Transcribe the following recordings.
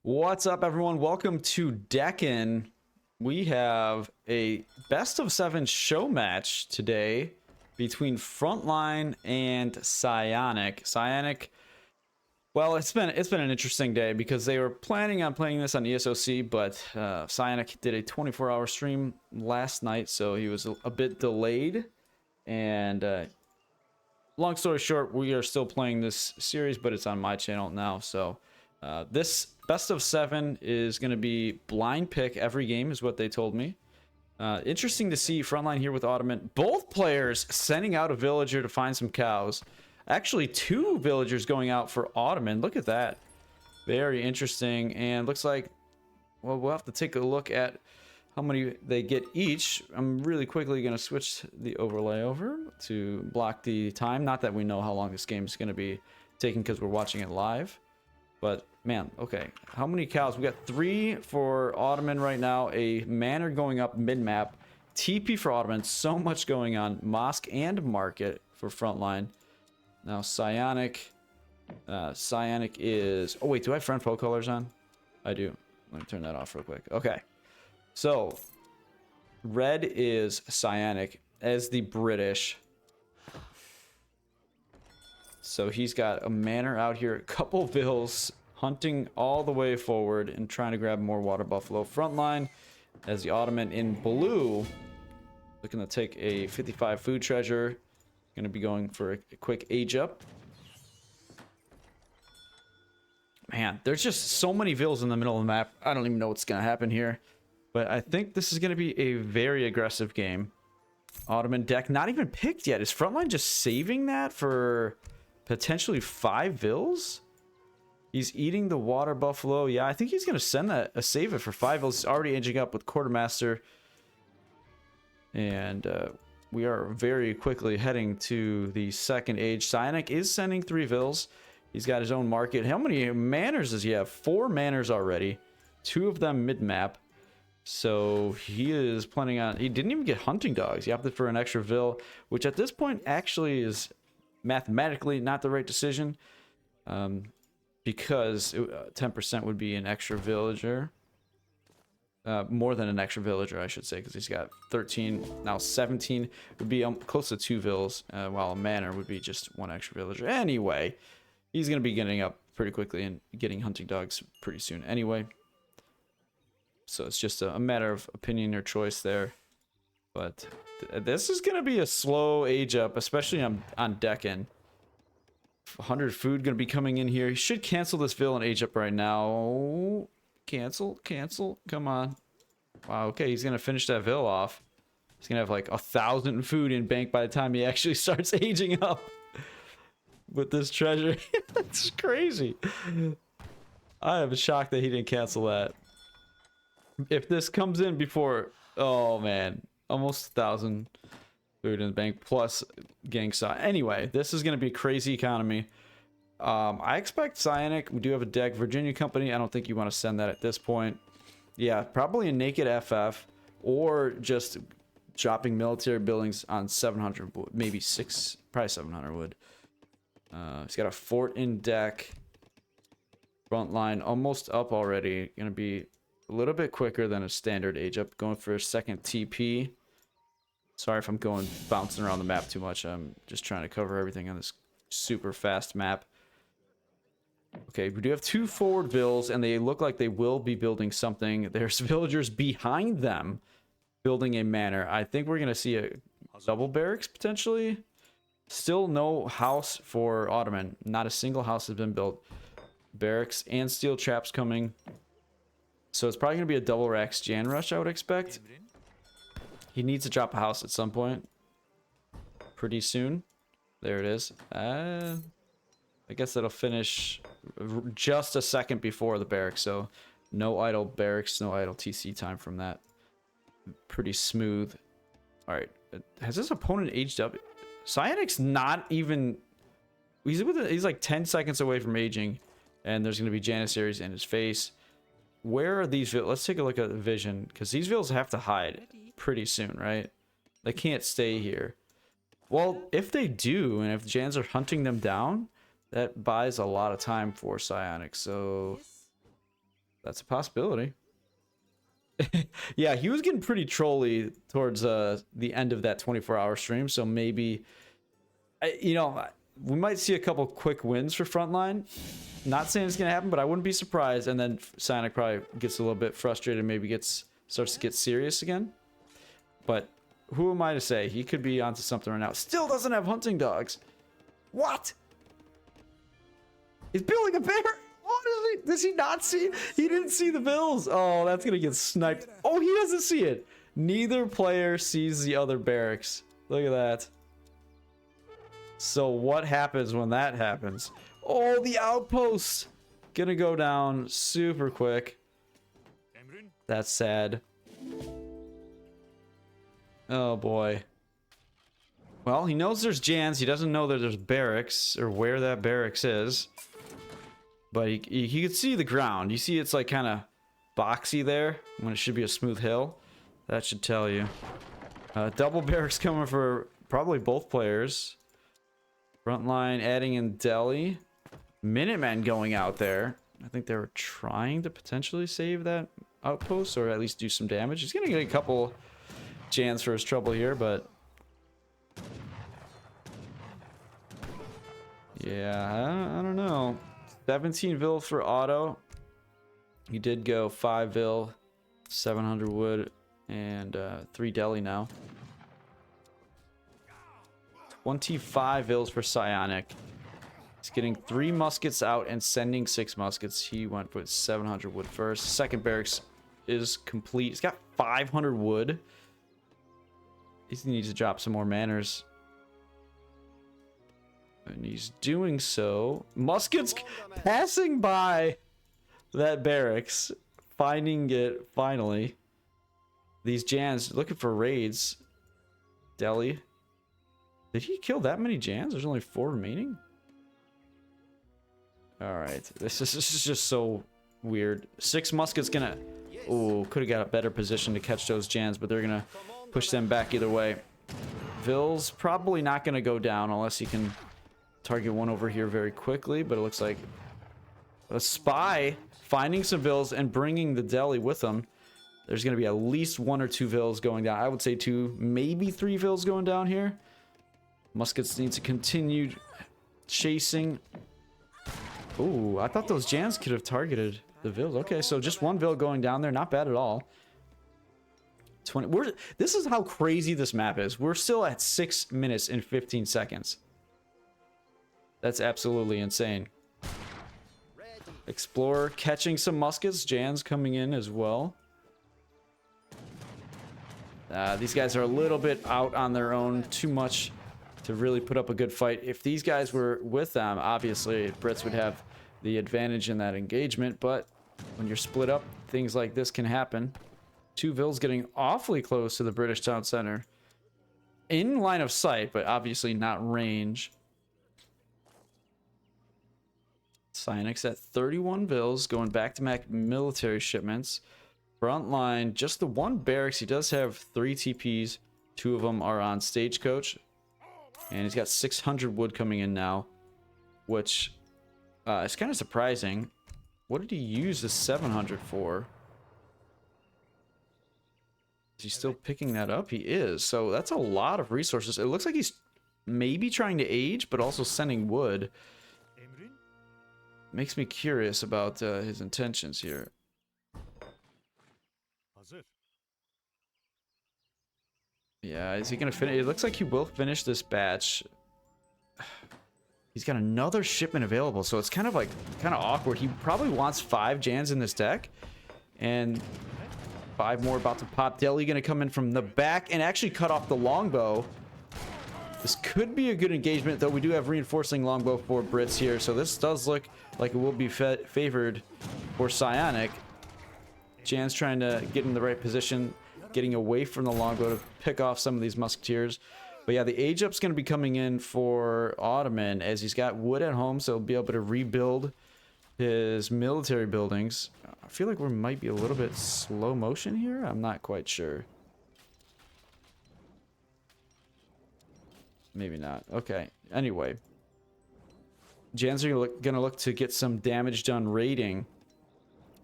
What's up, everyone? Welcome to Deccan. We have a best of 7 show match today between Frontline and PsiOniC. PsiOniC, well, it's been an interesting day because they were planning on playing this on ESOC, but PsiOniC did a 24-hour stream last night, so he was a bit delayed. And long story short, we are still playing this series, but it's on my channel now, so this best of 7 is going to be blind pick every game is what they told me. Interesting to see Frontline here with Ottoman. Both players sending out a villager to find some cows. Actually, 2 villagers going out for Ottoman. Look at that. Very interesting. And looks like, well, we'll have to take a look at how many they get each. I'm really quickly going to switch the overlay over to block the time. Not that we know how long this game is going to be taking because we're watching it live. But, man, okay. How many cows? We got 3 for Ottoman right now. A manor going up mid-map. TP for Ottoman. So much going on. Mosque and market for Frontline. Now, PsiOniC. PsiOniC is... Oh, wait. Do I have friend foe colors on? I do. Let me turn that off real quick. Okay. So, red is PsiOniC as the British. So he's got a manor out here, a couple vills, hunting all the way forward and trying to grab more water buffalo. Frontline as the Ottoman in blue, looking to take a 55 food treasure. Going to be going for a quick age up. Man, there's just so many vills in the middle of the map. I don't even know what's going to happen here. But I think this is going to be a very aggressive game. Ottoman deck not even picked yet. Is Frontline just saving that for potentially 5 vills? He's eating the water buffalo. Yeah, I think he's going to send that, save it for 5 vills. He's already aging up with quartermaster. And we are very quickly heading to the second age. PsiOniC is sending 3 vills. He's got his own market. How many manors does he have? 4 manors already. 2 of them mid-map. So he is planning on... He didn't even get hunting dogs. He opted for an extra vill, which at this point actually is mathematically not the right decision, because 10% would be an extra villager. More than an extra villager, I should say, because he's got 13, now 17 would be close to 2 vills, while a manor would be just 1 extra villager. Anyway, he's going to be getting up pretty quickly and getting hunting dogs pretty soon anyway. So it's just a matter of opinion or choice there. But this is going to be a slow age up, especially on Deccan. 100 food going to be coming in here. He should cancel this vill and age up right now. Cancel. Come on. Wow, okay, he's going to finish that vill off. He's going to have like 1,000 food in bank by the time he actually starts aging up with this treasure. That's crazy. I am shocked that he didn't cancel that. If this comes in before... Oh, man. Almost 1,000 food in the bank plus gang size. Anyway, this is going to be a crazy economy. I expect PsiOniC. We do have a deck. Virginia Company. I don't think you want to send that at this point. Yeah, probably a naked FF or just dropping military buildings on 700 wood. Maybe 6, probably 700 wood. He's got a fort in deck. Frontline almost up already. Going to be a little bit quicker than a standard age up. Going for a second TP. Sorry if I'm bouncing around the map too much. I'm just trying to cover everything on this super fast map. Okay, we do have 2 forward vills, and they look like they will be building something. There's villagers behind them building a manor. I think we're going to see a double barracks, potentially. Still no house for Ottoman. Not a single house has been built. Barracks and steel traps coming. So it's probably going to be a double racks Jan rush, I would expect. He needs to drop a house at some point. Pretty soon. There it is. I guess that'll finish just a second before the barracks. So no idle barracks, no idle TC time from that. Pretty smooth. Alright. Has this opponent aged up? PsiOnic's not even... He's like 10 seconds away from aging. And there's going to be Janissaries in his face. Where are these vills? Let's take a look at the vision, because these vills have to hide pretty soon, right? They can't stay here. Well, if they do, and if Jans are hunting them down, that buys a lot of time for PsiOniC. So That's a possibility. Yeah, he was getting pretty trolly towards the end of that 24-hour stream, so maybe, you know, we might see a couple quick wins for Frontline. Not saying it's gonna happen, but I wouldn't be surprised. And then PsiOniC probably gets a little bit frustrated, maybe starts to get serious again. But who am I to say? He could be onto something right now. Still doesn't have hunting dogs. What? He's building a bear. What is he? Does he not see? He didn't see the bills. Oh, that's gonna get sniped. Oh, he doesn't see it. Neither player sees the other barracks. Look at that. So what happens when that happens? Oh, the outpost gonna go down super quick. That's sad. Oh boy. Well, he knows there's Jans. He doesn't know that there's barracks or where that barracks is. But he can see the ground. You see it's like kind of boxy there when it should be a smooth hill. That should tell you. Double barracks coming for probably both players. Frontline adding in Delhi. Minutemen going out there. I think they were trying to potentially save that outpost or at least do some damage. He's going to get a couple Jans for his trouble here, but... yeah, I don't know. 17 vil for auto. He did go 5 vil, 700 wood, and 3 deli now. 25 vils for PsiOniC. He's getting 3 muskets out and sending 6 muskets. He went with 700 wood first. Second barracks is complete. He's got 500 wood. He needs to drop some more manners. And he's doing so. Muskets passing by that barracks. Finding it finally. These Jans looking for raids. Delhi. Did he kill that many Jans? There's only 4 remaining? Alright. This is just so weird. 6 muskets gonna... oh, could have got a better position to catch those Jans, but they're gonna push them back either way. Vil's probably not gonna go down unless he can... target one over here very quickly, but it looks like a spy finding some Vils and bringing the deli with them. There's going to be at least 1 or 2 Vils going down. I would say 2, maybe 3 Vils going down here. Muskets need to continue chasing. Ooh, I thought those Jans could have targeted the Vils. Okay, so just 1 Vil going down there. Not bad at all. 20. This is how crazy this map is. We're still at 6 minutes and 15 seconds. That's absolutely insane. Explorer catching some muskets. Jan's coming in as well. These guys are a little bit out on their own. Too much to really put up a good fight. If these guys were with them, obviously Brits would have the advantage in that engagement. But when you're split up, things like this can happen. 2 Vils getting awfully close to the British town center. In line of sight, but obviously not range. PsiOnic's at 31 Vils, going back-to-back military shipments. Frontline, just the 1 barracks. He does have 3 TPs. 2 of them are on stagecoach. And he's got 600 wood coming in now, which is kind of surprising. What did he use the 700 for? Is he still picking that up? He is. So that's a lot of resources. It looks like he's maybe trying to age, but also sending wood. Makes me curious about his intentions here. Yeah, is he gonna finish? It looks like he will finish this batch. He's got another shipment available, so it's kind of awkward. He probably wants 5 Jans in this deck, and 5 more about to pop. Delhi gonna come in from the back and actually cut off the longbow. This could be a good engagement, though we do have reinforcing longbow for Brits here, so this does look like it will be favored for PsiOniC. Jan's trying to get in the right position, getting away from the longbow to pick off some of these musketeers. But yeah, the age up's going to be coming in for Ottoman, as he's got wood at home, so he'll be able to rebuild his military buildings. I feel like we might be a little bit slow motion here. I'm not quite sure. Maybe not. Okay. Anyway. Jans are going to look to get some damage done raiding.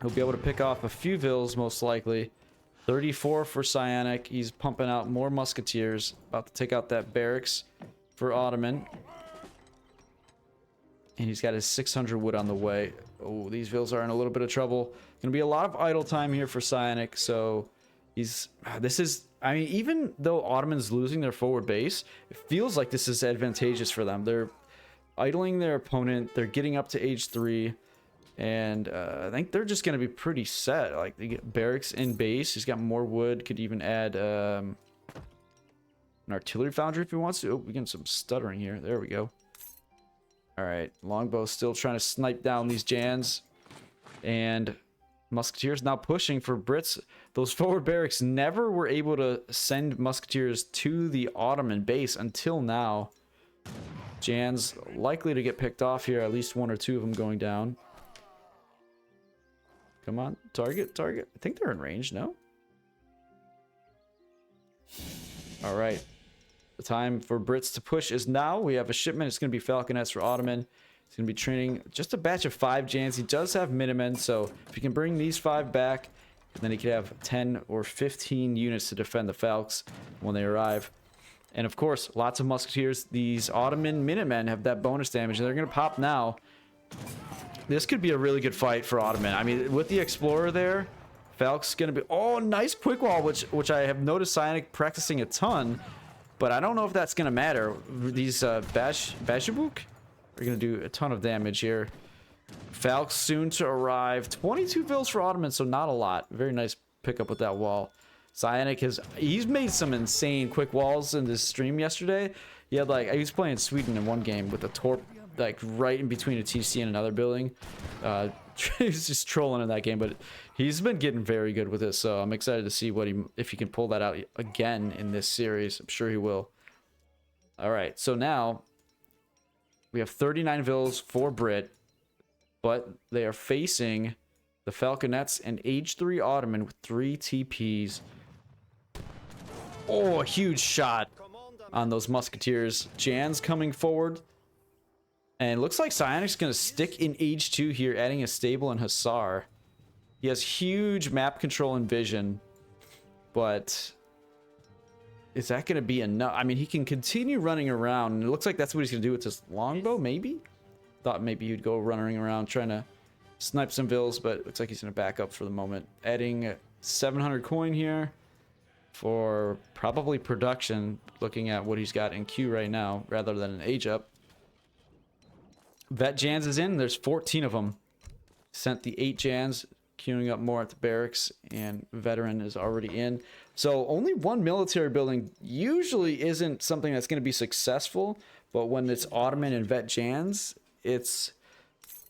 He'll be able to pick off a few vills, most likely. 34 for PsiOniC. He's pumping out more musketeers. About to take out that barracks for Ottoman. And he's got his 600 wood on the way. Oh, these vills are in a little bit of trouble. Gonna be a lot of idle time here for PsiOniC. So he's... This is... I mean, even though Ottoman's losing their forward base, it feels like this is advantageous for them. They're idling their opponent. They're getting up to age 3. And I think they're just going to be pretty set. Like, they get barracks in base. He's got more wood. Could even add an artillery foundry if he wants to. Oh, we get some stuttering here. There we go. All right. Longbow still trying to snipe down these Jans. And musketeers now pushing for Brits. Those forward barracks never were able to send musketeers to the Ottoman base until now. Jan's likely to get picked off here. At least 1 or 2 of them going down. Come on, target, target. I think they're in range, no? All right. The time for Brits to push is now. We have a shipment. It's going to be Falconets for Ottoman. He's going to be training just a batch of 5 Jans. He does have Minutemen, so if he can bring these 5 back, then he could have 10 or 15 units to defend the Falcs when they arrive. And of course, lots of musketeers. These Ottoman Minutemen have that bonus damage, and they're going to pop now. This could be a really good fight for Ottoman. I mean, with the Explorer there, Falc's going to be... Oh, nice quick wall, which I have noticed PsiOniC practicing a ton. But I don't know if that's going to matter. These Bashibuk are going to do a ton of damage here. Falc's soon to arrive. 22 vills for Ottoman, so not a lot. Very nice pickup with that wall. PsiOniC he's made some insane quick walls in this stream yesterday. He had like... He was playing Sweden in one game with a Torp, like right in between a TC and another building. He's just trolling in that game, but he's been getting very good with this, so I'm excited to see if he can pull that out again in this series. I'm sure he will. All right, so now we have 39 vills for Brit, but they are facing the Falconets and age 3 Ottoman with 3 TPs. Oh, a huge shot on those musketeers. Jan's coming forward. And it looks like PsiOnic's going to stick in age 2 here, adding a stable and Hussar. He has huge map control and vision. But is that going to be enough? I mean, he can continue running around. And it looks like that's what he's going to do with this longbow, maybe? Thought maybe he'd go running around trying to snipe some vills, but it looks like he's going to back up for the moment. Adding 700 coin here for probably production, looking at what he's got in queue right now, rather than an age up. Vet Jans is in. There's 14 of them. Sent the 8 Jans, queuing up more at the barracks, and Veteran is already in. So only 1 military building usually isn't something that's going to be successful, but when it's Ottoman and Vet Jans, it's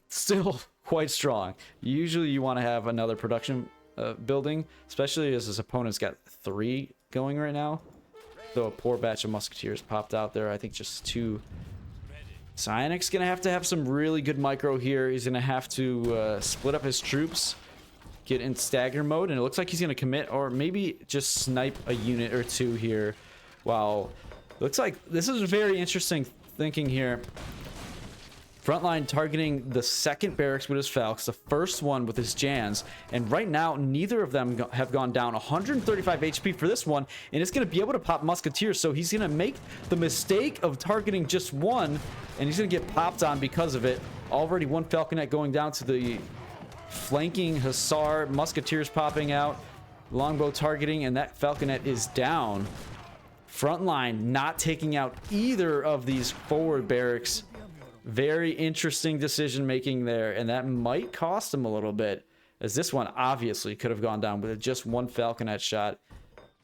still quite strong. Usually you want to have another production building, especially as his opponent's got 3 going right now. Though a poor batch of musketeers popped out there. I think just 2. PsiOnic's going to have some really good micro here. He's going to have to split up his troops, get in stagger mode, and it looks like he's going to commit or maybe just snipe a unit or 2 here. Wow. Looks like this is very interesting thinking here. Frontline targeting the 2nd barracks with his Falcons, the 1st one with his Jans, and right now neither of them have gone down. 135 HP for this one, and it's going to be able to pop musketeers, so he's going to make the mistake of targeting just 1, and he's going to get popped on because of it. Already 1 Falconet going down to the flanking Hussar, musketeers popping out, longbow targeting, and that Falconet is down. Frontline not taking out either of these forward barracks. Very interesting decision making there, and that might cost him a little bit, as this one obviously could have gone down with just 1 Falconet shot.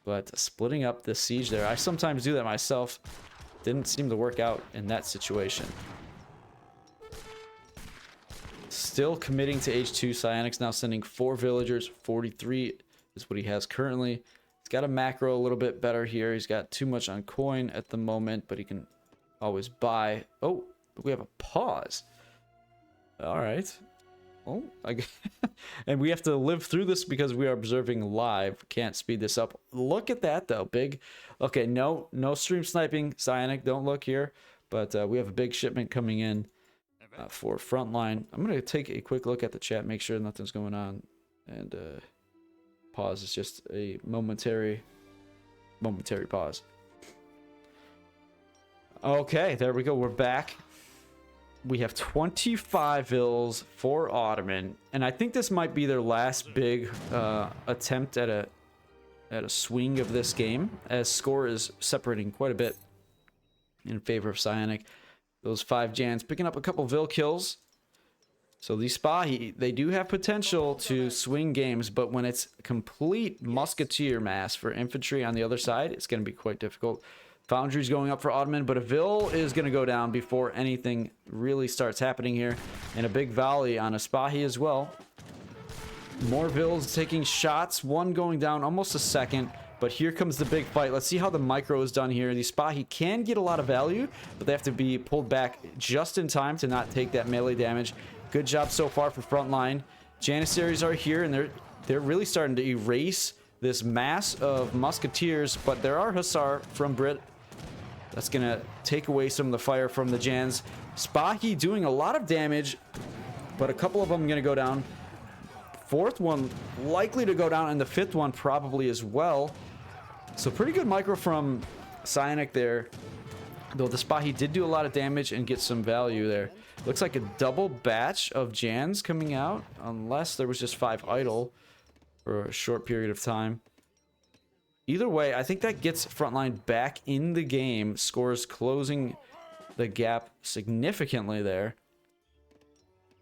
But splitting up the siege there, I sometimes do that myself. Didn't seem to work out in that situation. Still committing to age 2. PsiOnic's now sending 4 villagers. 43 is what he has currently. He's got a macro a little bit better here. He's got too much on coin at the moment, but he can always buy. Oh, we have a pause. All right. Oh, and we have to live through this because we are observing live. Can't speed this up. Look at that though, big. Okay, no stream sniping. PsiOniC, don't look here. But we have a big shipment coming in for Frontline. I'm gonna take a quick look at the chat, make sure nothing's going on And pause is just a momentary pause. Okay, there we go. We're back. We have 25 vills for Ottoman, and I think this might be their last big attempt at a swing of this game, as score is separating quite a bit in favor of PsiOniC. Those 5 Jans picking up a couple Vil kills. So these Spahi, they do have potential to swing games, but when it's complete musketeer mass for infantry on the other side, it's going to be quite difficult. Foundry's going up for Ottoman, but a Vil is going to go down before anything really starts happening here. And a big volley on a Spahi as well. More Vils taking shots, one going down almost a second. But here comes the big fight. Let's see how the micro is done here. The Spahi can get a lot of value, but they have to be pulled back just in time to not take that melee damage. Good job so far for Frontline. Janissaries are here, and they're really starting to erase this mass of musketeers, but there are Hussar from Brit. That's going to take away some of the fire from the Jans. Spahi doing a lot of damage, but a couple of them going to go down. Fourth one likely to go down, and the fifth one probably as well. So pretty good micro from PsiOniC there. Though the Spahi did do a lot of damage and get some value there. Looks like a double batch of Jans coming out, unless there was just 5 idle for a short period of time. Either way, I think that gets Frontline back in the game. Scores closing the gap significantly there.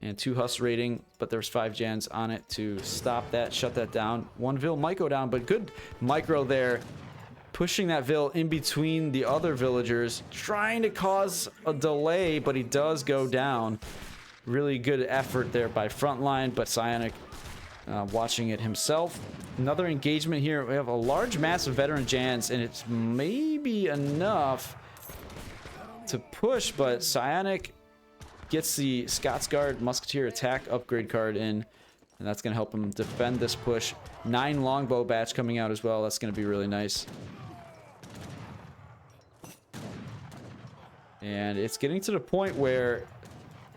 And 2 Huss rating, but there's 5 Jans on it to stop that, shut that down. 1 Vil might go down, but good micro there. Pushing that Vil in between the other villagers, trying to cause a delay, but he does go down. Really good effort there by Frontline, but PsiOniC watching it himself. Another engagement here. We have a large mass of veteran Jans, and it's maybe enough to push, but PsiOniC gets the Scotsguard Musketeer attack upgrade card in, and that's going to help him defend this push. 9 longbow batch coming out as well. That's going to be really nice. And it's getting to the point where,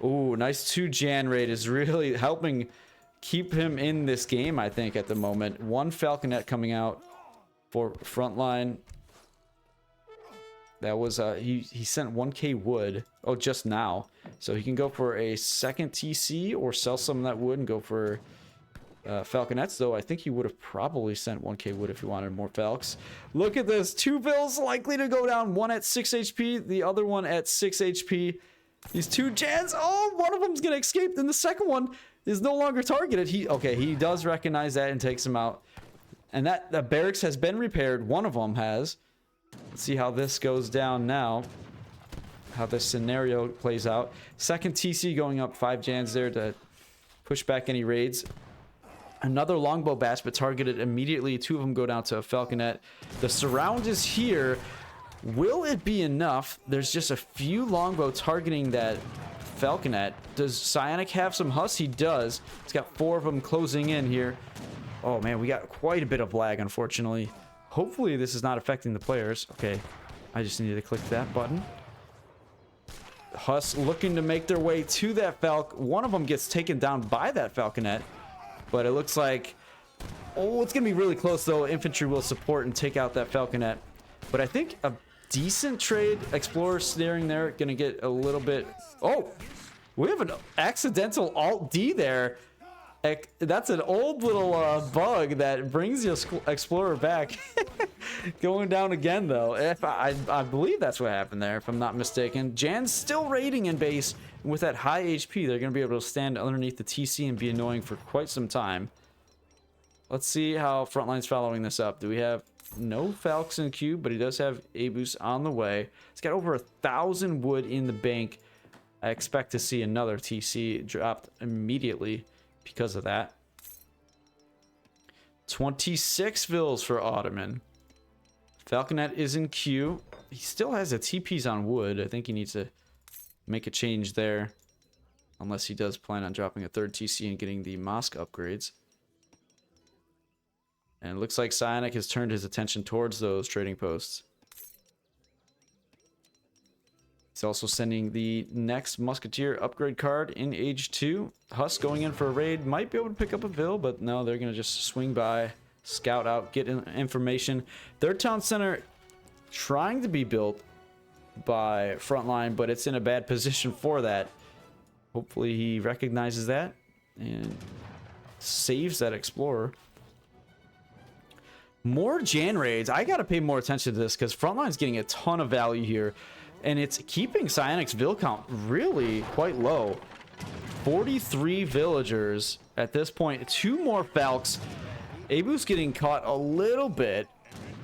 ooh, nice 2 Jan raid is really helping keep him in this game, I think, at the moment. 1 Falconet coming out for Frontline. That was, he sent 1k wood. Oh, just now. So he can go for a second TC or sell some of that wood and go for Falconets, though I think he would have probably sent 1k wood if he wanted more Falcs. Look at this. 2 Vils likely to go down. 1 at 6 HP, the other one at 6 HP. These 2 Jans. Oh, one of them's going to escape. Then the second one is no longer targeted. He does recognize that and takes him out. And that barracks has been repaired. One of them has. Let's see how this goes down now. How this scenario plays out. Second TC going up. 5 Jans there to push back any raids. Another longbow batch, but targeted immediately. 2 of them go down to a Falconet. The surround is here. Will it be enough? There's just a few longbow targeting that Falconet. Does PsiOniC have some Huss? He does. He's got 4 of them closing in here. Oh man, we got quite a bit of lag, unfortunately. Hopefully this is not affecting the players. Okay, I just needed to click that button. Huss looking to make their way to that Falc. One of them gets taken down by that Falconet. But it looks like, oh, it's going to be really close, though. Infantry will support and take out that Falconet. But I think a decent trade. Explorer steering there. Going to get a little bit. Oh, we have an accidental Alt-D there. That's an old little bug that brings the Explorer back. Going down again, though. I believe that's what happened there, if I'm not mistaken. Jan's still raiding in base. And with that high HP, they're going to be able to stand underneath the TC and be annoying for quite some time. Let's see how Frontline's following this up. Do we have no Falcs in queue, but he does have Abus on the way. He's got over 1,000 wood in the bank. I expect to see another TC dropped immediately because of that. 26 Vils for Ottoman. Falconet is in queue. He still has a TPs on wood. I think he needs to make a change there. Unless he does plan on dropping a 3rd TC and getting the mosque upgrades. And it looks like PsiOniC has turned his attention towards those trading posts. He's also sending the next Musketeer upgrade card in Age 2. Huss going in for a raid. Might be able to pick up a Vil, but no, they're going to just swing by, scout out, get information. Their town center trying to be built by Frontline, but it's in a bad position for that. Hopefully he recognizes that and saves that Explorer. More Jan raids. I got to pay more attention to this because Frontline's getting a ton of value here. And it's keeping PsiOniC's Vil count really quite low. 43 villagers at this point. 2 more Falcons. Abu's getting caught a little bit,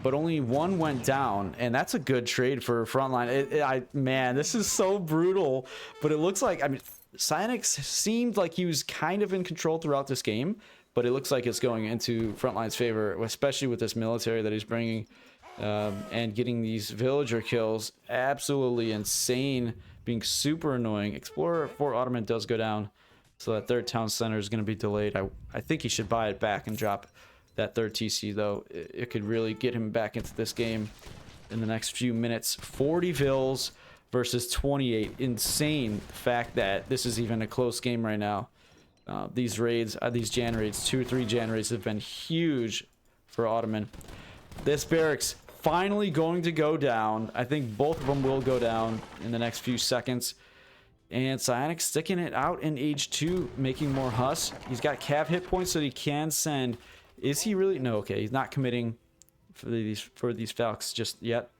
but only 1 went down. And that's a good trade for Frontline. Man, this is so brutal. But it looks like, I mean, PsiOniC seemed like he was kind of in control throughout this game. But it looks like it's going into Frontline's favor, especially with this military that he's bringing. And getting these villager kills absolutely insane, being super annoying. Explorer for Ottoman does go down, so that third town center is going to be delayed. I think he should buy it back and drop that third TC, though. It could really get him back into this game in the next few minutes. 40 Vils versus 28. Insane fact that this is even a close game right now. These raids, these Jan raids, 2 or 3 Jan raids have been huge for Ottoman. This barracks finally going to go down. I think both of them will go down in the next few seconds. And PsiOniC sticking it out in Age 2, making more Huss. He's got cav hit points that he can send. Is he really? No, okay. He's not committing for these Falcons just yet.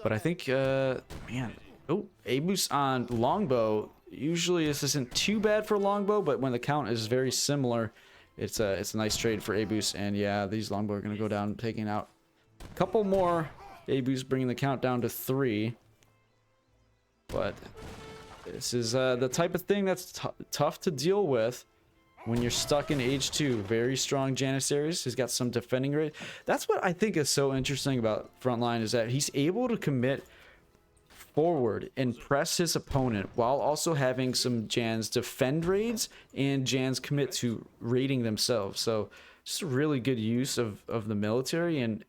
But I think, man. Oh, Abus on Longbow. Usually this isn't too bad for Longbow, but when the count is very similar, it's a nice trade for Abus. And yeah, these Longbow are going to go down, taking out a couple more. Abus bringing the count down to 3. But this is the type of thing that's tough to deal with when you're stuck in Age 2. Very strong Janissaries. He's got some defending rate. That's what I think is so interesting about Frontline, is that he's able to commit forward and press his opponent while also having some Jans defend raids and Jans commit to raiding themselves. So just a really good use of the military, and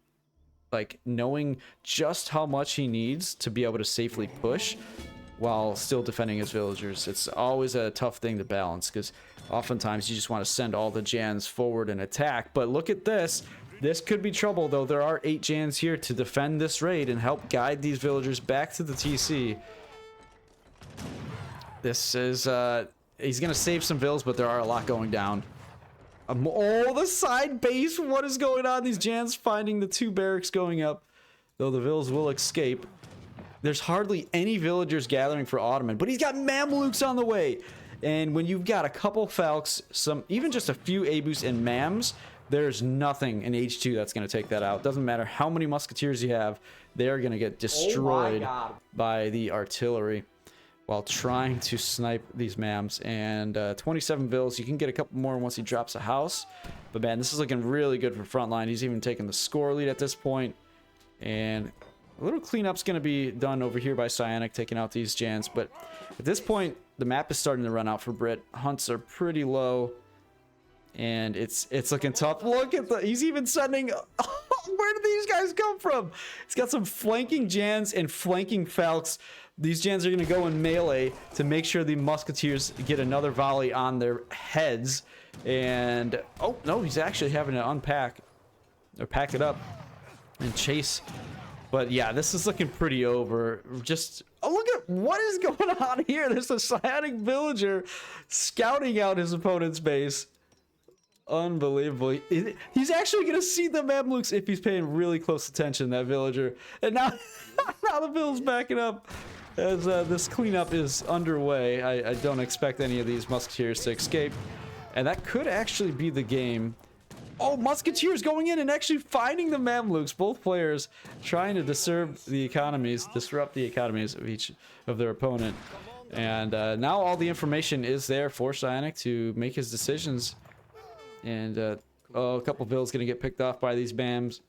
like knowing just how much he needs to be able to safely push while still defending his villagers. It's always a tough thing to balance, because oftentimes you just want to send all the Jans forward and attack. But look at this. This could be trouble, though. There are 8 Jans here to defend this raid and help guide these villagers back to the TC. This is, he's going to save some vills, but there are a lot going down. Oh, the side base. What is going on? These Jans finding the 2 barracks going up, though the vills will escape. There's hardly any villagers gathering for Ottoman, but he's got Mamluks on the way. And when you've got a couple Falcons, even just a few Abus and Mams, there's nothing in Age 2 that's going to take that out. Doesn't matter how many Musketeers you have, they're going to get destroyed by the artillery while trying to snipe these Mams. And 27 Vils, you can get a couple more once he drops a house. But man, this is looking really good for Frontline. He's even taking the score lead at this point. And a little cleanup's going to be done over here by PsiOniC, taking out these Jans. But at this point, the map is starting to run out for Brit. Hunts are pretty low. And it's looking tough. Look at he's even sending, where did these guys come from? He's got some flanking Jans and flanking Falcons. These Jans are going to go in melee to make sure the Musketeers get another volley on their heads. And, oh, no, he's actually having to unpack, or pack it up and chase. But yeah, this is looking pretty over. Just, oh, look at what is going on here. There's a PsiOniC villager scouting out his opponent's base. Unbelievable. He's actually going to see the Mamluks if he's paying really close attention, that villager. And now, now the Bill's backing up as this cleanup is underway. I don't expect any of these Musketeers to escape. And that could actually be the game. Oh, Musketeers going in and actually finding the Mamluks. Both players trying to disrupt the economies of each of their opponent. And now all the information is there for PsiOniC to make his decisions. And oh, a couple bills gonna get picked off by these BAMs.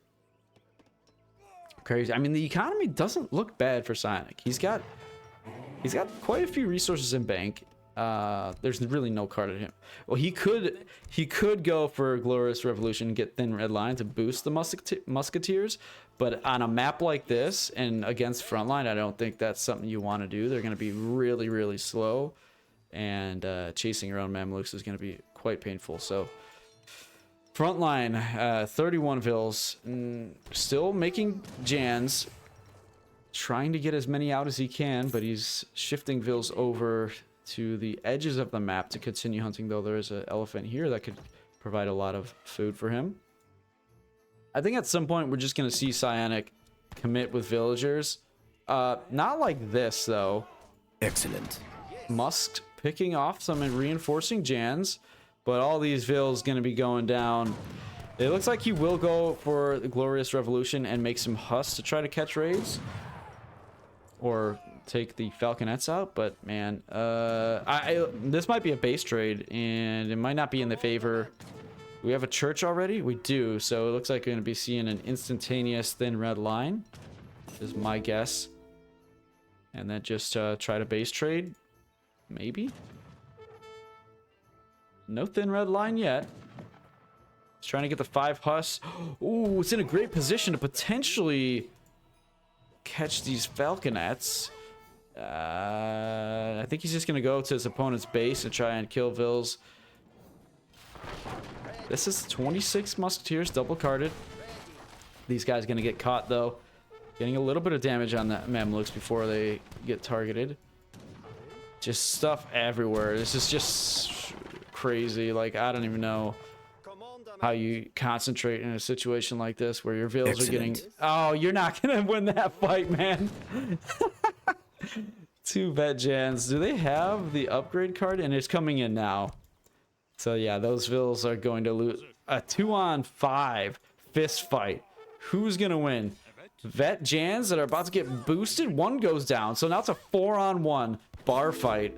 Crazy. I mean, the economy doesn't look bad for PsiOniC. He's got quite a few resources in bank. There's really no card at him. Well, he could go for Glorious Revolution and get Thin Red Line to boost the Musketeers, but on a map like this and against Frontline, I don't think that's something you want to do. They're going to be really, really slow, and chasing around Mamluks is going to be quite painful. So Frontline, 31 Vils, still making Jans, trying to get as many out as he can, but he's shifting Vils over to the edges of the map to continue hunting, though there is an elephant here that could provide a lot of food for him. I think at some point we're just going to see PsiOniC commit with villagers. Not like this, though. Excellent. Musk picking off some and reinforcing Jans, but all these Vils going to be going down. It looks like he will go for the Glorious Revolution and make some Husks to try to catch raids. Or take the Falconets out, but man, this might be a base trade, and it might not be in the favor. We have a church already? We do, so it looks like we're going to be seeing an instantaneous Thin Red Line, is my guess. And then just try to base trade, maybe? No Thin Red Line yet. He's trying to get the 5 Husks. Ooh, it's in a great position to potentially catch these Falconets. I think he's just gonna go to his opponent's base and try and kill Vils. This is 26 Musketeers double carded. These guys gonna get caught though, getting a little bit of damage on the Mamluks before they get targeted. Just stuff everywhere. This is just crazy. Like, I don't even know how you concentrate in a situation like this where your Vils are getting... Oh, you're not gonna win that fight, man. 2 Vet Jans. Do they have the upgrade card? And it's coming in now. So yeah, those Vils are going to lose. A 2-on-5 fist fight. Who's gonna win? Vet Jans that are about to get boosted. One goes down. So now it's a 4-on-1 bar fight.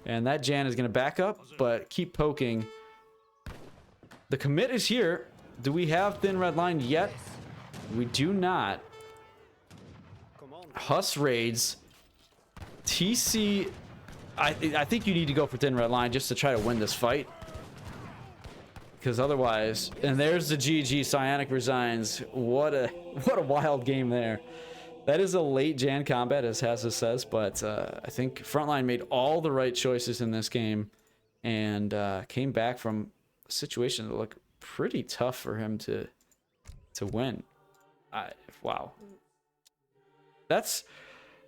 And that Jan is gonna back up, but keep poking. The commit is here. Do we have Thin Red Line yet? We do not. Hus raids. TC. I think you need to go for Thin Red Line just to try to win this fight. Because otherwise... And there's the GG. PsiOniC resigns. What a wild game there. That is a late Jan combat, as Hazza says. But I think Frontline made all the right choices in this game. And came back from... situation that look pretty tough for him to win. Wow, that's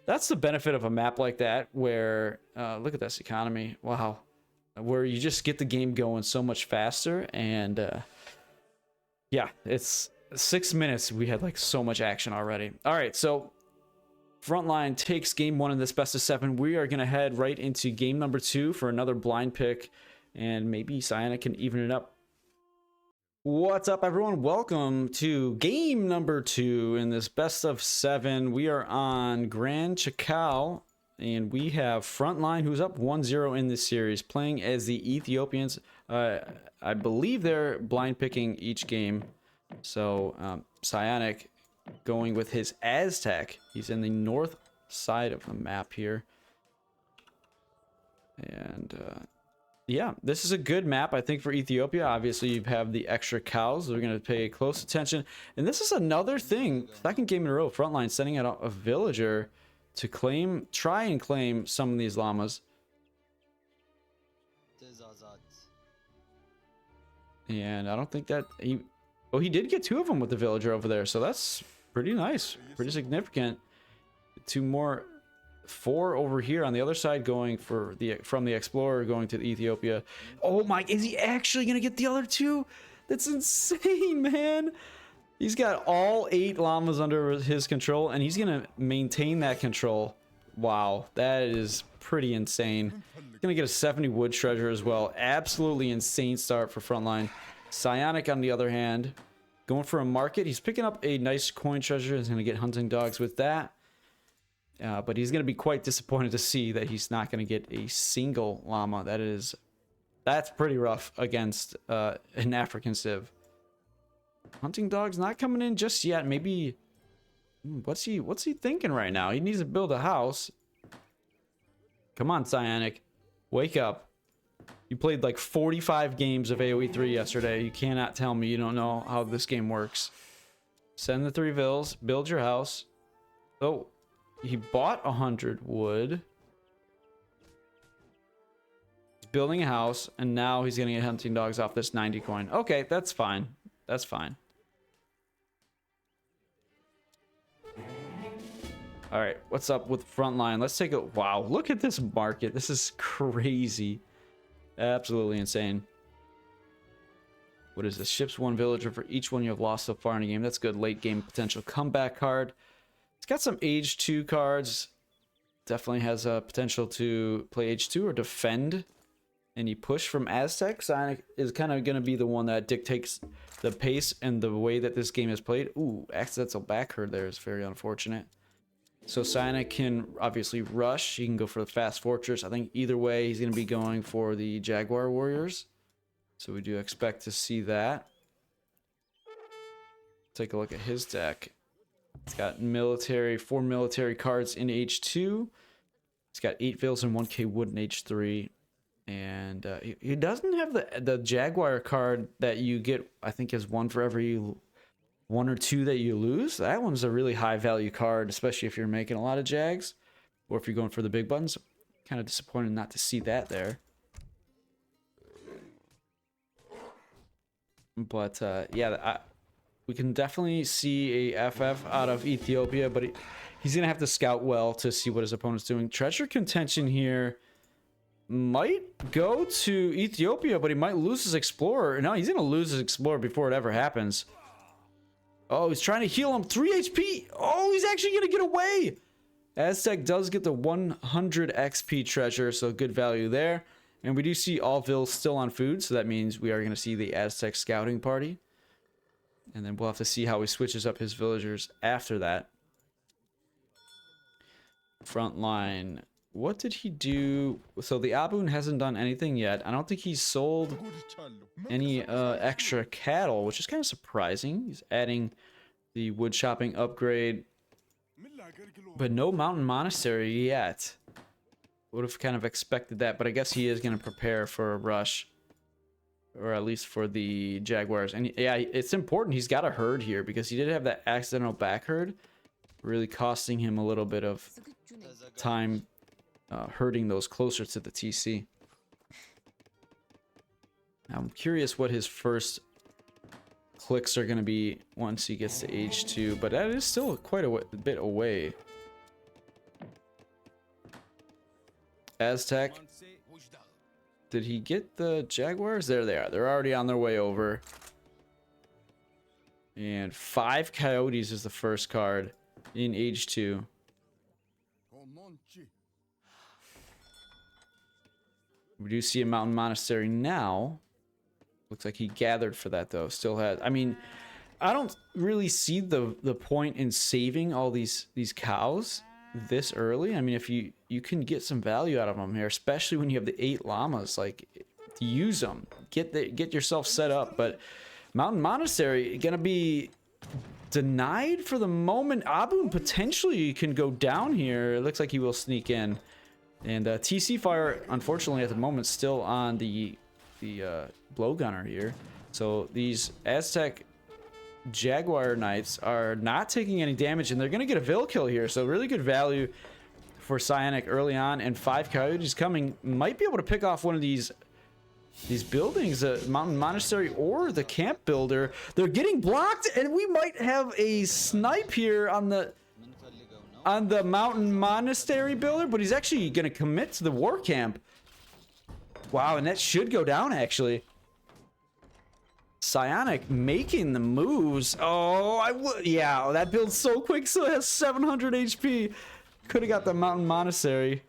the benefit of a map like that, where look at this economy. Wow, where you just get the game going so much faster. And yeah, it's 6 minutes, we had like so much action already. All right, so Frontline takes game 1 in this best of 7. We are gonna head right into game number 2 for another blind pick. And maybe PsiOniC can even it up. What's up, everyone? Welcome to game number 2 in this best of 7. We are on Grand Chakal, and we have Frontline, who's up 1-0 in this series, playing as the Ethiopians. I believe they're blind picking each game. So PsiOniC going with his Aztec. He's in the north side of the map here. And... yeah, this is a good map, I think, for Ethiopia. Obviously, you have the extra cows. They're going to pay close attention. And this is another thing. Second game in a row, Frontline sending out a villager to try and claim some of these llamas. And I don't think that he... Oh, he did get 2 of them with the villager over there. So that's pretty nice. Pretty significant. 2 more... 4 over here on the other side going for from the explorer going to Ethiopia. Oh my, is he actually gonna get the other 2? That's insane, man. He's got all 8 llamas under his control, and he's gonna maintain that control. Wow, that is pretty insane. Gonna get a 70 wood treasure as well. Absolutely insane start for Frontline. PsiOniC, on the other hand, going for a market. He's picking up a nice coin treasure. He's gonna get hunting dogs with that. But he's going to be quite disappointed to see that he's not going to get a single llama. That's pretty rough against an African civ. Hunting dog's not coming in just yet. Maybe what's he thinking right now? He needs to build a house. Come on, PsiOniC. Wake up. You played like 45 games of AOE3 yesterday. You cannot tell me you don't know how this game works. Send the 3 vills. Build your house. Oh, he bought 100 wood. He's building a house, and now he's gonna get hunting dogs off this 90 coin. Okay, that's fine. That's fine. All right, what's up with Frontline? Let's take a... Wow, look at this market. This is crazy. Absolutely insane. What is this? Ships 1 villager for each one you have lost so far in a game. That's good. Late game potential comeback card. It's got some age 2 cards. Definitely has a potential to play age 2 or defend any push from Aztec. PsiOniC is kind of going to be the one that dictates the pace and the way that this game is played. Ooh, accidental back herd there is very unfortunate. So PsiOniC can obviously rush. He can go for the fast fortress. I think either way, he's going to be going for the Jaguar warriors. So we do expect to see that. Take a look at his deck. It's got military, 4 military cards in H2. It's got 8 vills and 1k wood in H3. And he doesn't have the Jaguar card that you get, I think, is 1 for every 1 or 2 that you lose. That one's a really high value card, especially if you're making a lot of Jags or if you're going for the big buttons. Kind of disappointed not to see that there. But yeah, we can definitely see a FF out of Ethiopia, but he's going to have to scout well to see what his opponent's doing. Treasure contention here might go to Ethiopia, but he might lose his Explorer. No, he's going to lose his Explorer before it ever happens. Oh, he's trying to heal him. 3 HP. Oh, he's actually going to get away. Aztec does get the 100 XP treasure, so good value there. And we do see all vills still on food, so that means we are going to see the Aztec scouting party. And then we'll have to see how he switches up his villagers after that. Frontline. What did he do? So the Abun hasn't done anything yet. I don't think he's sold any extra cattle, which is kind of surprising. He's adding the wood chopping upgrade, but no mountain monastery yet. Would have kind of expected that, but I guess he is going to prepare for a rush, or at least for the Jaguars. And yeah, it's important. He's got a herd here because he did have that accidental back herd, really costing him a little bit of time herding those closer to the TC. Now, I'm curious what his first clicks are going to be once he gets to H2, but that is still quite a bit away. Aztec. Did he get the Jaguars? There they are. They're already on their way over. And 5 Coyotes is the first card in H2. We do see a mountain monastery now. Looks like he gathered for that though. Still has. I mean, I don't really see the point in saving all these cows this early. I mean, if you can get some value out of them here, especially when you have the 8 llamas, like use them, get yourself set up. But mountain monastery gonna be denied for the moment. Abun potentially can go down here. It looks like he will sneak in. And TC fire, unfortunately, at the moment, still on the blowgunner here. So these Aztec Jaguar Knights are not taking any damage, and they're going to get a Vill kill here. So really good value for PsiOniC early on. And 5 Coyotes coming. Might be able to pick off one of these buildings, Mountain Monastery or the Camp Builder. They're getting blocked, and we might have a snipe here on the Mountain Monastery Builder, but he's actually going to commit to the War Camp. Wow, and that should go down, actually. PsiOniC making the moves. Oh, yeah, that builds so quick, so it has 700 HP. Could have got the Mountain Monastery.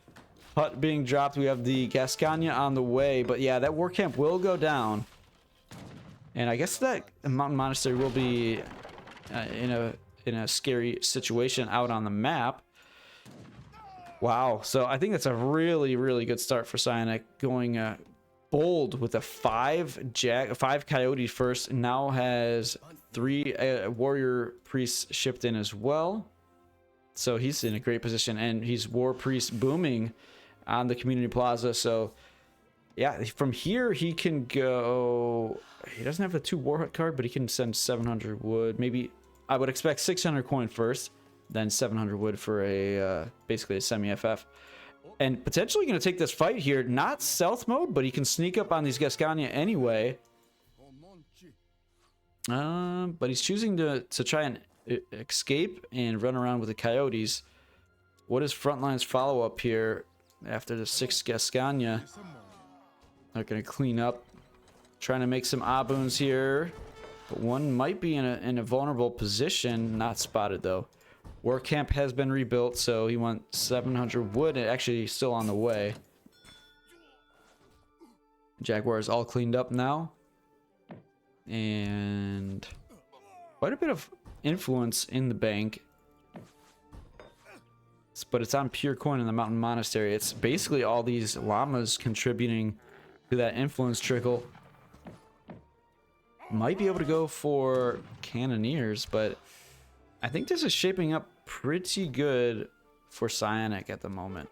Hut being dropped. We have the Gascogne on the way, but yeah, that War Camp will go down. And I guess that Mountain Monastery will be in a scary situation out on the map. Wow, so I think that's a really, really good start for PsiOniC, going bold with a 5 Coyote first, and now has 3 Warrior Priests shipped in as well. So he's in a great position, and he's War Priest booming on the Community Plaza, so Yeah, from here he can go. He doesn't have the 2 warhead card, but he can send 700 wood. Maybe I would expect 600 coin first, then 700 wood for a basically a semi-FF. And potentially going to take this fight here. Not stealth mode, but he can sneak up on these Gascania anyway. But he's choosing to try and escape and run around with the Coyotes. What is Frontline's follow-up here after the 6 Gascania? They're going to clean up. Trying to make some Aboons here. But one might be in a vulnerable position. Not spotted, though. War camp has been rebuilt, so he wants 700 wood. It actually still on the way. Jaguar is all cleaned up now. And quite a bit of influence in the bank. But it's on pure coin in the mountain monastery. It's basically all these llamas contributing to that influence trickle. Might be able to go for cannoneers, but I think this is shaping up pretty good for PsiOniC at the moment.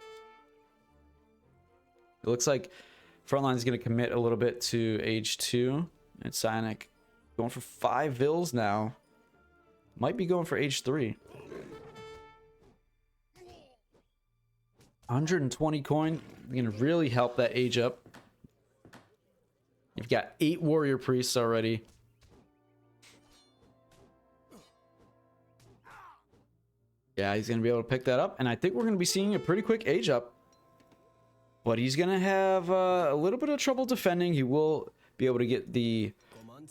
It looks like Frontline is going to commit a little bit to age 2, and PsiOniC going for 5 vills now. Might be going for age 3. 120 coin, going to really help that age up. You've got 8 warrior priests already. Yeah, he's going to be able to pick that up. And I think we're going to be seeing a pretty quick age up. But he's going to have a little bit of trouble defending. He will be able to get the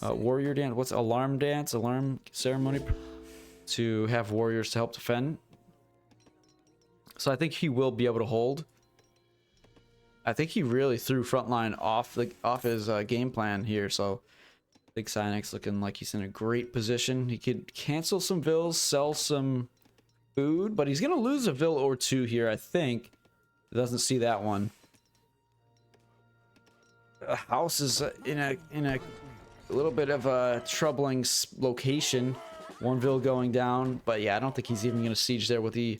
warrior dance. What's alarm dance? Alarm ceremony to have warriors to help defend. So I think he will be able to hold. I think he really threw Frontline off his game plan here. So I think PsiOnic's looking like he's in a great position. He could cancel some vills, sell some food, but he's going to lose a vill or 2 here, I think. Doesn't see that one. The house is in a little bit of a troubling location. 1 vill going down, but yeah, I don't think he's even going to siege there with the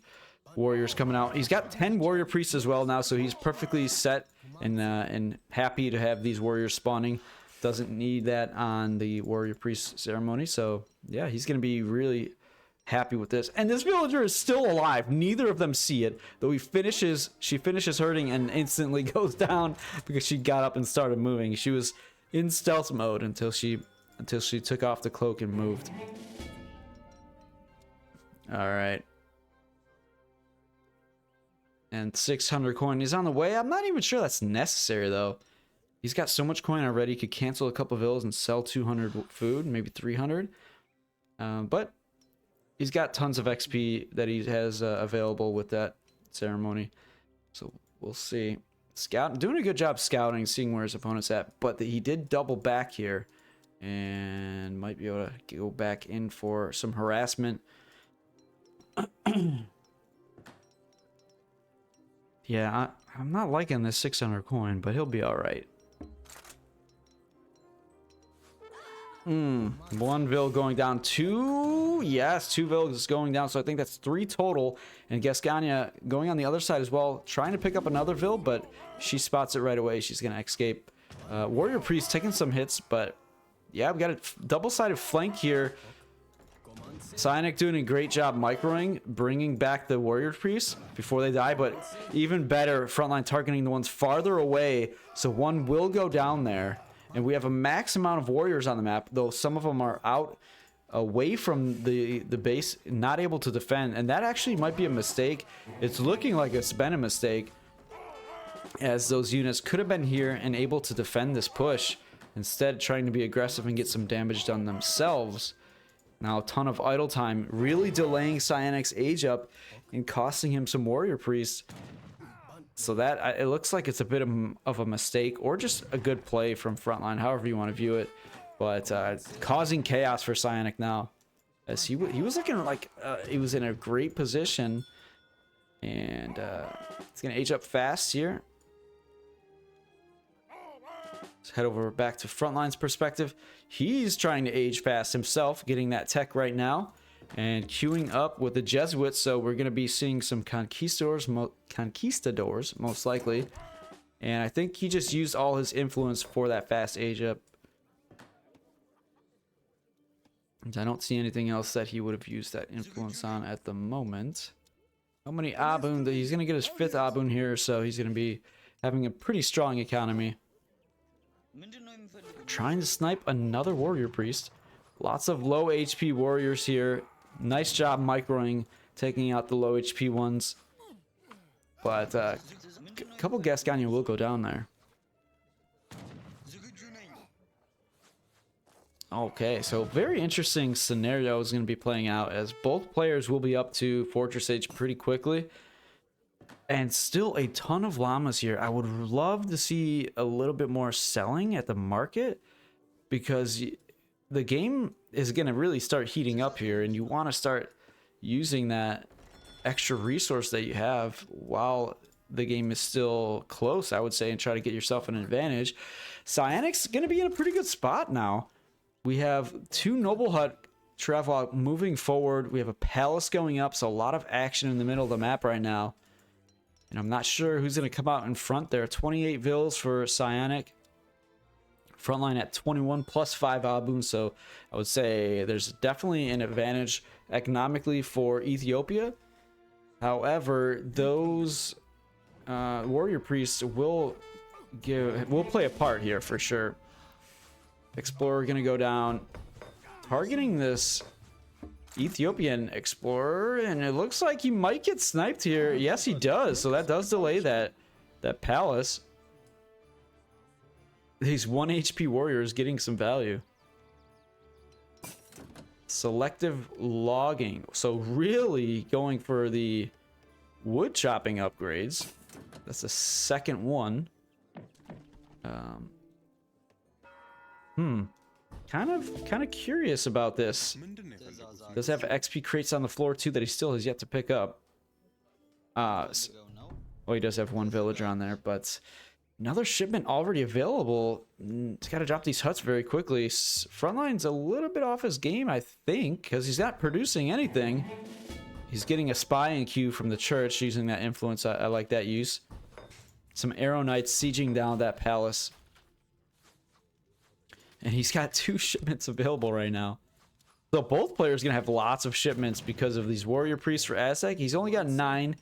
warriors coming out. He's got 10 warrior priests as well now, so he's perfectly set and happy to have these warriors spawning. Doesn't need that on the warrior priest ceremony, so yeah, he's going to be really happy with this. And this villager is still alive. Neither of them see it, though she finishes hurting and instantly goes down because she got up and started moving. She was in stealth mode until she took off the cloak and moved. All right. And 600 coin is on the way. I'm not even sure that's necessary, though. He's got so much coin already. He could cancel a couple vills and sell 200 food, maybe 300. But he's got tons of XP that he has available with that ceremony. So we'll see. Doing a good job scouting, seeing where his opponent's at. But he did double back here. And might be able to go back in for some harassment. Yeah, I'm not liking this 600 coin, but he'll be alright. 1 vill going down. 2, yes, 2 vills going down. So I think that's 3 total. And Gascania going on the other side as well, trying to pick up another vill, but she spots it right away. She's going to escape. Warrior Priest taking some hits, but yeah, we got a double-sided flank here. PsiOniC doing a great job microing, bringing back the warrior priests before they die, but even better, Frontline targeting the ones farther away, so 1 will go down there. And we have a max amount of warriors on the map, though some of them are out away from the base, not able to defend, and that actually might be a mistake. It's looking like it's been a mistake, as those units could have been here and able to defend this push, instead trying to be aggressive and get some damage done themselves. Now a ton of idle time, really delaying PsiOnic's age up and costing him some warrior priests. So that, it looks like it's a bit of a mistake, or just a good play from Frontline, however you want to view it. But causing chaos for PsiOniC now, as he was looking like he was in a great position. And it's going to age up fast here. Let's head over back to Frontline's perspective. He's trying to age fast himself, getting that tech right now. And queuing up with the Jesuits, so we're going to be seeing some conquistadors most likely. And I think he just used all his influence for that fast age up. And I don't see anything else that he would have used that influence on at the moment. How many Abun? He's going to get his 5th Abun here, so he's going to be having a pretty strong economy. Trying to snipe another warrior priest. Lots of low HP warriors here. Nice job microing, taking out the low HP ones. But a couple Gascogne will go down there. Okay, so very interesting scenario is going to be playing out as both players will be up to Fortress Age pretty quickly. And still a ton of llamas here. I would love to see a little bit more selling at the market, because the game is going to really start heating up here, and you want to start using that extra resource that you have while the game is still close, I would say, and try to get yourself an advantage. PsiOniC's going to be in a pretty good spot now. We have 2 Noble Hut travel out moving forward. We have a palace going up, so a lot of action in the middle of the map right now. And I'm not sure who's going to come out in front there. 28 Vils for PsiOniC. Frontline at 21 plus 5 Abun, so I would say there's definitely an advantage economically for Ethiopia. However, those warrior priests will play a part here for sure. Explorer gonna go down, targeting this Ethiopian explorer, and it looks like he might get sniped here. Yes, he does. So that does delay that palace. These 1 HP warriors getting some value. Selective logging. So really going for the wood chopping upgrades. That's the second one. Kind of curious about this. Does have XP crates on the floor too that he still has yet to pick up. Well, he does have 1 villager on there, but another shipment already available. He's got to drop these huts very quickly. Frontline's a little bit off his game, I think, because he's not producing anything. He's getting a spying queue from the church using that influence. I like that use. Some Arrow Knights sieging down that palace. And he's got 2 shipments available right now. So both players are going to have lots of shipments because of these warrior priests for Aztec. He's only got 9.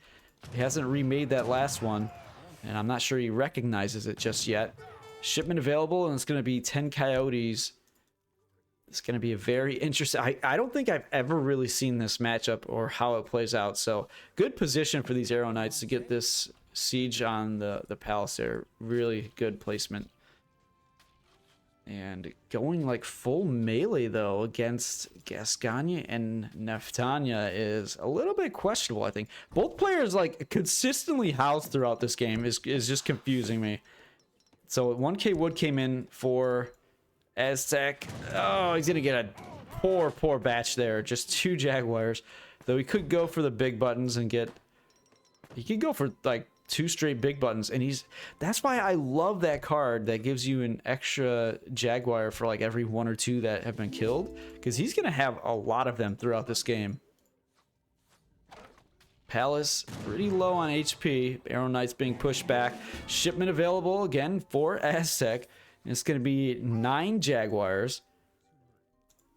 He hasn't remade that last one. And I'm not sure he recognizes it just yet. Shipment available, and it's going to be 10 coyotes. It's going to be a very interesting... I don't think I've ever really seen this matchup or how it plays out. So good position for these Arrow Knights to get this siege on the palace there. Really good placement. And going like full melee though against Gascogne and Neftania is a little bit questionable, I think. Both players like consistently housed throughout this game is just confusing me. So 1k wood came in for Aztec. Oh, he's gonna get a poor batch there. Just 2 Jaguars. Though he could go for the big buttons and get... He could go for like 2 straight big buttons, and that's why I love that card that gives you an extra Jaguar for like every 1 or 2 that have been killed, because he's gonna have a lot of them throughout this game. Palace pretty low on HP. Arrow Knights being pushed back. Shipment available again for Aztec. And it's gonna be 9 Jaguars.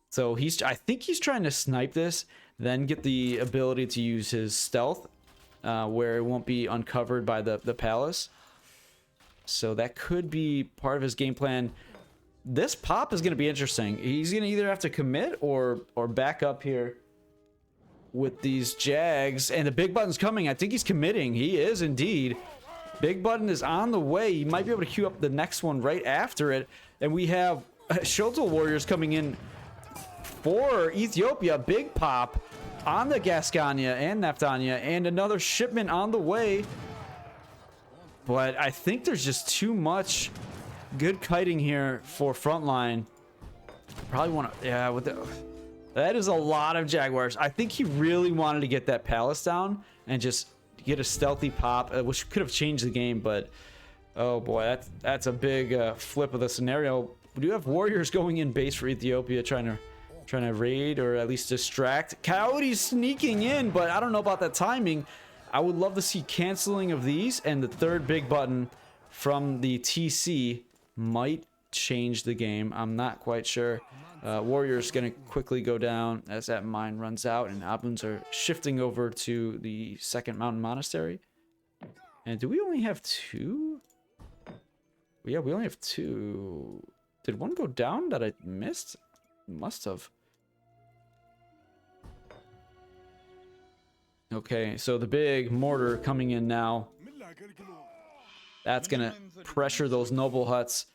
So I think he's trying to snipe this, then get the ability to use his stealth. Where it won't be uncovered by the palace. So that could be part of his game plan. This pop is going to be interesting. He's going to either have to commit or back up here with these Jags. And the big button's coming. I think he's committing. He is indeed. Big button is on the way. He might be able to queue up the next one right after it. And we have Shotel Warriors coming in for Ethiopia. Big pop on the Gascogne and Neftania, and another shipment on the way. But I think there's just too much good kiting here for Frontline. Probably want to... Yeah, that is a lot of Jaguars. I think he really wanted to get that palace down and just get a stealthy pop, which could have changed the game, but... Oh boy, that's a big flip of the scenario. We do have warriors going in base for Ethiopia, trying to raid or at least distract. Coyotes sneaking in, but I don't know about that timing. I would love to see canceling of these and the 3rd big button from the TC might change the game. I'm not quite sure. Warrior's going to quickly go down as that mine runs out, and Abuns are shifting over to the second mountain monastery. And do we only have 2? Yeah, we only have 2. Did one go down that I missed? Must have. Okay, so the big mortar coming in now. That's going to pressure those noble huts.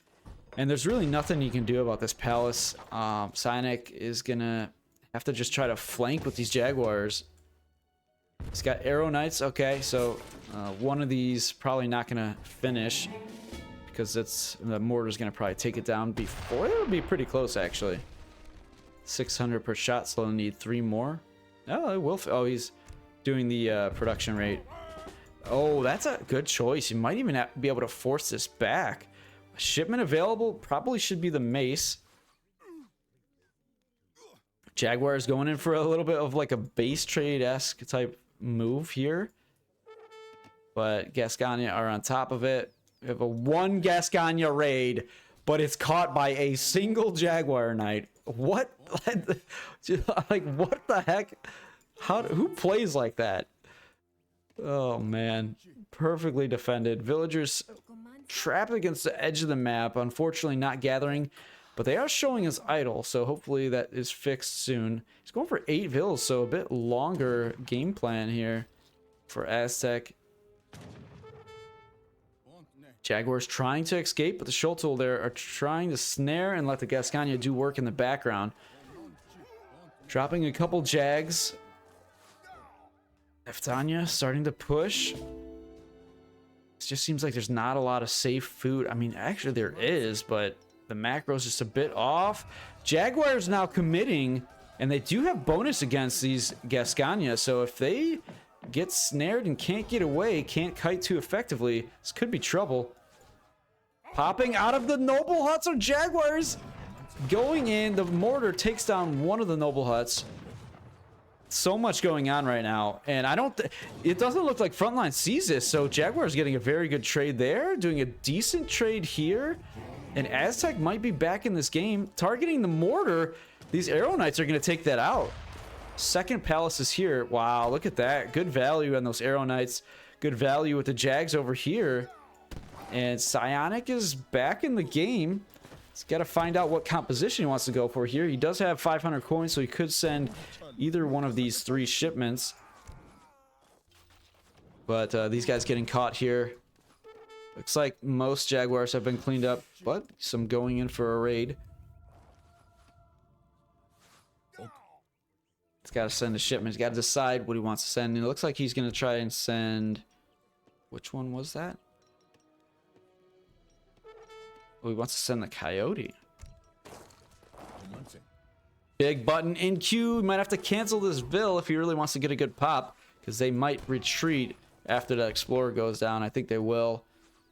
And there's really nothing you can do about this palace. PsiOniC is going to have to just try to flank with these jaguars. He's got arrow knights. Okay, so one of these probably not going to finish because the mortar's going to probably take it down before. It would be pretty close, actually. 600 per shot, so they'll need 3 more. Oh, it will. Oh, he's doing the production rate. Oh, that's a good choice. You might even be able to force this back. A shipment available probably should be the mace. Jaguar is going in for a little bit of like a base trade-esque type move here. But Gascogne are on top of it. We have a 1 Gascogne raid, but it's caught by a single Jaguar Knight. What? Like, what the heck? Who plays like that? Oh, man. Perfectly defended. Villagers trapped against the edge of the map. Unfortunately, not gathering. But they are showing us idle, so hopefully that is fixed soon. He's going for 8 vills, so a bit longer game plan here for Aztec. Jaguars trying to escape, but the Schultel there are trying to snare and let the Gascogne do work in the background. Dropping a couple Jags. Eftania starting to push. It just seems like there's not a lot of safe food. I mean, actually there is, but the macro's just a bit off. Jaguars now committing, and they do have bonus against these Gascogne, so if they get snared and can't get away, can't kite too effectively, this could be trouble. Popping out of the noble huts are Jaguars. Going in, the mortar takes down one of the noble huts. So much going on right now, and it doesn't look like Frontline sees this, so Jaguar's getting a very good trade there, doing a decent trade here, and Aztec might be back in this game, targeting the mortar. These arrow knights are going to take that out. Second palace is here. Wow, look at that. Good value on those arrow knights. Good value with the Jags over here. And PsiOniC is back in the game. He's got to find out what composition he wants to go for here. He does have 500 coins, so he could send either one of these 3 shipments. But these guys getting caught here. Looks like most Jaguars have been cleaned up, but some going in for a raid. He's got to send a shipment. He's got to decide what he wants to send. And it looks like he's going to try and send... Which one was that? Oh, he wants to send the Coyote. Big button in queue. He might have to cancel this bill if he really wants to get a good pop, because they might retreat after the Explorer goes down. I think they will.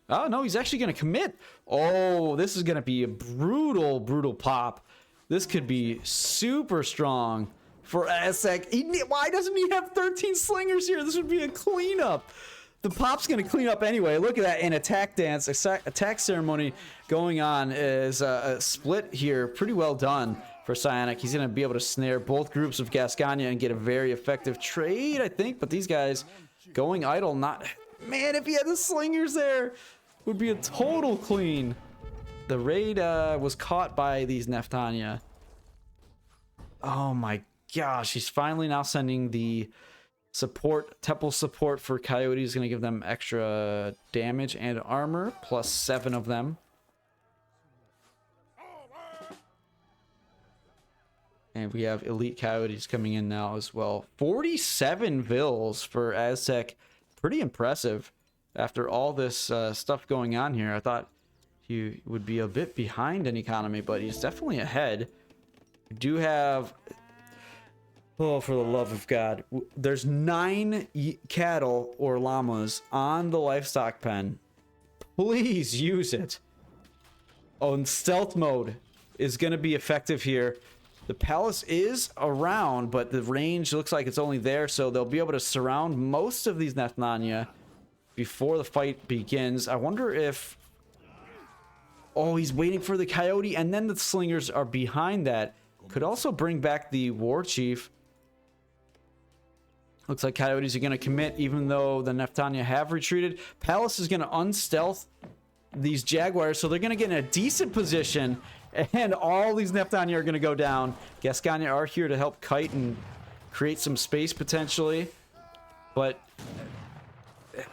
Oh, no, he's actually going to commit. Oh, this is going to be a brutal, brutal pop. This could be super strong for Aztec. Why doesn't he have 13 slingers here? This would be a cleanup. The pop's going to clean up anyway. Look at that. An attack dance, attack ceremony going on is a split here. Pretty well done for PsiOniC. He's going to be able to snare both groups of Gascogne and get a very effective trade, I think. But these guys going idle, not... Man, if he had the slingers there, would be a total clean. The raid was caught by these Neftania. Oh my gosh. He's finally now sending the... support, temple support for Coyote is going to give them extra damage and armor, plus 7 of them. And we have elite Coyotes coming in now as well. 47 vills for Aztec. Pretty impressive after all this stuff going on here. I thought he would be a bit behind in economy, but he's definitely ahead. We do have... Oh, for the love of God. There's 9 cattle or llamas on the livestock pen. Please use it. Oh, and stealth mode is going to be effective here. The palace is around, but the range looks like it's only there, so they'll be able to surround most of these Neftania. before the fight begins. I wonder if... Oh, he's waiting for the Coyote, and then the Slingers are behind that. Could also bring back the War Chief. Looks like Coyotes are going to commit, even though the Neftanya have retreated. Palace is going to unstealth these Jaguars, so they're going to get in a decent position, and all these Neftanya are going to go down. Gascogne are here to help kite and create some space, potentially. But,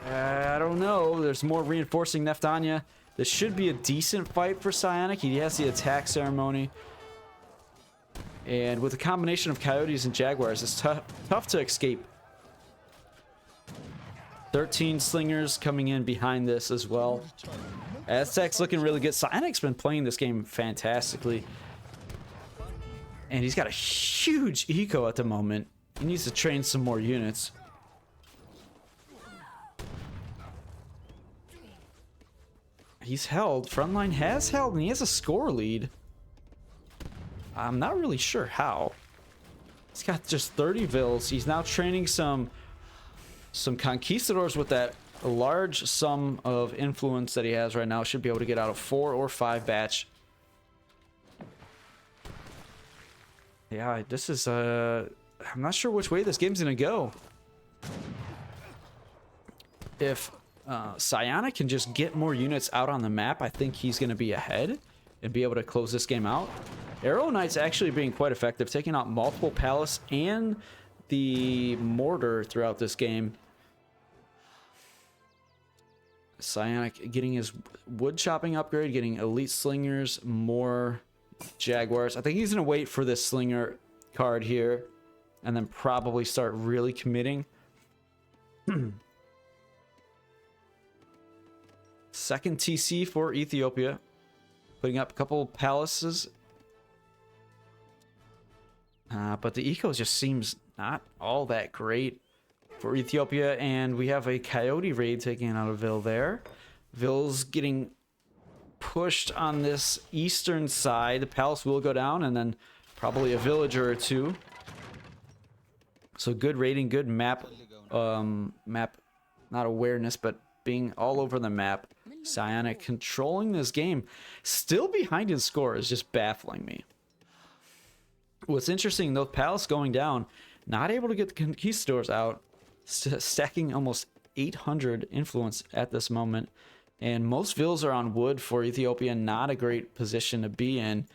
I don't know. There's more reinforcing Neftanya. This should be a decent fight for PsiOniC. He has the attack ceremony. And with a combination of Coyotes and Jaguars, it's tough to escape. 13 Slingers coming in behind this as well. Aztec's looking really good. PsiOnic's been playing this game fantastically. And he's got a huge eco at the moment. He needs to train some more units. He's held. Frontline has held, and he has a score lead. I'm not really sure how. He's got just 30 vills. He's now training some conquistadors with that large sum of influence that he has right now. Should be able to get out a 4 or 5 batch. Yeah, this is I'm not sure which way this game's gonna go. If PsiOniC can just get more units out on the map, I think he's gonna be ahead and be able to close this game out. Arrow Knight's actually being quite effective, taking out multiple palace and the mortar throughout this game. PsiOniC getting his wood chopping upgrade, getting elite slingers, more Jaguars. I think he's gonna wait for this slinger card here and then probably start really committing. Second TC for Ethiopia, putting up a couple palaces. But the eco just seems not all that great for Ethiopia, and we have a Coyote raid taking out a Vill there. Vill's getting pushed on this eastern side. The palace will go down, and then probably a villager or two. So good raiding, good map, not awareness, but being all over the map. PsiOniC controlling this game, still behind in score, is just baffling me. What's interesting, though, Palace going down, not able to get the conquistadors out, stacking almost 800 influence at this moment. And most vills are on wood for Ethiopia, not a great position to be in,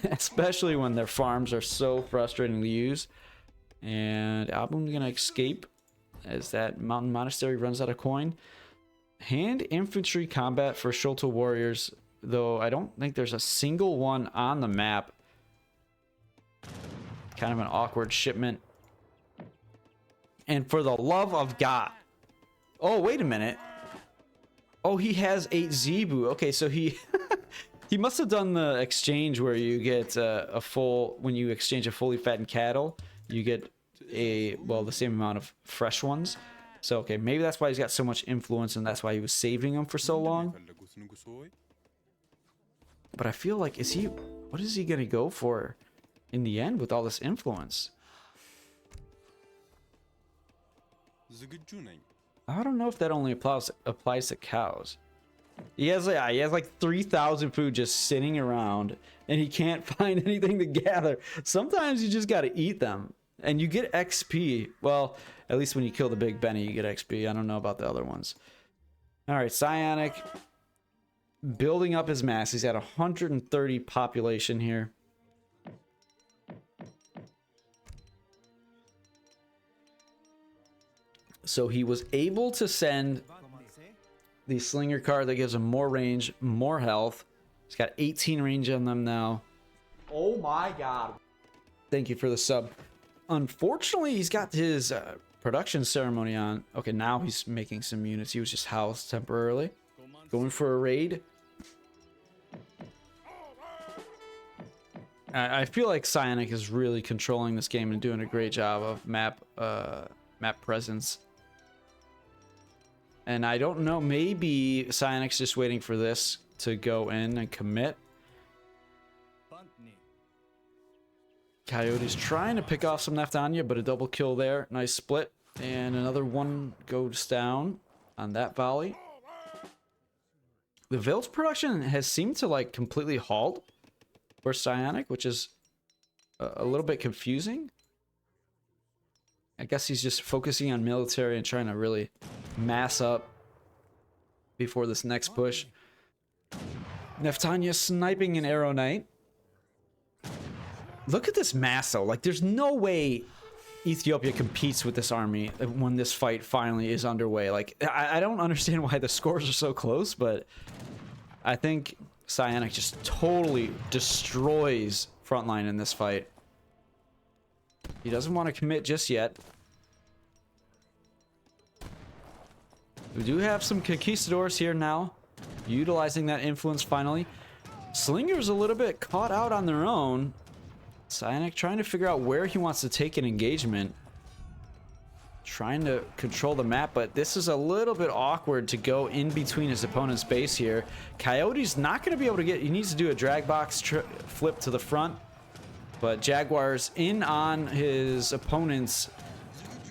especially when their farms are so frustrating to use. And Album's gonna escape as that mountain monastery runs out of coin. Hand infantry combat for Sholto warriors, though I don't think there's a single one on the map. Kind of an awkward shipment. And for the love of God. Oh, wait a minute. Oh, he has 8 Zebu. Okay, so he he must have done the exchange where you get a full, when you exchange a fully fattened cattle, you get the same amount of fresh ones. So, okay, maybe that's why he's got so much influence and that's why he was saving them for so long. But I feel like, what is he going to go for in the end with all this influence? I don't know if that only applies to cows. He has like 3,000 food just sitting around and he can't find anything to gather. Sometimes you just got to eat them and you get XP. Well, at least when you kill the Big Benny, you get XP. I don't know about the other ones. All right, PsiOniC building up his mass. He's at 130 population here. So he was able to send the slinger card that gives him more range, more health. He's got 18 range on them now. Oh my god. Thank you for the sub. Unfortunately, he's got his production ceremony on. Okay, now he's making some units. He was just housed temporarily. Going for a raid. I feel like PsiOniC is really controlling this game and doing a great job of map presence. And I don't know, maybe PsiOnic's just waiting for this to go in and commit. Coyote's trying to pick off some Neftanya, but a double kill there. Nice split. And another one goes down. on that volley. The Village production has seemed to like completely halt for PsiOniC, which is a little bit confusing. I guess he's just focusing on military and trying to really mass up before this next push. Neftanya sniping an Arrow Knight. Look at this mass though. Like, there's no way Ethiopia competes with this army when this fight finally is underway. Like, I don't understand why the scores are so close, but I think PsiOniC just totally destroys Frontline in this fight. He doesn't want to commit just yet. We do have some conquistadors here now, utilizing that influence finally. Slinger's a little bit caught out on their own. PsiOniC trying to figure out where he wants to take an engagement. Trying to control the map, but this is a little bit awkward to go in between his opponent's base here. Coyote's not going to be able to get... He needs to do a drag box flip to the front. But Jaguar's in on his opponent's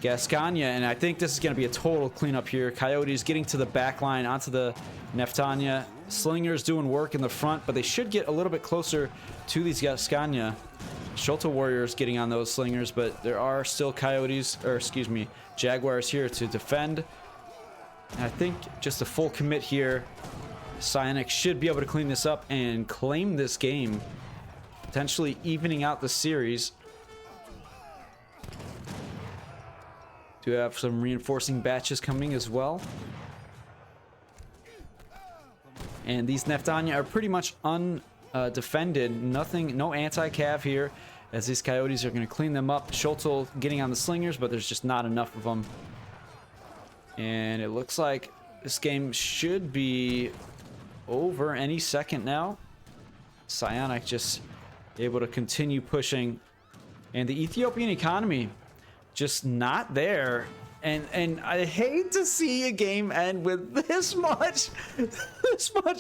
Gascogne, and I think this is going to be a total cleanup here. Coyote's getting to the back line onto the Neftanya. Slinger's doing work in the front, but they should get a little bit closer to these Gascogne. Sholto Warriors getting on those Slingers, but there are still Coyotes, or excuse me, Jaguars here to defend. And I think just a full commit here. PsiOniC should be able to clean this up and claim this game, potentially evening out the series. Do have some reinforcing batches coming as well. And these Neftanya are pretty much undefended. Nothing, no anti-cav here, as these Coyotes are going to clean them up. Sholto getting on the Slingers, but there's just not enough of them. And it looks like this game should be over any second now. PsiOniC just able to continue pushing. And the Ethiopian economy just not there. And I hate to see a game end with this much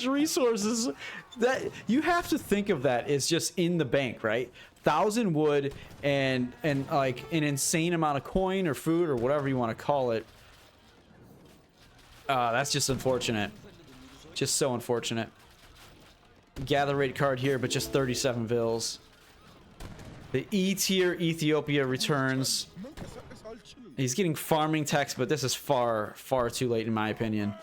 resources. That you have to think of that as just in the bank, right? 1,000 wood and like an insane amount of coin or food or whatever you want to call it. That's just unfortunate. Just so unfortunate. Gather rate card here, but just 37 vills. The E tier Ethiopia returns. He's getting farming text, but this is far too late in my opinion.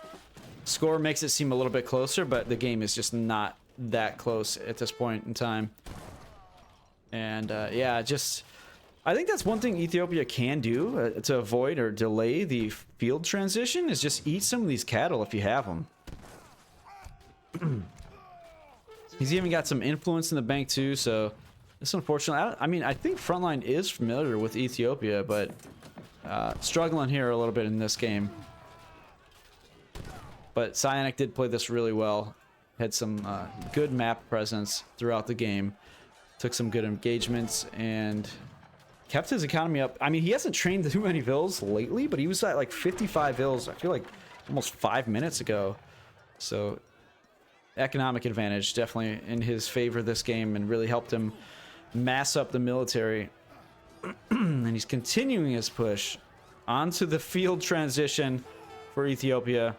Score makes it seem a little bit closer, but the game is just not that close at this point in time. And yeah, just I think that's one thing Ethiopia can do to avoid or delay the field transition is just eat some of these cattle if you have them. He's even got some influence in the bank too, so it's unfortunate. I mean, I think Frontline is familiar with Ethiopia, but struggling here a little bit in this game. But PsiOniC did play this really well. Had some good map presence throughout the game. Took some good engagements and kept his economy up. I mean, he hasn't trained too many vills lately, but he was at like 55 vills, I feel like almost 5 minutes ago. So economic advantage definitely in his favor this game and really helped him mass up the military. And he's continuing his push onto the field transition for Ethiopia.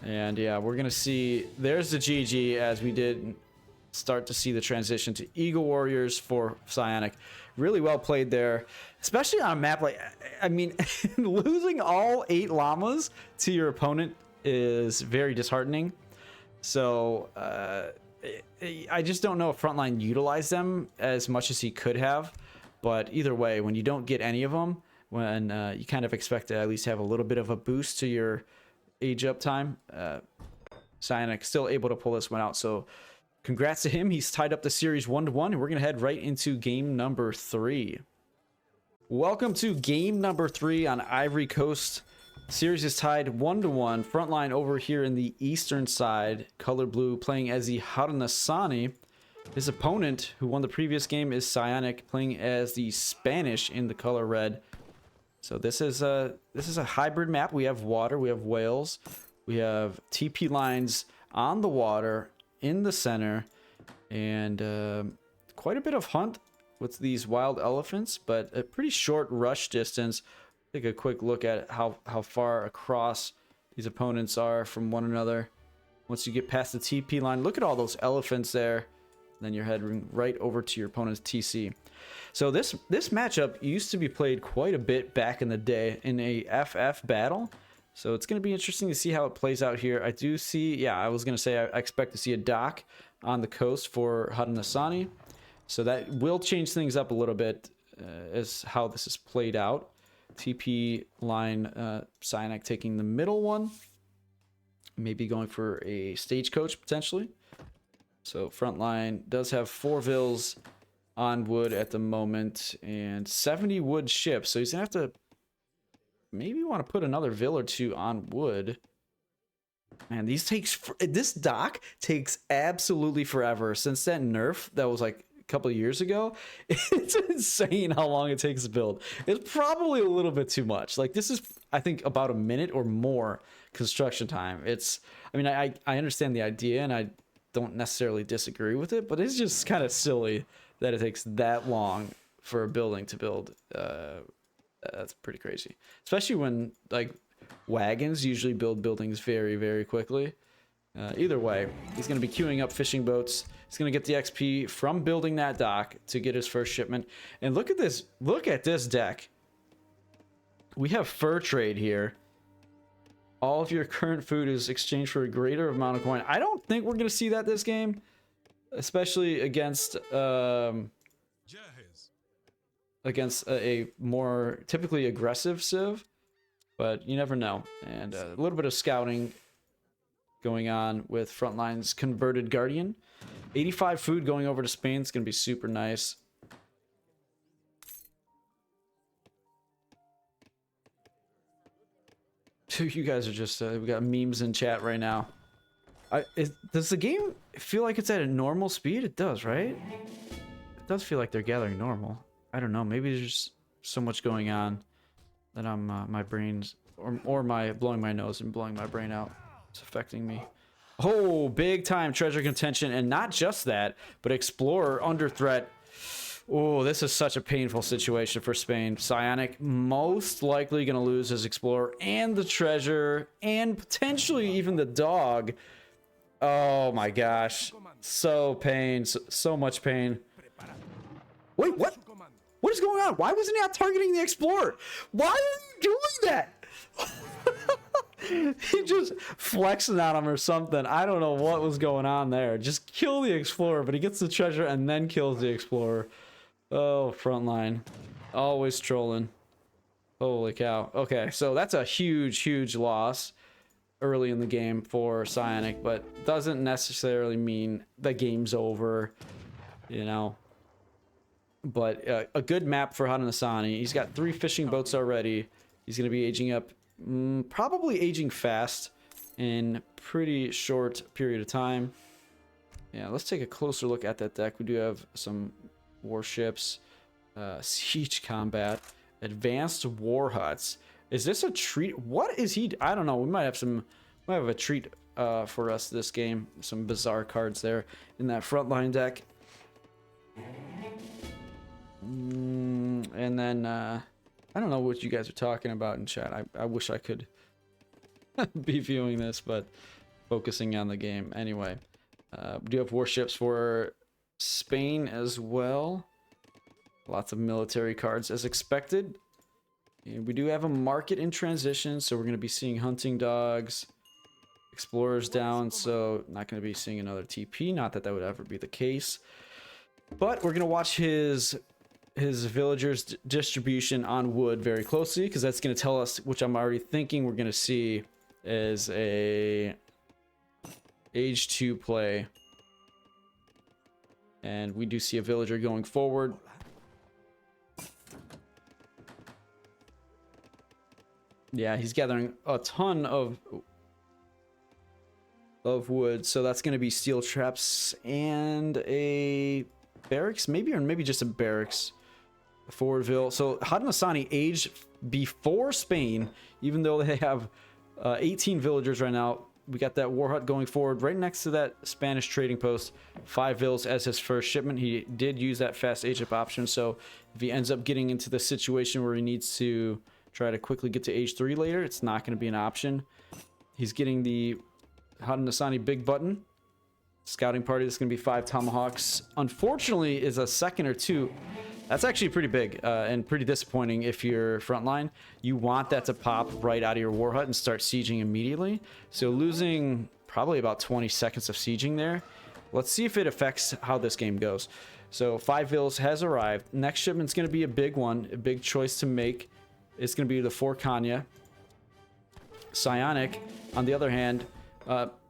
And yeah, we're gonna see there's the GG as we did start to see the transition to Eagle Warriors for PsiOniC. Really well played there, especially on a map like, I mean, losing all 8 llamas to your opponent is very disheartening. So I just don't know if Frontline utilized them as much as he could have. But either way, when you don't get any of them, when you kind of expect to at least have a little bit of a boost to your age up time, PsiOniC still able to pull this one out. So congrats to him. He's tied up the series 1-1, and we're going to head right into game number 3. Welcome to game number 3 on Ivory Coast. Series is tied 1-1. Frontline over here in the eastern side, color blue, playing as the Haudenosaunee. His opponent, who won the previous game, is PsiOniC, playing as the Spanish in the color red. So this is a hybrid map. We have water, we have whales, we have TP lines on the water in the center, and quite a bit of hunt with these wild elephants, but a pretty short rush distance. Take a quick look at how far across these opponents are from one another. Once you get past the TP line, look at all those elephants there. Then you're heading right over to your opponent's TC. So this matchup used to be played quite a bit back in the day in a FF battle. So it's going to be interesting to see how it plays out here. I do see, yeah, I was going to say I expect to see a dock on the coast for Hadanasani. So that will change things up a little bit as how this is played out. TP line, PsiOniC taking the middle one. Maybe going for a stagecoach potentially. So Frontline does have 4 vills on wood at the moment and 70 wood ships. So he's going to have to maybe want to put another vill or 2 on wood. Man, this dock takes absolutely forever. Since that nerf that was like a couple of years ago, it's insane how long it takes to build. It's probably a little bit too much. Like this is, I think, about a minute or more construction time. I mean, I understand the idea and I don't necessarily disagree with it, but it's just kind of silly that it takes that long for a building to build. That's pretty crazy, especially when like wagons usually build buildings very, very quickly. Either way, he's going to be queuing up fishing boats. He's going to get the XP from building that dock to get his first shipment. And look at this deck. We have fur trade here. All of your current food is exchanged for a greater amount of coin. I don't think we're going to see that this game, especially against a more typically aggressive civ, but you never know. And a little bit of scouting going on with Frontline's converted Guardian. 85 food going over to Spain. It's going to be super nice. You guys are just, we got memes in chat right now. Does the game feel like it's at a normal speed? It does, right? It does feel like they're gathering normal. I don't know. Maybe there's just so much going on that I'm, my brain's, or my blowing my nose and blowing my brain out. It's affecting me. Oh, big time treasure contention. And not just that, but Explorer under threat. Oh, this is such a painful situation for Spain. PsiOniC most likely going to lose his Explorer and the treasure and potentially even the dog. Oh my gosh. So pain. So much pain. Wait, what? What is going on? Why wasn't he not targeting the Explorer? Why are you doing that? He just flexing on him or something. I don't know what was going on there. Just kill the Explorer, but he gets the treasure and then kills the Explorer. Oh, Frontline. Always trolling. Holy cow. Okay, so that's a huge loss early in the game for PsiOniC, but doesn't necessarily mean the game's over, you know. But a good map for Hadanasani. He's got 3 fishing boats already. He's going to be aging up, probably aging fast in pretty short period of time. Yeah, let's take a closer look at that deck. We do have some warships, siege combat, advanced war huts. Is this a treat? What is he? I don't know. We might have a treat for us this game. Some bizarre cards there in that Frontline deck. And then I don't know what you guys are talking about in chat. I wish I could be viewing this, but focusing on the game anyway. We do have warships for Spain as well. Lots of military cards as expected. And we do have a market in transition, so we're going to be seeing hunting dogs, explorers down, so not going to be seeing another TP. Not that that would ever be the case, but we're going to watch his villagers distribution on wood very closely, because that's going to tell us, which I'm already thinking we're going to see, is a age 2 play. And we do see a villager going forward. Yeah, he's gathering a ton of wood, so that's going to be steel traps and a barracks, maybe, or maybe just a barracks. Forwardville. So Hadanasani aged before Spain, even though they have 18 villagers right now. We got that war hut going forward right next to that Spanish trading post. 5 vills as his first shipment. He did use that fast age up option, so if he ends up getting into the situation where he needs to try to quickly get to age 3 later, it's not going to be an option. He's getting the Haudenosaunee big button scouting party. That's going to be 5 tomahawks. Unfortunately, is a second or 2. That's actually pretty big and pretty disappointing if you're frontline. You want that to pop right out of your war hut and start sieging immediately. So losing probably about 20 seconds of sieging there. Let's see if it affects how this game goes. So 5 vills has arrived. Next shipment's going to be a big one, a big choice to make. It's going to be the 4 Kanya. PsiOniC, on the other hand,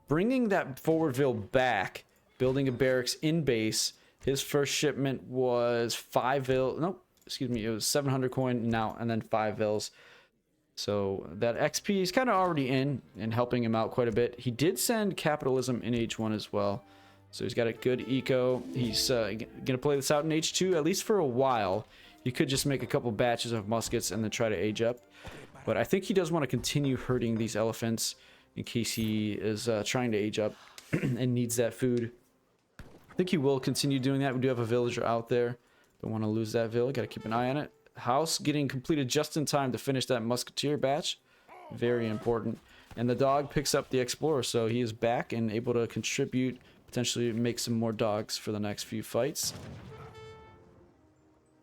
bringing that forward vill back, building a barracks in base. His first shipment was 5 vills. Nope, excuse me. It was 700 coin now, and then 5 vills. So that XP is kind of already in and helping him out quite a bit. He did send capitalism in H1 as well. So he's got a good eco. He's going to play this out in H2, at least for a while. He could just make a couple batches of muskets and then try to age up. But I think he does want to continue hurting these elephants in case he is trying to age up and needs that food. I think he will continue doing that. We do have a villager out there. Don't want to lose that vill. Got to keep an eye on it. House getting completed just in time to finish that musketeer batch. Very important. And the dog picks up the explorer, so he is back and able to contribute, potentially make some more dogs for the next few fights.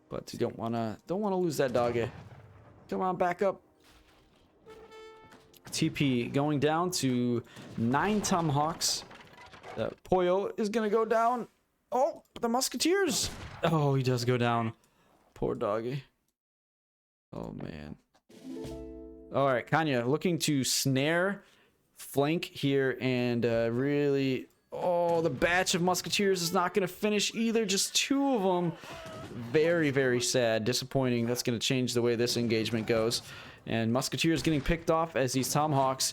But you don't want to lose that doggy. Come on, back up. TP going down to 9 tomahawks. Pollo is going to go down. Oh, the musketeers. Oh, he does go down. Poor doggy. Oh, man. All right, Kanya looking to snare, flank here, and really... Oh, the batch of musketeers is not going to finish either. Just 2 of them. Very, very sad. Disappointing. That's going to change the way this engagement goes. And musketeers getting picked off as these tomahawks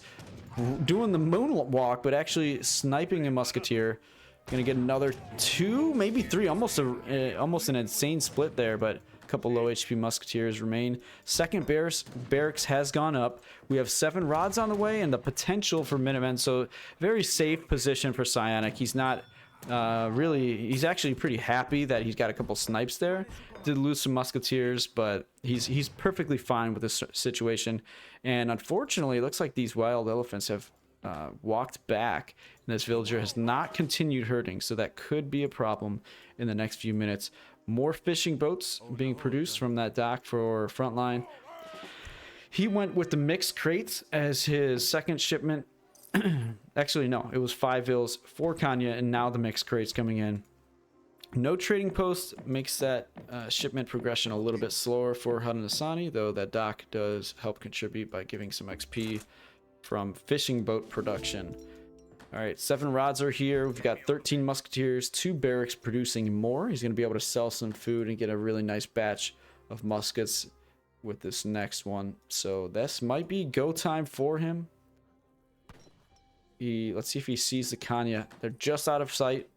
doing the moonwalk, but actually sniping a musketeer. Gonna get another 2, maybe 3. Almost an insane split there, but a couple low HP musketeers remain. Second barracks has gone up. We have 7 rods on the way and the potential for Minutemen, so very safe position for PsiOniC. He's not he's actually pretty happy that he's got a couple snipes there. Did lose some musketeers, but he's perfectly fine with this situation. And unfortunately, it looks like these wild elephants have walked back, and this villager has not continued hurting, so that could be a problem in the next few minutes. More fishing boats being produced from that dock for Frontline. He went with the mixed crates as his second shipment. Actually, no, it was 5 vills, 4 Kanya, and now the mixed crates coming in. No trading post makes that shipment progression a little bit slower for Haudenosaunee, though that dock does help contribute by giving some XP from fishing boat production. All right, 7 rods are here. We've got 13 musketeers, 2 barracks producing more. He's going to be able to sell some food and get a really nice batch of muskets with this next one. So this might be go time for him. Let's see if he sees the Kanya. They're just out of sight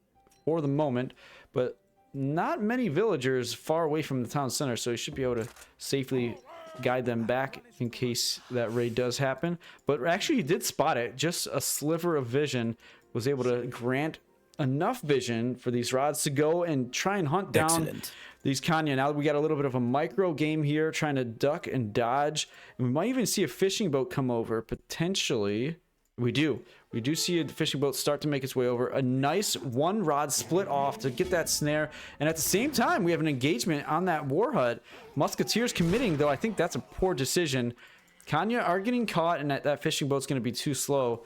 for the moment, but not many villagers far away from the town center, so he should be able to safely guide them back in case that raid does happen. But actually he did spot it. Just a sliver of vision was able to grant enough vision for these rods to go and try and hunt down these Kanya. Now we got a little bit of a micro game here, trying to duck and dodge, and we might even see a fishing boat come over potentially. We do see a fishing boat start to make its way over. A nice 1 rod split off to get that snare, and at the same time we have an engagement on that war hut. Musketeers committing, though I think that's a poor decision. Kanya are getting caught, and that fishing boat's going to be too slow.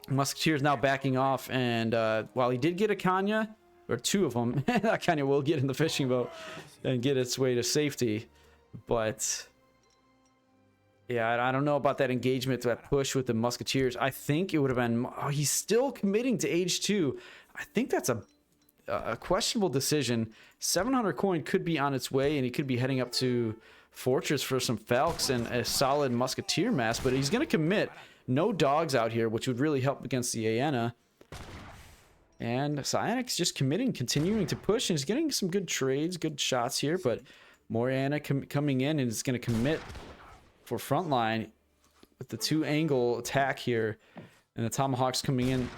Musketeers now backing off, and while he did get a Kanya, or 2 of them, that Kanya will get in the fishing boat and get its way to safety. But yeah, I don't know about that engagement, that push with the musketeers. I think it would have been... Oh, he's still committing to age 2. I think that's a questionable decision. 700 coin could be on its way, and he could be heading up to Fortress for some Falcons and a solid musketeer mass, but he's going to commit. No dogs out here, which would really help against the Aena. And PsiOnic's just committing, continuing to push, and he's getting some good trades, good shots here, but more Aena coming in, and it's going to commit for Frontline. with the 2-angle attack here, and the tomahawks coming in.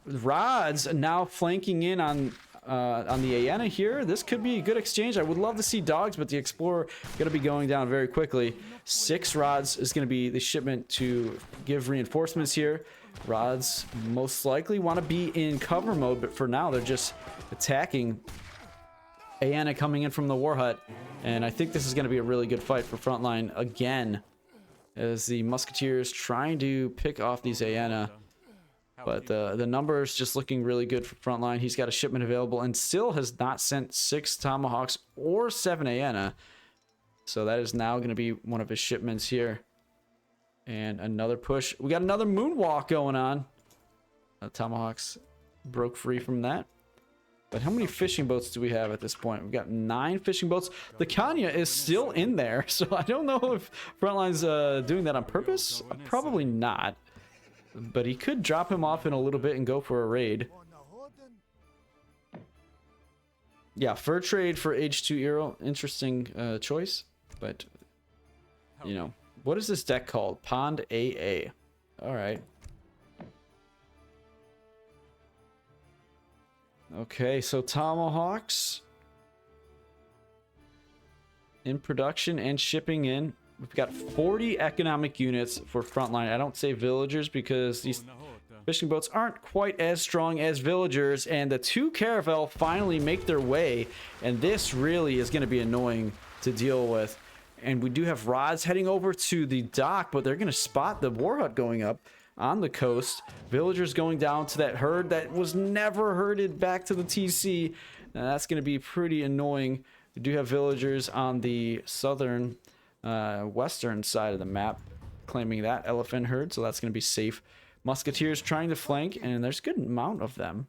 Rods now flanking in on the Aena here. This could be a good exchange. I would love to see dogs, but the Explorer going to be going down very quickly. 6 rods is going to be the shipment to give reinforcements here. Rods most likely want to be in cover mode, but for now they're just attacking. Aena coming in from the war hut, and I think this is going to be a really good fight for Frontline again, as the Musketeers trying to pick off these Aena. But the numbers just looking really good for Frontline. He's got a shipment available and still has not sent 6 Tomahawks or 7 Aena. So that is now going to be one of his shipments here. And another push. We got another moonwalk going on. Tomahawks broke free from that. But how many fishing boats do we have at this point? We've got 9 fishing boats. The Kanya is still in there. So I don't know if Frontline's doing that on purpose. Probably not. But he could drop him off in a little bit and go for a raid. Yeah, fur trade for H2 Eero. Interesting choice. But, you know, what is this deck called? Pond AA. Alright. Okay, so Tomahawks in production and shipping in. We've got 40 economic units for Frontline. I don't say villagers because these fishing boats aren't quite as strong as villagers, and the 2 caravel finally make their way, and this really is going to be annoying to deal with. And we do have rods heading over to the dock, but they're going to spot the war hut going up on the coast. Villagers going down to that herd that was never herded back to the TC. Now that's going to be pretty annoying. We do have villagers on the southern western side of the map claiming that elephant herd, so that's going to be safe. Musketeers trying to flank, and there's a good amount of them.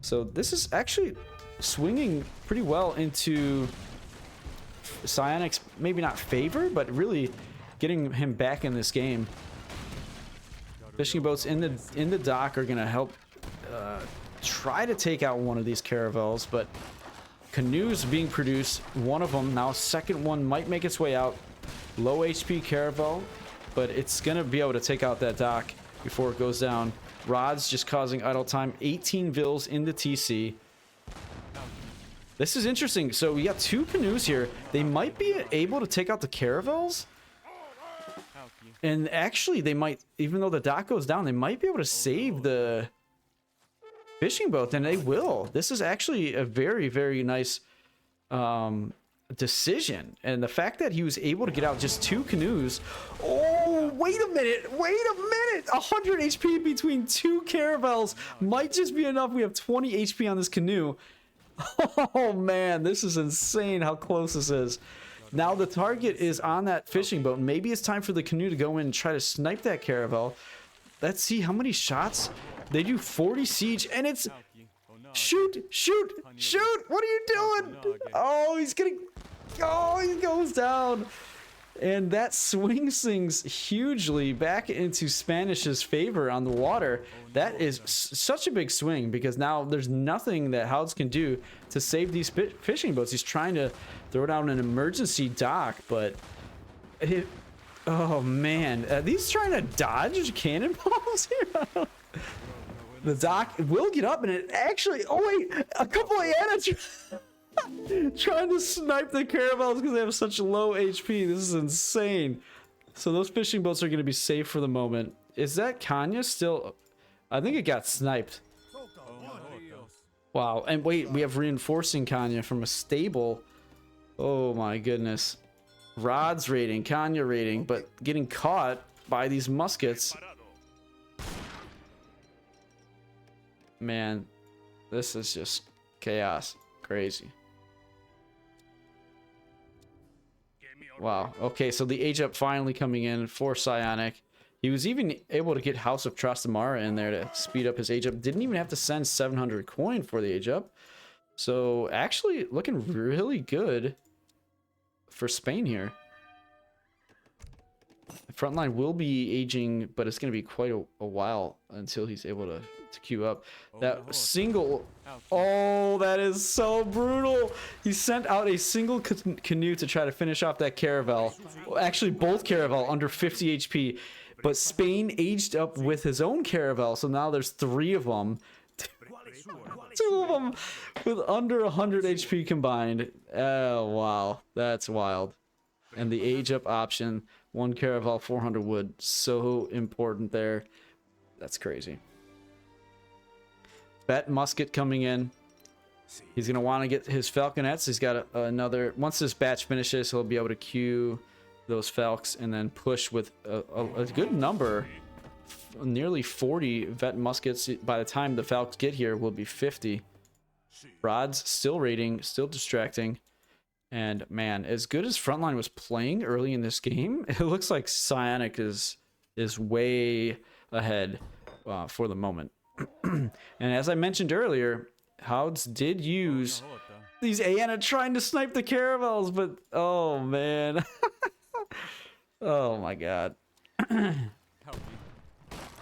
So this is actually swinging pretty well into PsiOniC's maybe not favor, but really getting him back in this game. Fishing boats in the dock are going to help try to take out one of these caravels, but canoes being produced. One of them now, second one might make its way out. Low HP caravel, but it's going to be able to take out that dock before it goes down. Rods just causing idle time. 18 vills in the TC. This is interesting. So we got 2 canoes here. They might be able to take out the caravels. And actually, they might, even though the dock goes down, they might be able to save the fishing boat, and they will. This is actually a very, very nice decision. And the fact that he was able to get out just 2 canoes. Oh, wait a minute. 100 HP between 2 caravels might just be enough. We have 20 HP on this canoe. Oh, man, this is insane how close this is. Now the target is on that fishing boat. Maybe it's time for the canoe to go in and try to snipe that caravel. Let's see how many shots. They do 40 siege, and it's... Shoot! Shoot! Shoot! What are you doing? Oh, he's getting... Oh, he goes down. And that swings things hugely back into Spanish's favor on the water. That is such a big swing, because now there's nothing that Howds can do to save these fishing boats. He's trying to throw down an emergency dock, but... oh, man. Are these trying to dodge cannonballs here? The dock will get up, and it actually... Oh, wait! A couple of Anna trying to snipe the caravels because they have such low HP. This is insane. So those fishing boats are going to be safe for the moment. Is that Kanya still... I think it got sniped. Wow. And wait, we have reinforcing Kanya from a stable. Oh my goodness. Rods raiding, Kanya raiding, but getting caught by these muskets. Man, this is just chaos. Crazy. Wow. Okay, so the age up finally coming in for PsiOniC. He was even able to get House of Trastamara in there to speed up his age up. Didn't even have to send 700 coin for the age up. So actually looking really good for Spain here. Frontline will be aging, but it's going to be quite a while until he's able to queue up. That single... Oh, that is so brutal. He sent out a single canoe to try to finish off that caravel. Actually, both caravel under 50 HP. But Spain aged up with his own caravel, so now there's 3 of them. 2 of them with under 100 HP combined. Oh, wow. That's wild. And the age up option, 1 caravel, 400 wood. So important there. That's crazy. Bet musket coming in. He's going to want to get his falconets. He's got another... Once this batch finishes, he'll be able to queue those falcons and then push with a good number. Nearly 40 vet muskets. By the time the falcons get here, will be 50. Rods still raiding, still distracting. And man, as good as Frontline was playing early in this game, it looks like PsiOniC is way ahead for the moment. And as I mentioned earlier, Houds did use these Aena trying to snipe the caravels, but oh man. Oh my god.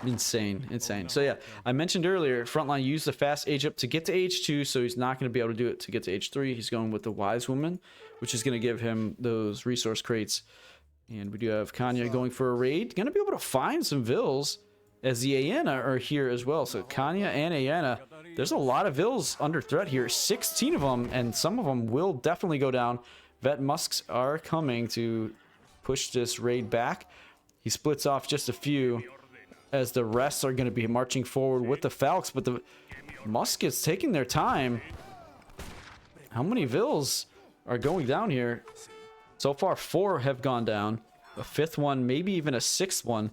Insane. So yeah, I mentioned earlier, Frontline used the fast age up to get to age 2, so he's not going to be able to do it to get to age 3. He's going with the Wise Woman, which is going to give him those resource crates. And we do have Kanya going for a raid. Going to be able to find some Vills, as the Aena are here as well. So Kanya and Aena, there's a lot of Vills under threat here. 16 of them, and some of them will definitely go down. Vet Musks are coming to push this raid back. He splits off just a few, as the rest are going to be marching forward with the Falcons, but the Muskets taking their time. How many Vills are going down here? So far, 4 have gone down. A 5th one, maybe even a 6th one.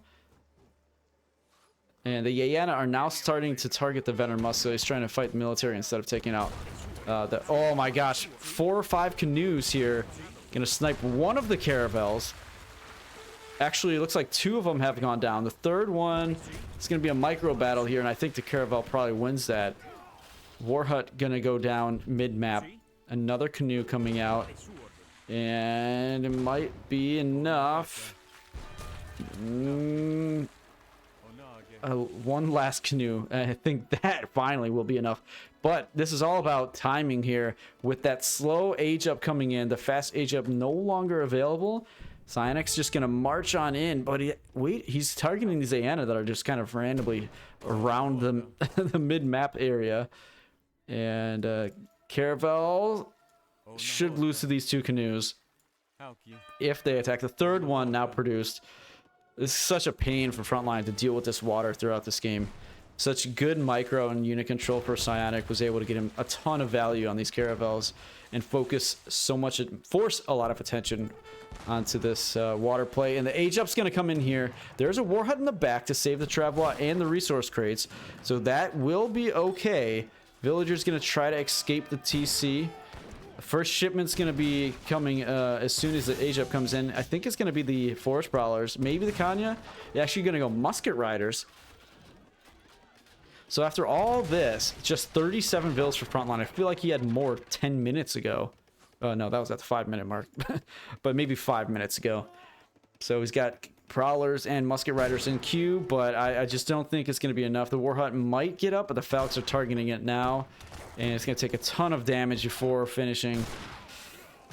And the Aena are now starting to target the veteran Musk, so he's trying to fight the military instead of taking out the... Oh my gosh, 4 or 5 canoes here. Gonna snipe one of the caravels. Actually, it looks like 2 of them have gone down. The 3rd one, it's going to be a micro battle here, and I think the caravel probably wins that. Warhut going to go down mid-map. Another canoe coming out. And it might be enough. One last canoe. I think that finally will be enough. But this is all about timing here. With that slow age up coming in, the fast age up no longer available. PsiOnic's just going to march on in, but he's targeting these Aena that are just kind of randomly around the mid-map area. And Caravel should lose to these 2 canoes if they attack. The 3rd one now produced. This is such a pain for Frontline to deal with this water throughout this game. Such good micro and unit control for PsiOniC was able to get him a ton of value on these caravels and focus so much, force a lot of attention onto this water play. And the age up's going to come in here. There's a Warhut in the back to save the Traveler and the resource crates, so that will be okay. Villager's going to try to escape the TC. The first shipment's going to be coming as soon as the age up comes in. I think it's going to be the Forest Brawlers, maybe the Kanya. They're actually going to go Musket Riders. So after all this, just 37 Vills for Frontline. I feel like he had more 10 minutes ago. Oh, no, that was at the 5-minute mark. But maybe 5 minutes ago. So he's got Prowlers and Musket Riders in queue, but I just don't think it's going to be enough. The Warhut might get up, but the Falcons are targeting it now. And it's going to take a ton of damage before finishing.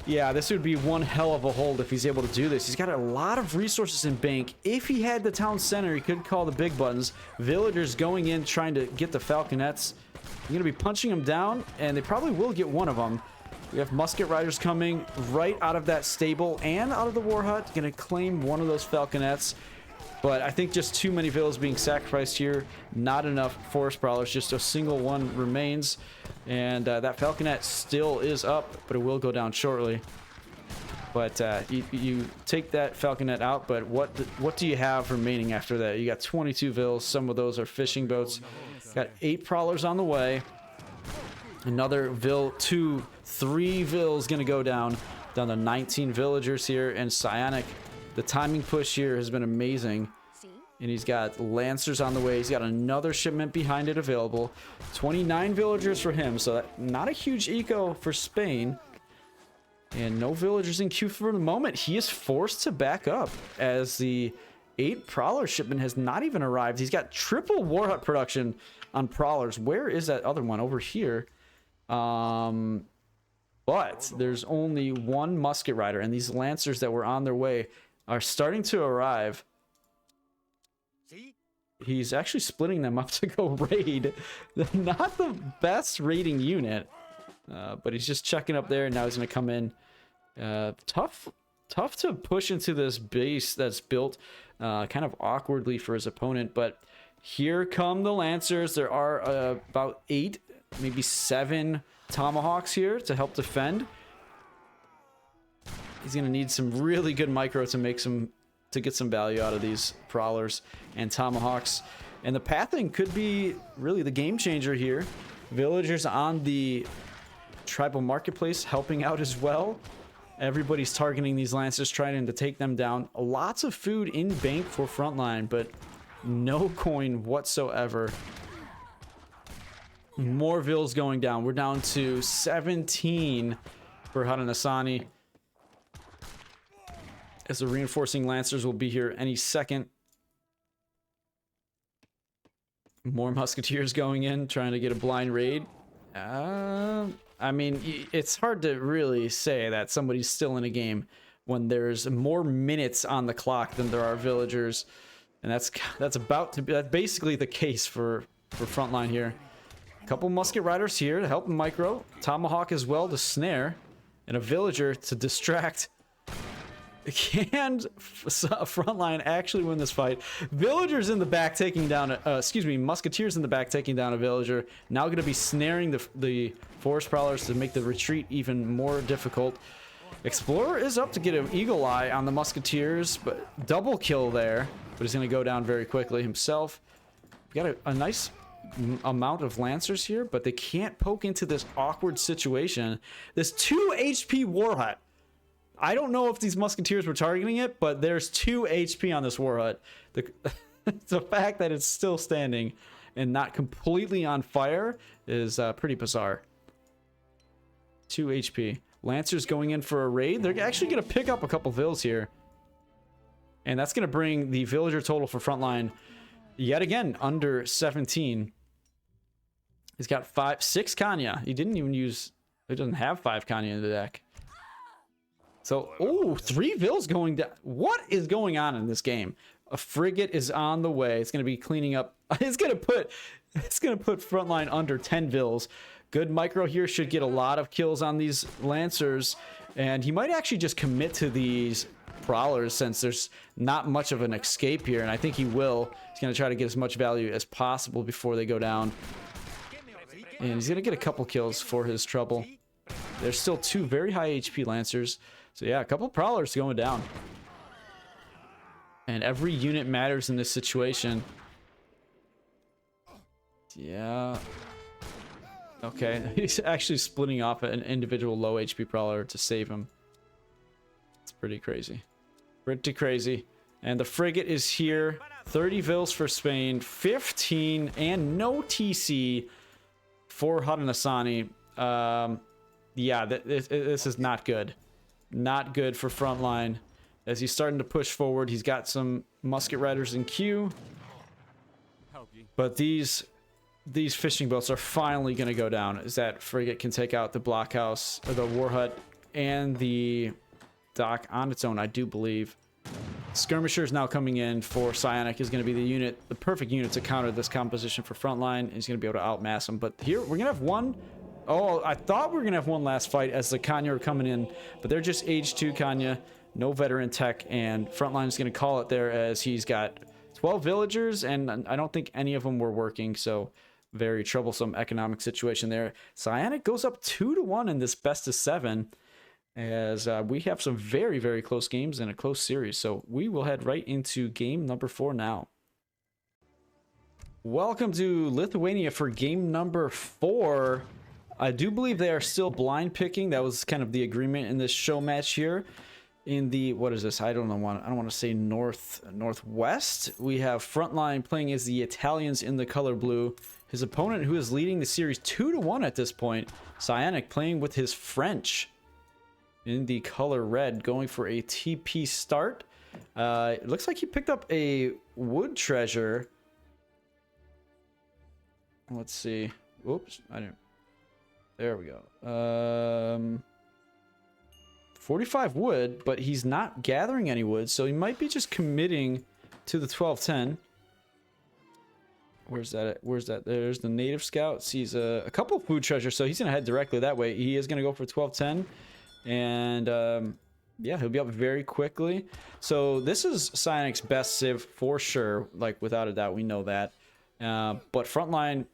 Yeah, this would be one hell of a hold if he's able to do this. He's got a lot of resources in bank. If he had the town center, he could call the big buttons. Villagers going in, trying to get the Falconets. I'm going to be punching them down, and they probably will get one of them. We have Musket Riders coming right out of that stable and out of the Warhut. Going to claim one of those Falconets. But I think just too many villas being sacrificed here. Not enough Forest Brawlers. Just a single one remains. And that Falconet still is up, but it will go down shortly. But you take that Falconet out, but what do you have remaining after that? You got 22 vills. Some of those are fishing boats. Got 8 Prowlers on the way. Another Vill, 3 Vills going to go down to 19 villagers here. And PsiOniC, the timing push here has been amazing. And he's got Lancers on the way. He's got another shipment behind it available. 29 villagers for him, so not a huge eco for Spain. And no villagers in queue for the moment. He is forced to back up as the 8 Prowler shipment has not even arrived. He's got triple Warhut production on Prowlers. Where is that other one? Over here. But there's only 1 Musket Rider, and these Lancers that were on their way are starting to arrive. He's actually splitting them up to go raid. Not the best raiding unit, but he's just checking up there. And now he's going to come in. Tough to push into this base that's built kind of awkwardly for his opponent. But here come the Lancers. There are about 8, maybe 7 Tomahawks here to help defend. He's going to need some really good micro to get some value out of these Prowlers and Tomahawks. And the pathing could be really the game changer here. Villagers on the tribal marketplace helping out as well. Everybody's targeting these Lancers, trying to take them down. Lots of food in bank for Frontline, but no coin whatsoever. More vills going down. We're down to 17 for Hadanasani, as the reinforcing Lancers will be here any second. More Musketeers going in, trying to get a blind raid. I mean, it's hard to really say that somebody's still in a game when there's more minutes on the clock than there are villagers. And that's basically the case for Frontline here. A couple Musket Riders here to help micro. Tomahawk as well to snare. And a villager to distract. Can Frontline actually win this fight? Villagers in the back taking down, Musketeers in the back taking down a villager. Now going to be snaring the Forest Prowlers to make the retreat even more difficult. Explorer is up to get an eagle eye on the Musketeers, but double kill there. But he's going to go down very quickly himself. We got a nice amount of Lancers here, but they can't poke into this awkward situation. This 2 HP War Hut. I don't know if these Musketeers were targeting it, but there's 2 HP on this War Hut. The fact that it's still standing and not completely on fire is pretty bizarre. 2 HP. Lancers going in for a raid. They're actually going to pick up a couple vills here. And that's going to bring the villager total for Frontline yet again under 17. He's got 6 Kanya. He doesn't have 5 Kanya in the deck. So, oh, 3 vills going down. What is going on in this game? A frigate is on the way. It's going to be cleaning up. It's going to put Frontline under 10 vills. Good micro here should get a lot of kills on these Lancers. And he might actually just commit to these Prowlers since there's not much of an escape here. And I think he will. He's going to try to get as much value as possible before they go down. And he's going to get a couple kills for his trouble. There's still 2 very high HP Lancers. So yeah, a couple Prowlers going down. And every unit matters in this situation. Yeah. Okay, he's actually splitting off an individual low HP Prowler to save him. It's pretty crazy. Pretty crazy. And the frigate is here. 30 vills for Spain. 15 and no TC for Hadanasani. Yeah, this is not good. Not good for Frontline. As he's starting to push forward, he's got some Musket Riders in queue. But these fishing boats are finally going to go down, as that frigate can take out the blockhouse, or the War Hut, and the dock on its own, I do believe. Skirmishers now coming in for PsiOniC is going to be the perfect unit to counter this composition for Frontline. He's going to be able to outmass him. But here, we're going to have one. Oh, I thought we were going to have one last fight as the Kanya are coming in, but they're just age 2 Kanya, no veteran tech, and Frontline is going to call it there as he's got 12 villagers, and I don't think any of them were working, so very troublesome economic situation there. PsiOniC goes up 2-1 in this best of 7, as we have some very, very close games and a close series, so we will head right into game number 4 now. Welcome to Lithuania for game number 4. I do believe they are still blind picking. That was kind of the agreement in this show match here. In the, what is this? I don't know. I don't want to say northwest. We have Frontline playing as the Italians in the color blue. His opponent, who is leading the series 2-1 at this point, PsiOniC, playing with his French in the color red, going for a TP start. It looks like he picked up a wood treasure. Let's see. Oops, I didn't. There we go. 45 wood, but he's not gathering any wood, so he might be just committing to the 1210. Where's that? Where's that? There's the native scout. Sees a couple food treasures, so he's gonna head directly that way. He is gonna go for 1210, and yeah, he'll be up very quickly. So this is PsiOniC's best civ for sure, like without a doubt. We know that. But Frontline,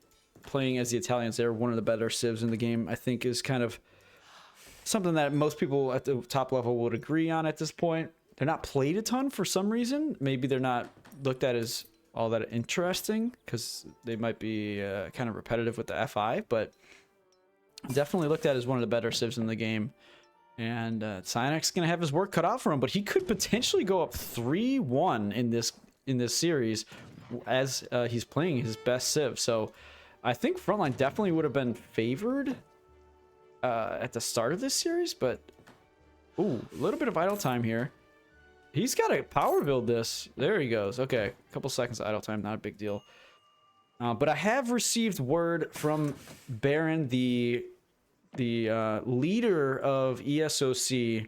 playing as the Italians, they're one of the better civs in the game. I think is kind of something that most people at the top level would agree on at this point. They're not played a ton for some reason. Maybe they're not looked at as all that interesting because they might be kind of repetitive with the FI, but definitely looked at as one of the better civs in the game. And PsiOniC's gonna have his work cut out for him, but he could potentially go up 3-1 in this series as he's playing his best civ. So I think Frontline definitely would have been favored at the start of this series, but ooh, a little bit of idle time here. He's got to power build this. There he goes. Okay, a couple seconds of idle time, not a big deal. But I have received word from Baron, the leader of ESOC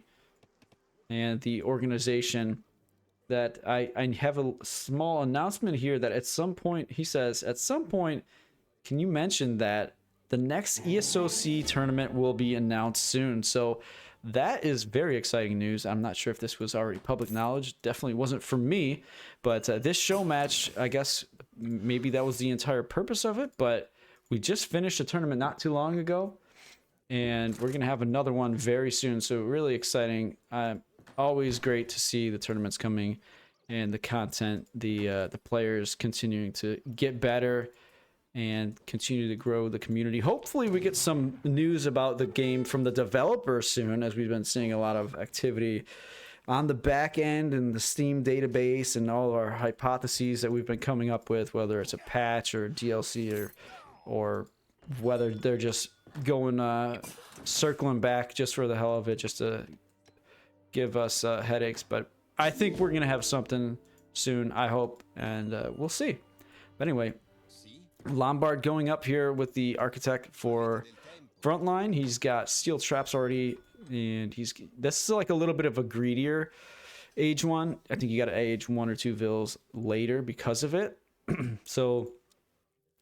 and the organization, that I have a small announcement here that at some point, he says, at some point, can you mention that the next ESOC tournament will be announced soon? So that is very exciting news. I'm not sure if this was already public knowledge. Definitely wasn't for me, but this show match, I guess maybe that was the entire purpose of it, but we just finished a tournament not too long ago, and we're going to have another one very soon. So really exciting. Always great to see the tournaments coming and the content, the players continuing to get better and continue to grow the community. Hopefully we get some news about the game from the developers soon, as we've been seeing a lot of activity on the back end and the Steam database and all of our hypotheses that we've been coming up with, whether it's a patch or DLC or whether they're just going circling back just for the hell of it, just to give us headaches. But I think we're gonna have something soon, I hope, and we'll see. But anyway, Lombard going up here with the architect for Frontline. He's got steel traps already, and this is like a little bit of a greedier age one. I think you got to age 1 or 2 vills later because of it. So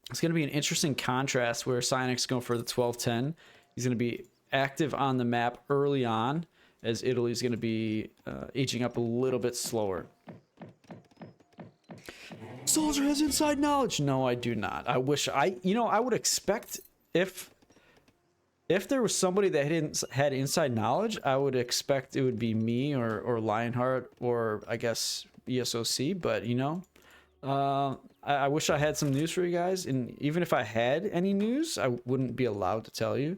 it's going to be an interesting contrast where PsiOniC's going for the 1210. He's going to be active on the map early on, as Italy's going to be aging up a little bit slower. Soldier has inside knowledge. No, I do not. I wish I would expect if there was somebody that had inside knowledge, I would expect it would be me or Lionheart or I guess ESOC. But I wish I had some news for you guys. And even if I had any news, I wouldn't be allowed to tell you.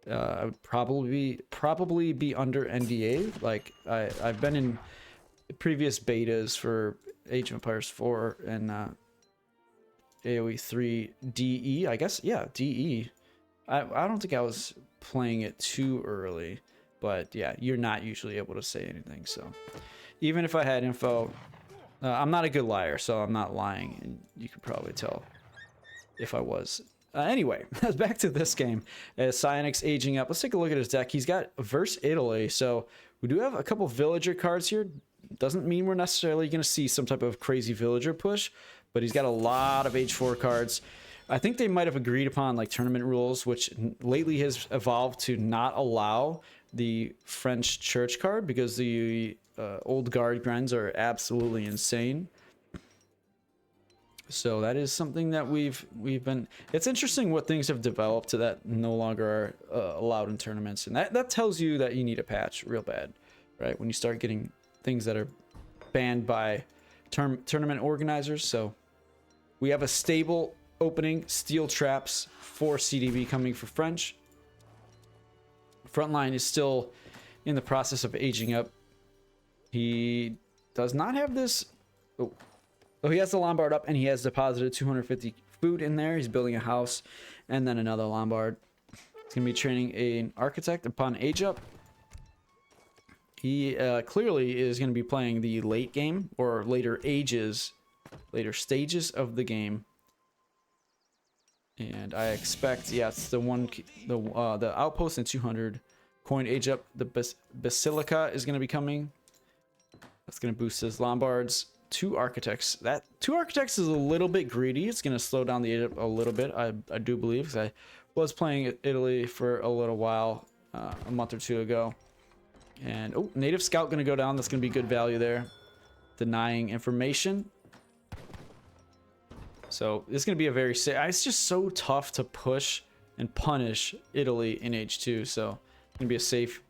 I would probably be under NDA. Like I've been in previous betas for Age of Empires 4 and AOE3 DE, I guess. Yeah, DE. I don't think I was playing it too early, but yeah, you're not usually able to say anything. So even if I had info, I'm not a good liar, so I'm not lying, and you could probably tell if I was. Anyway, back to this game. As PsiOniC's aging up, let's take a look at his deck. He's got verse Italy, so we do have a couple villager cards here. Doesn't mean we're necessarily going to see some type of crazy villager push, but he's got a lot of H4 cards. I think they might have agreed upon like tournament rules, which lately has evolved to not allow the French church card because the old guard grinds are absolutely insane. So that is something that we've been. It's interesting what things have developed to that no longer are allowed in tournaments, and that tells you that you need a patch real bad, right? When you start getting things that are banned by tournament organizers. So we have a stable opening, steel traps, 4 CDB coming for French. Frontline is still in the process of aging up. He does not have this. Oh, he has the Lombard up, and he has deposited 250 food in there. He's building a house and then another Lombard. He's going to be training an architect upon age up. He clearly is going to be playing the late game or later stages of the game. And I expect, yeah, it's the outpost and 200 coin age up. The Basilica is going to be coming. That's going to boost his Lombards. 2 architects. That 2 architects is a little bit greedy. It's going to slow down the Egypt a little bit, I do believe, because I was playing Italy for a little while a month or 2 ago. And oh, native scout going to go down. That's going to be good value there. Denying information. So this is going to be a very safe. It's just so tough to push and punish Italy in H2. So it's going to be a safe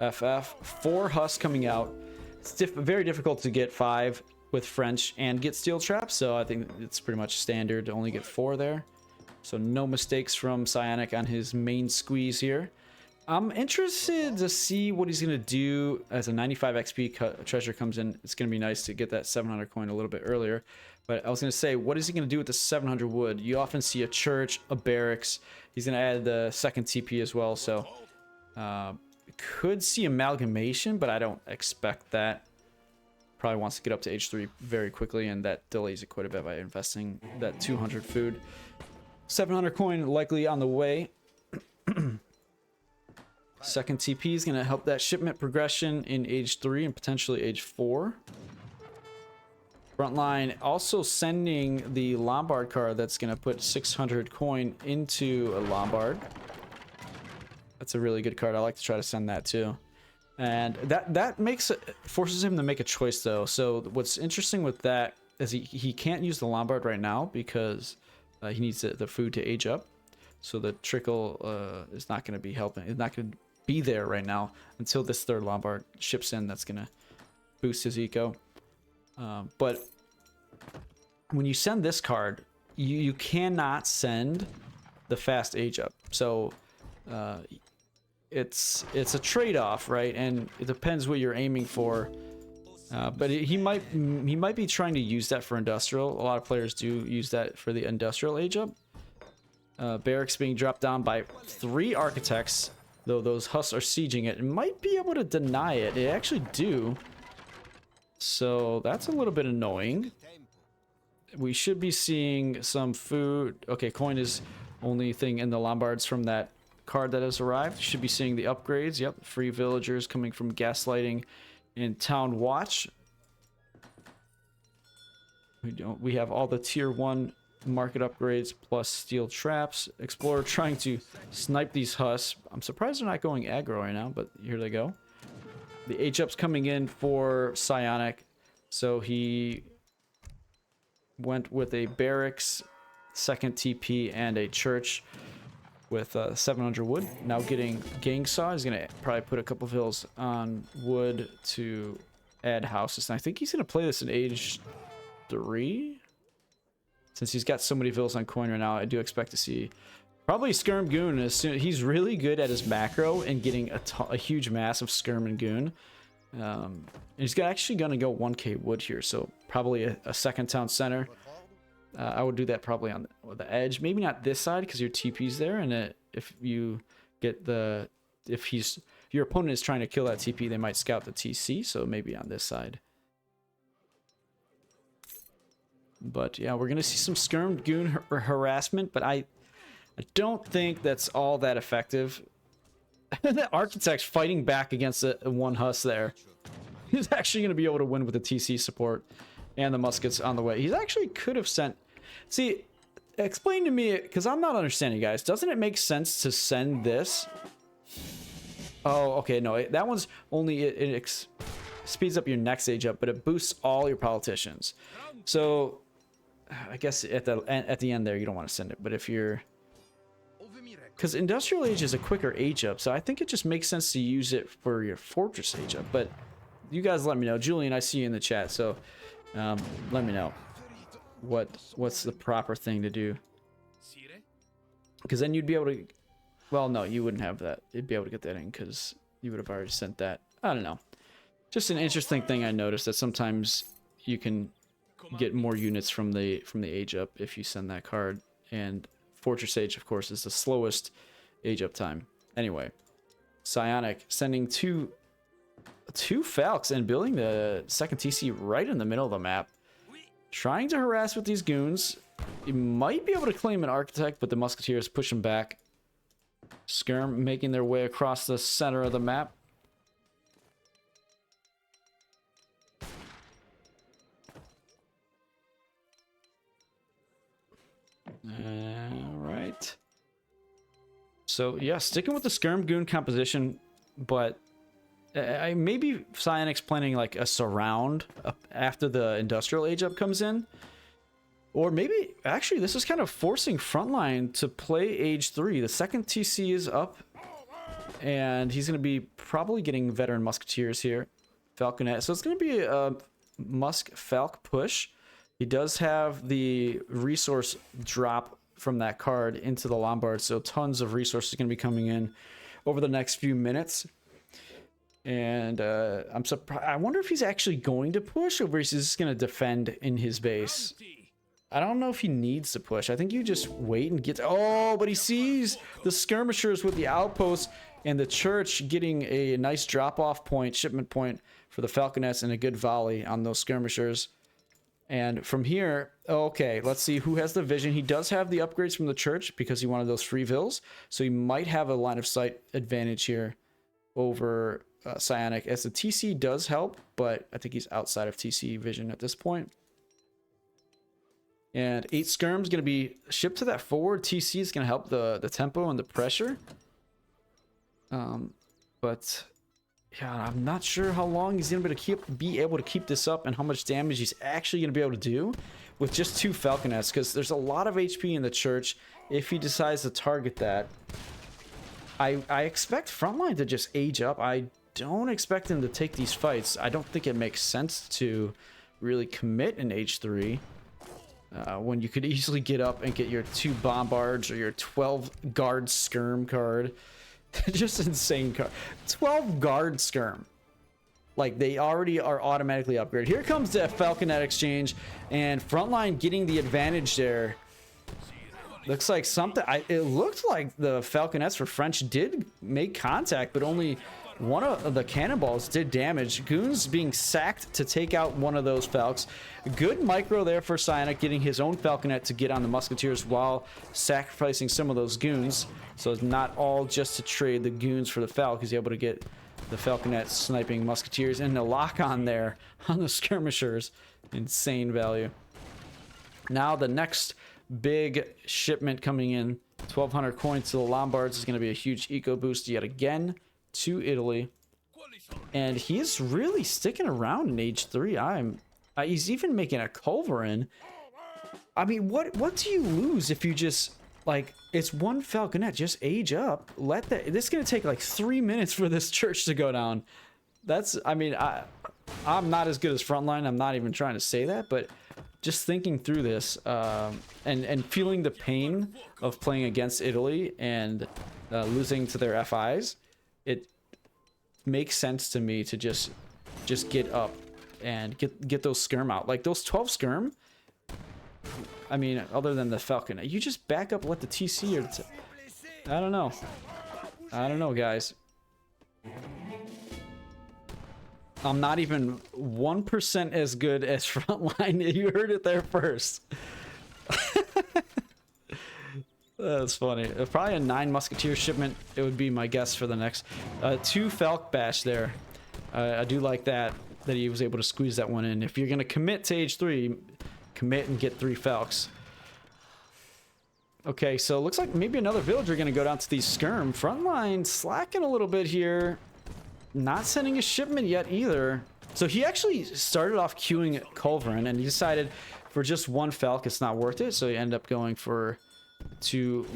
FF. 4 Huss coming out. It's very difficult to get 5 with French and get steel traps. So I think it's pretty much standard to only get 4 there. So no mistakes from PsiOniC on his main squeeze here. I'm interested to see what he's going to do as a 95 XP treasure comes in. It's going to be nice to get that 700 coin a little bit earlier. But I was going to say, what is he going to do with the 700 wood? You often see a church, a barracks. He's going to add the second TP as well. So could see amalgamation, but I don't expect that. Probably wants to get up to H3 very quickly, and that delays it quite a bit by investing that 200 food. 700 coin likely on the way. Second TP is going to help that shipment progression in age 3 and potentially age 4. Frontline also sending the Lombard card that's going to put 600 coin into a Lombard. That's a really good card. I like to try to send that too. And that forces him to make a choice though. So what's interesting with that is he can't use the Lombard right now because he needs the food to age up. So the trickle is not going to be helping. It's not going to be there right now until this third Lombard ships in. That's going to boost his eco. But when you send this card, you cannot send the fast age up. So it's a trade-off, right? And it depends what you're aiming for. But he might be trying to use that for industrial. A lot of players do use that for the industrial age up. Barracks being dropped down by 3 architects, though those Huss are sieging it. It might be able to deny it. They actually do. So that's a little bit annoying. We should be seeing some food. Okay, coin is only thing in the Lombards from that card that has arrived. Should be seeing the upgrades. Yep, free villagers coming from gaslighting and town watch. We have all the tier 1 market upgrades plus steel traps. Explorer trying to snipe these Huss. I'm surprised they're not going aggro right now, but here they go. The H-ups coming in for PsiOniC. So he went with a barracks, second TP, and a church with 700 wood. Now getting gang saw. He's going to probably put a couple of hills on wood to add houses. And I think he's going to play this in age 3. Since he's got so many villas on coin right now, I do expect to see probably Skirm Goon. As soon he's really good at his macro and getting a huge mass of Skirm and Goon. And he's actually going to go 1k wood here, so probably a second town center. I would do that probably on the edge, maybe not this side because your TP's there, and if you get your opponent is trying to kill that TP, they might scout the TC, so maybe on this side. But yeah, we're gonna see some Skirm Goon harassment, but I don't think that's all that effective. The Architect's fighting back against a 1 Huss there. He's actually gonna be able to win with the TC support and the muskets on the way. He actually could have sent. See, explain to me, because I'm not understanding, guys. Doesn't it make sense to send this? Oh, okay, no, that one's only it speeds up your next age up, but it boosts all your politicians. So I guess at the end there you don't want to send it, but if you're, because industrial age is a quicker age up, so I think it just makes sense to use it for your fortress age up. But you guys let me know. Julian, I see you in the chat, so let me know what's the proper thing to do, because then you'd be able to, well, no, you wouldn't have that. You'd be able to get that in because you would have already sent that. I don't know, just an interesting thing I noticed, that sometimes you can get more units from the age up if you send that card. And fortress age, of course, is the slowest age up time. Anyway, PsiOniC sending two Falcons and building the second TC right in the middle of the map, trying to harass with these goons. You might be able to claim an architect, but the musketeers push him back. Skirm making their way across the center of the map. So yeah, sticking with the Skirm Goon composition, but maybe PsiOniC's planning like a surround after the Industrial Age up comes in. Or maybe, actually, this is kind of forcing Frontline to play Age 3. The second TC is up, and he's going to be probably getting Veteran Musketeers here. Falconet. So it's going to be a Musk Falc push. He does have the resource drop from that card into the Lombard, so tons of resources going to be coming in over the next few minutes. And I'm surprised. I wonder if he's actually going to push, or if he's just going to defend in his base. I don't know if he needs to push. I think you just wait and get... Oh, but he sees the skirmishers with the outpost and the church getting a nice drop-off point, shipment point for the Falconets and a good volley on those skirmishers. And from here, okay, let's see who has the vision. He does have the upgrades from the church because he wanted those free vills. So he might have a line of sight advantage here over PsiOniC, as the TC does help, but I think he's outside of TC vision at this point. And 8 skirm is going to be shipped to that forward. TC is going to help the tempo and the pressure. But yeah, I'm not sure how long he's going to be able to keep this up, and how much damage he's actually going to be able to do with just 2 Falconets, because there's a lot of HP in the church if he decides to target that. I expect Frontline to just age up. I don't expect him to take these fights. I don't think it makes sense to really commit in H3. When you could easily get up and get your 2 bombards or your 12 guard skirm card. Just insane card. 12 guard skirm. Like, they already are automatically upgraded. Here comes the Falconet exchange, and Frontline getting the advantage there. Looks like something... it looked like the Falconets for French did make contact, but only one of the cannonballs did damage. Goons being sacked to take out one of those Falcs. Good micro there for PsiOniC, getting his own Falconet to get on the Musketeers while sacrificing some of those Goons. So it's not all just to trade the Goons for the Falc. He's able to get the Falconet sniping Musketeers, and the lock-on there on the Skirmishers. Insane value. Now the next big shipment coming in, 1,200 coins to the Lombards, is going to be a huge eco boost yet again to Italy. And he's really sticking around in Age 3. He's even making a culverin. I mean, what do you lose if you just, like, it's 1 Falconet, just age up. This is going to take like 3 minutes for this church to go down. That's, I mean, I'm not as good as Frontline. I'm not even trying to say that, but just thinking through this and feeling the pain of playing against Italy and losing to their FIs, it makes sense to me to just get up and get those skirm out. Like those 12 skirm, I mean, other than the Falcon, you just back up, let the TC or I don't know. I don't know, guys. I'm not even 1% as good as Frontline. You heard it there first. That's funny. Probably a 9 Musketeer shipment, it would be my guess for the next. 2 Falc Bash there. I do like that he was able to squeeze that one in. If you're going to commit to Age 3, commit and get 3 Falcs. Okay, so it looks like maybe another villager going to go down to these skirm. Frontline slacking a little bit here. Not sending a shipment yet either. So he actually started off queuing Culverin, and he decided for just 1 Falc it's not worth it. So he ended up going for 2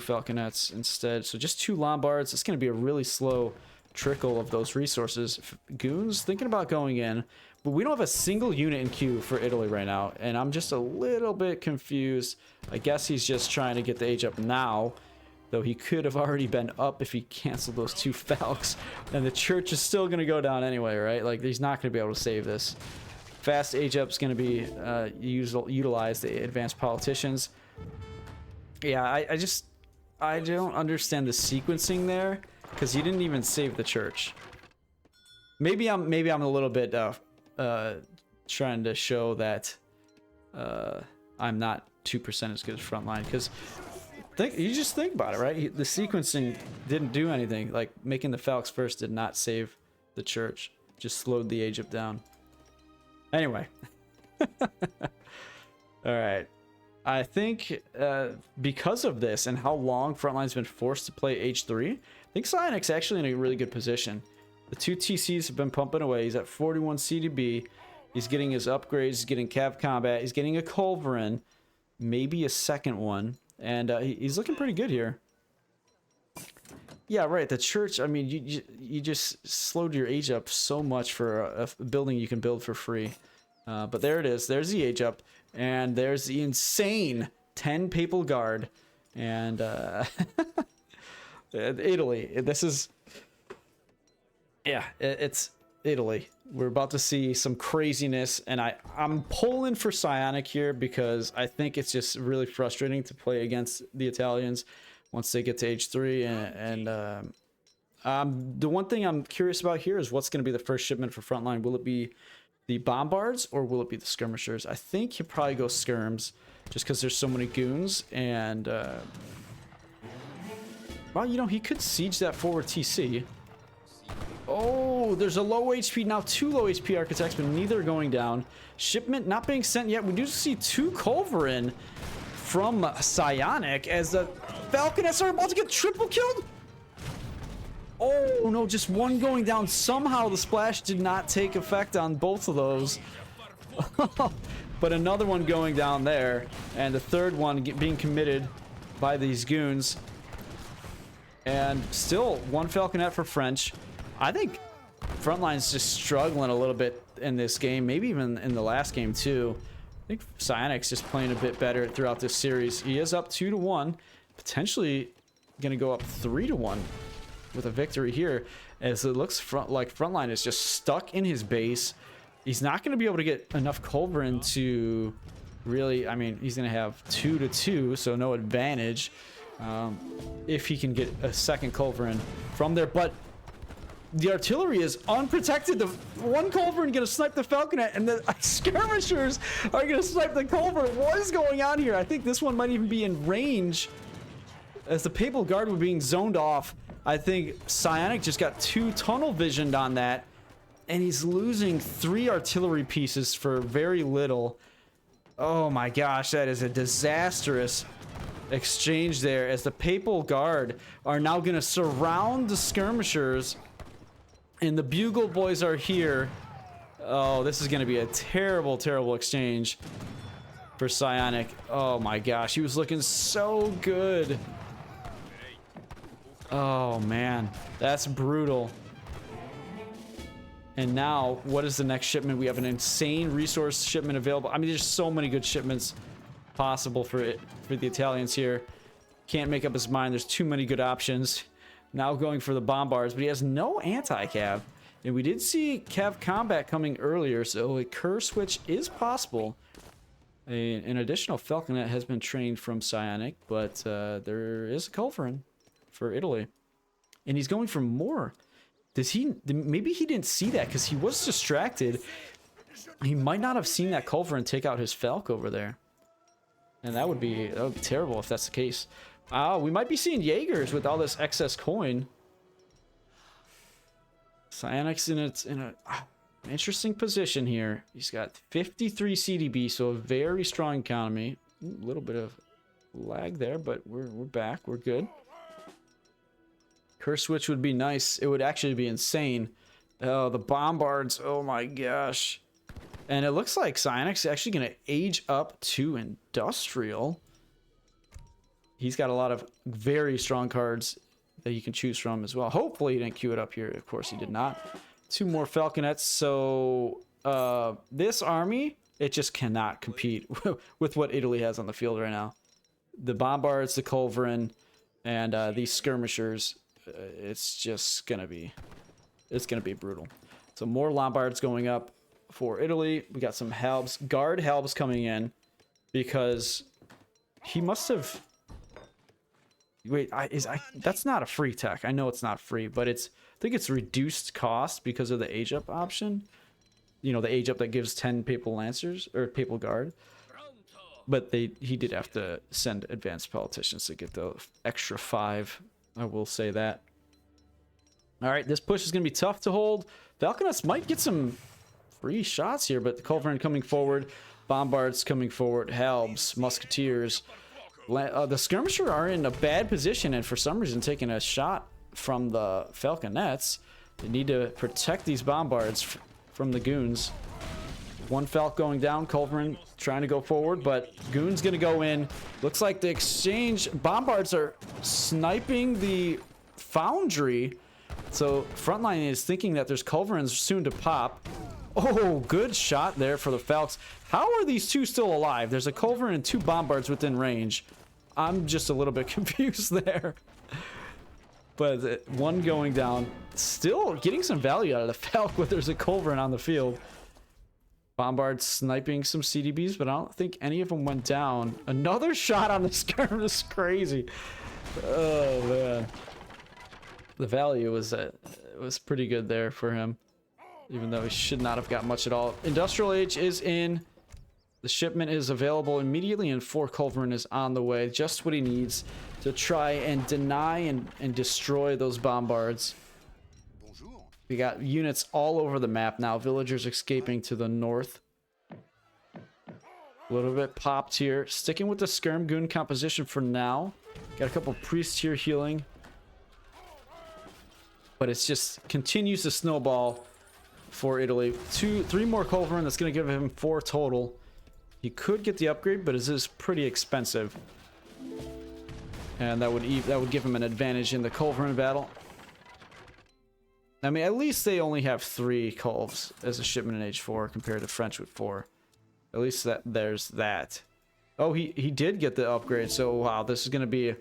Falconets instead. So just 2 Lombards. It's going to be a really slow trickle of those resources. Goons thinking about going in, but we don't have a single unit in queue for Italy right now, and I'm just a little bit confused. I guess he's just trying to get the age up now, though he could have already been up if he canceled those 2 Falcs, and the church is still going to go down anyway, right? Like, he's not going to be able to save this. Fast age up is going to be utilize the advanced politicians. Yeah, I don't understand the sequencing there, because he didn't even save the church. Maybe I'm a little bit trying to show that I'm not 2% as good as Frontline, because you just think about it, right? The sequencing didn't do anything. Like, making the Falcs first did not save the church. Just slowed the age up down. Anyway. Alright. I think because of this and how long Frontline's been forced to play H3, I think PsiOniC's actually in a really good position. The 2 TCs have been pumping away. He's at 41 CDB. He's getting his upgrades. He's getting Cav Combat. He's getting a Culverin. Maybe a second one. And he's looking pretty good here. Yeah, right. The church, I mean, you just slowed your age up so much for a building you can build for free. But there it is. There's the age up. And there's the insane 10 Papal Guard. And Italy. This is... Yeah, it's Italy. We're about to see some craziness. And I'm pulling for PsiOniC here because I think it's just really frustrating to play against the Italians once they get to H3. And the one thing I'm curious about here is what's going to be the first shipment for Frontline. Will it be the bombards or will it be the skirmishers? I think he'll probably go skirms just because there's so many goons. And well, you know, he could siege that forward TC. Oh, there's a low HP now, 2 low HP architects, but neither are going down. Shipment not being sent yet. We do see 2 Culverin from PsiOniC as the Falconets are about to get triple killed. Oh no, just one going down. Somehow the splash did not take effect on both of those. But another one going down there, and the third one being committed by these goons. And still one Falconet for French. I think Frontline's just struggling a little bit in this game, maybe even in the last game too. I think PsiOnic's just playing a bit better throughout this series. He is up 2-1, potentially gonna go up 3-1 with a victory here, as it looks like Frontline is just stuck in his base. He's not gonna be able to get enough Culverin to really, I mean, he's gonna have 2-2, so no advantage if he can get a second Culverin from there. But the artillery is unprotected. The one Culverin gonna snipe the Falconet, and the skirmishers are gonna snipe the Culverin. What is going on here? I think this one might even be in range, as the Papal Guard were being zoned off. I think PsiOniC just got 2 tunnel visioned on that, and he's losing 3 artillery pieces for very little. Oh my gosh, that is a disastrous exchange there, as the Papal Guard are now gonna surround the skirmishers. And the Bugle Boys are here. Oh, this is going to be a terrible, terrible exchange for PsiOniC. Oh my gosh, he was looking so good. Oh man, that's brutal. And now, what is the next shipment? We have an insane resource shipment available. I mean, there's so many good shipments possible for the Italians here. Can't make up his mind. There's too many good options. Now going for the bombards, but he has no anti-cav. And we did see cav combat coming earlier, so a curse switch is possible. An additional Falconet has been trained from PsiOniC, but there is a Culverin for Italy. And he's going for more. Maybe he didn't see that because he was distracted. He might not have seen that Culverin take out his Falc over there. And that would be terrible if that's the case. We might be seeing Jaegers with all this excess coin. PsiOnic's in an interesting position here. He's got 53 CDB, so a very strong economy. A little bit of lag there, but we're back. We're good. Curse switch would be nice. It would actually be insane. Oh, the bombards. Oh my gosh. And it looks like PsiOnic's actually going to age up to industrial. He's got a lot of very strong cards that you can choose from as well. Hopefully he didn't queue it up here. Of course he did not. 2 more Falconets. So this army, it just cannot compete with what Italy has on the field right now. The bombards, the Culverin, and these skirmishers. It's just gonna be brutal. So more Lombards going up for Italy. We got some Halbs, guard Halbs coming in, because he must have. Wait, that's not a free tech. I know it's not free, but I think it's reduced cost because of the age up option. You know, the age up that gives 10 Papal Lancers or Papal Guard. But he did have to send advanced politicians to get the extra 5. I will say that. All right, this push is going to be tough to hold. Falconets might get some free shots here, but the Culverin coming forward. Bombards coming forward, Halbs, Musketeers. The skirmisher are in a bad position, and for some reason taking a shot from the falconets. They need to protect these bombards from the goons. One Falc going down, Culverin trying to go forward, but Goon's gonna go in. Looks like the exchange bombards are sniping the Foundry. So Frontline is thinking that there's Culverins soon to pop. Oh, good shot there for the Falcs. How are these two still alive? There's a Culverin and 2 bombards within range. I'm just a little bit confused there. But one going down. Still getting some value out of the Falc, but there's a Culverin on the field. Bombard sniping some CDBs, but I don't think any of them went down. Another shot on the skirm. This is crazy. Oh, man. The value was pretty good there for him, even though he should not have got much at all. Industrial Age is in. The shipment is available immediately, and 4 Culverin is on the way. Just what he needs to try and deny and destroy those bombards. We got units all over the map now. Villagers escaping to the north. A little bit popped here. Sticking with the skirm goon composition for now. Got a couple priests here healing. But it's just continues to snowball for Italy. 3 more Culverin. That's going to give him 4 total. He could get the upgrade, but it is pretty expensive. And that would give him an advantage in the Culverin battle. I mean, at least they only have 3 Culves as a shipment in Age 4 compared to French with 4. At least there's that. Oh, he did get the upgrade, so wow, this is going to be a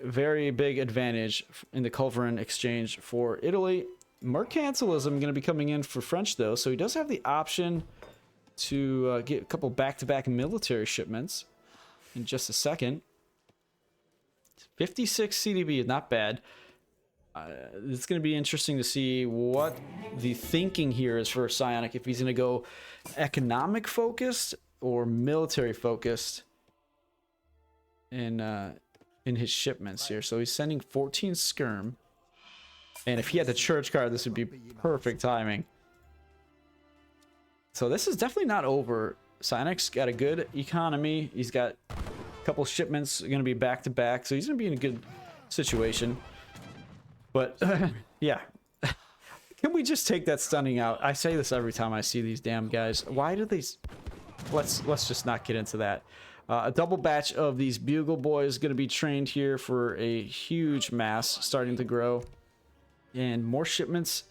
very big advantage in the Culverin exchange for Italy. Mercantilism going to be coming in for French, though, so he does have the option to get a couple back-to-back military shipments in just a second. 56 CDB, not bad. It's going to be interesting to see what the thinking here is for PsiOniC. If he's going to go economic focused or military focused in his shipments here. So he's sending 14 skirm, and if he had the church card, this would be perfect timing. So this is definitely not over. PsiOnic's got a good economy. He's got a couple shipments going to be back to back, so he's going to be in a good situation. But, yeah. Can we just take that stunning out? I say this every time I see these damn guys. Why do these... Let's just not get into that. A double batch of these Bugle Boys going to be trained here for a huge mass starting to grow. And more shipments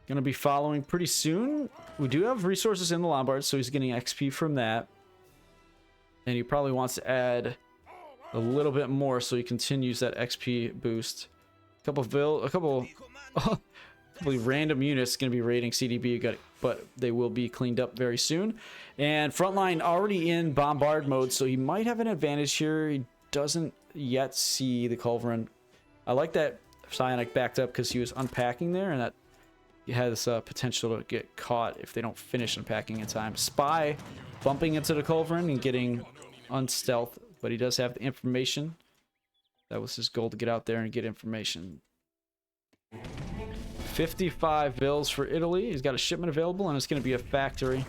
going to be following pretty soon. We do have resources in the Lombards, so he's getting XP from that. And he probably wants to add a little bit more so he continues that XP boost. A couple random units going to be raiding CDB, but they will be cleaned up very soon. And Frontline already in bombard mode, so he might have an advantage here. He doesn't yet see the Culverin. I like that PsiOniC backed up because he was unpacking there, and that he has potential to get caught if they don't finish unpacking in time. Spy bumping into the Culverin and getting unstealth, but he does have the information. That was his goal, to get out there and get information. 55 bills for Italy. He's got a shipment available, and it's going to be a factory.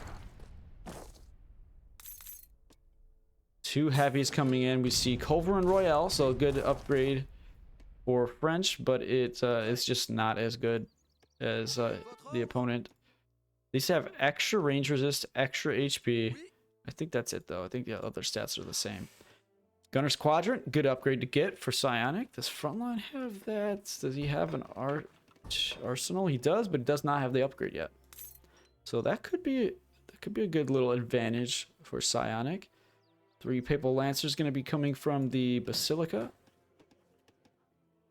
2 heavies coming in. We see Culverin Royale, so a good upgrade for French, but it's just not as good as the opponent. These have extra range resist, extra HP. I think that's it, though. I think the other stats are the same. Gunner's Quadrant, good upgrade to get for PsiOniC. Does Frontline have that? Does he have an arsenal? He does, but he does not have the upgrade yet. So that could be a good little advantage for PsiOniC. 3 Papal Lancers going to be coming from the Basilica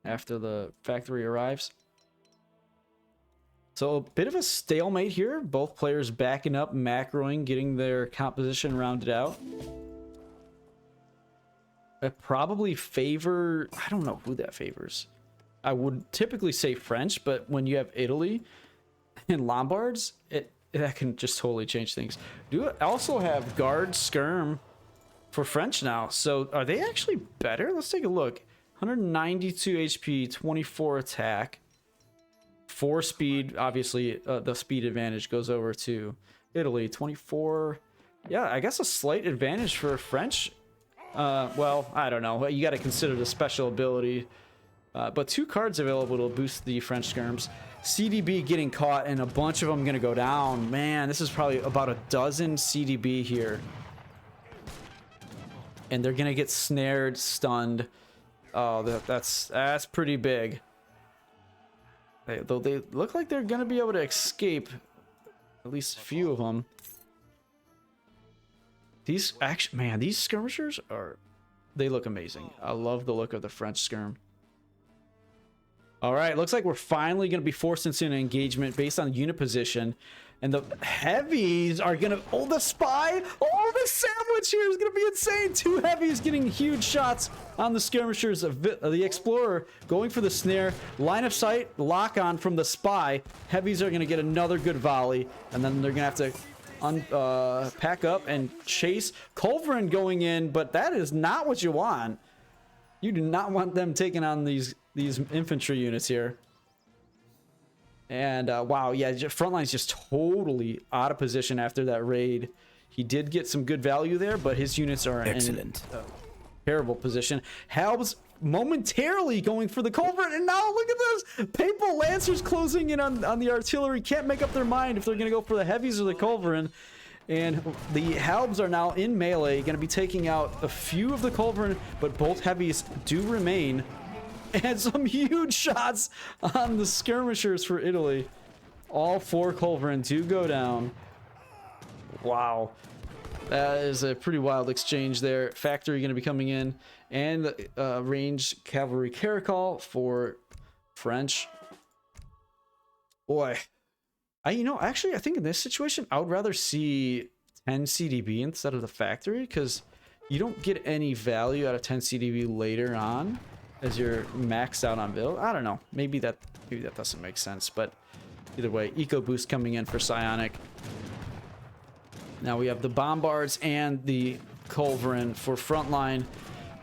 after the factory arrives. So a bit of a stalemate here. Both players backing up, macroing, getting their composition rounded out. I probably favor... I don't know who that favors. I would typically say French, but when you have Italy and Lombards, that can just totally change things. Do also have Guard Skirm for French now. So are they actually better? Let's take a look. 192 HP, 24 attack, 4 speed. Obviously, the speed advantage goes over to Italy. 24 Yeah, I guess a slight advantage for French. Well, I don't know. You got to consider the special ability. But 2 cards available to boost the French skirms. CDB getting caught and a bunch of them going to go down. Man, this is probably about a dozen CDB here. And they're going to get snared, stunned. Oh, that's pretty big. Though they look like they're going to be able to escape. At least a few of them. These actually, man, these skirmishers they look amazing. I love the look of the French skirm. All right, looks like we're finally going to be forced into an engagement based on unit position. And the heavies are going to... Oh, the spy! Oh, the sandwich here is going to be insane! 2 heavies getting huge shots on the skirmishers. The explorer going for the snare. Line of sight, lock on from the spy. Heavies are going to get another good volley. And then they're going to have to pack up and chase. Culverin going in, but that is not what you want. You do not want them taking on these infantry units here. And wow, yeah, Frontline's just totally out of position after that raid. He did get some good value there, but his units are in terrible position. Halb's momentarily going for the culvert, and now look at this! Papal Lancers closing in on the artillery. Can't make up their mind if they're going to go for the heavies or the culverin. And the Halbs are now in melee, going to be taking out a few of the culverin, but both heavies do remain. And some huge shots on the skirmishers for Italy. All 4 culverin do go down. Wow. That is a pretty wild exchange there. Factory going to be coming in. And ranged cavalry caracol for French. Boy. Actually, I think in this situation, I would rather see 10 CDB instead of the factory. Because you don't get any value out of 10 CDB later on. As you're maxed out on build. I don't know. Maybe that doesn't make sense. But either way, eco boost coming in for PsiOniC. Now we have the bombards and the culverin for Frontline.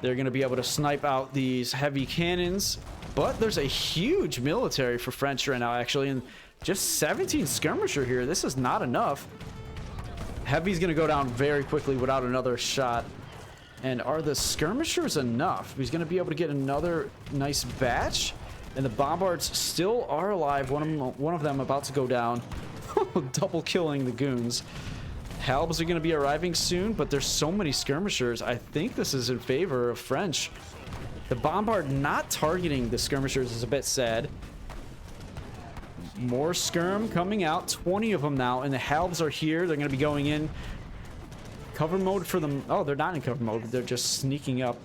They're going to be able to snipe out these heavy cannons. But there's a huge military for French right now, actually. And just 17 skirmisher here. This is not enough. Heavy's going to go down very quickly without another shot. And are the skirmishers enough? He's going to be able to get another nice batch. And the bombards still are alive. One of them about to go down. Double killing the goons. Halbs are going to be arriving soon, but there's so many skirmishers. I think this is in favor of French. The bombard not targeting the skirmishers is a bit sad. More skirm coming out. 20 of them now. And the Halbs are here. They're going to be going in. Cover mode for them. Oh, they're not in cover mode. They're just sneaking up,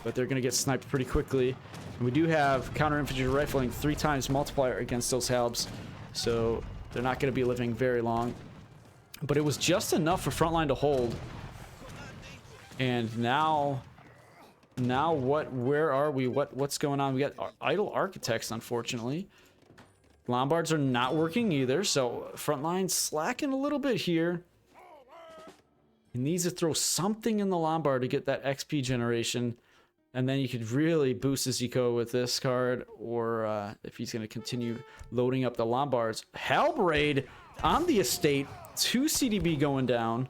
but they're going to get sniped pretty quickly. And we do have counter infantry rifling 3 times multiplier against those Halbs, so they're not going to be living very long. But it was just enough for Frontline to hold. And now what? Where are we? What's going on? We got idle architects, unfortunately. Lombards are not working either, so Frontline slacking a little bit here. He needs to throw something in the Lombard to get that XP generation. And then you could really boost his eco with this card. Or if he's going to continue loading up the Lombards. Halb raid on the estate. 2 CDB going down.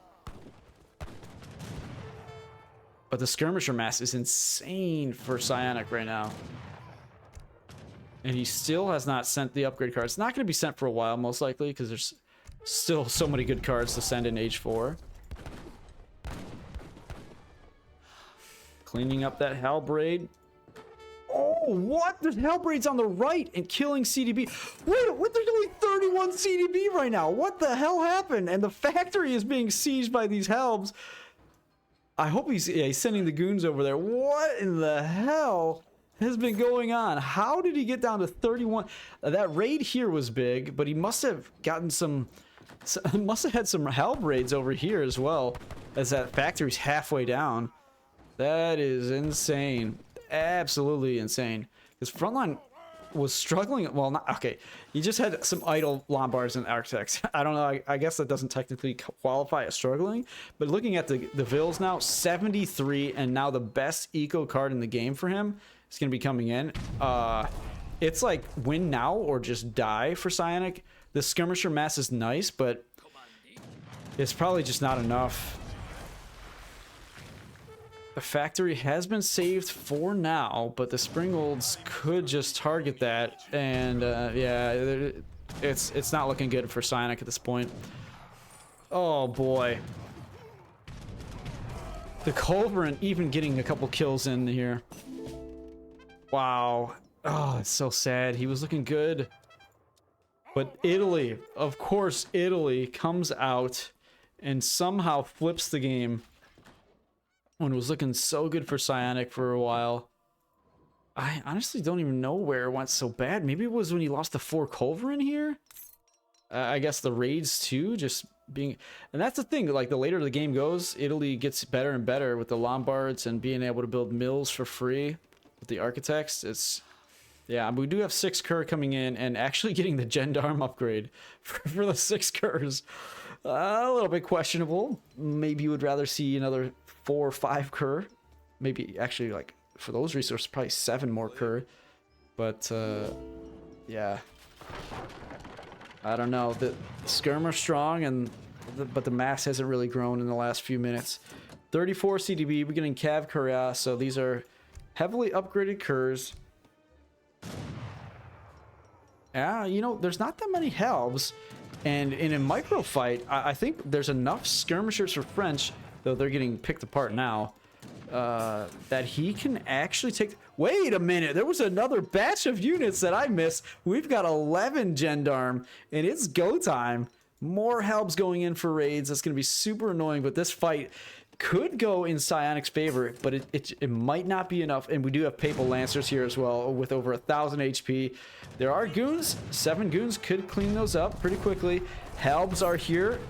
But the skirmisher mass is insane for PsiOniC right now. And he still has not sent the upgrade card. It's not going to be sent for a while, most likely. Because there's still so many good cards to send in Age 4. Cleaning up that Halbraid. Oh, what? There's Halbraids on the right and killing CDB. Wait, what? There's only 31 CDB right now. What the hell happened? And the factory is being sieged by these Halbs. I hope he's sending the goons over there. What in the hell has been going on? How did he get down to 31? That raid here was big, but he must have gotten must have had some Halbraids over here as well, as that factory's halfway down. That is insane. Absolutely insane. Because Frontline was struggling. Well, not okay. He just had some idle Lombards and Architects. I don't know. I guess that doesn't technically qualify as struggling. But looking at the Vills now, 73, and now the best eco card in the game for him is going to be coming in. It's like win now or just die for PsiOniC. The skirmisher mass is nice, but it's probably just not enough. A factory has been saved for now, but the Springolds could just target that, and yeah, it's not looking good for PsiOniC at this point. Oh boy. The Culverin even getting a couple kills in here. Wow. Oh, it's so sad. He was looking good. But Italy, of course, Italy comes out and somehow flips the game when it was looking so good for PsiOniC for a while. I honestly don't even know where it went so bad. Maybe it was when he lost the 4 Culverin here? I guess the raids too, just being... And that's the thing, like the later the game goes, Italy gets better and better with the Lombards and being able to build mills for free with the architects. It's... Yeah, we do have 6 Cur coming in and actually getting the Gendarme upgrade for the 6 Curs. A little bit questionable. Maybe you would rather see another 4 or 5 Cur. Maybe actually, like, for those resources, probably 7 more Cur. But, yeah. I don't know. The skirm are strong, but the mass hasn't really grown in the last few minutes. 34 CDB, we're getting Cav Curia, so these are heavily upgraded Curs. Yeah, you know, there's not that many Helbs, and in a micro fight, I think there's enough skirmishers for French, though they're getting picked apart now, that he can actually take... Wait a minute, there was another batch of units that I missed. We've got 11 Gendarme, and it's go time. More Helbs going in for raids. That's going to be super annoying, but this fight could go in PsiOnic's favor, but it might not be enough. And we do have Papal Lancers here as well with over 1,000 HP. There are goons. 7 goons could clean those up pretty quickly. Helbs are here,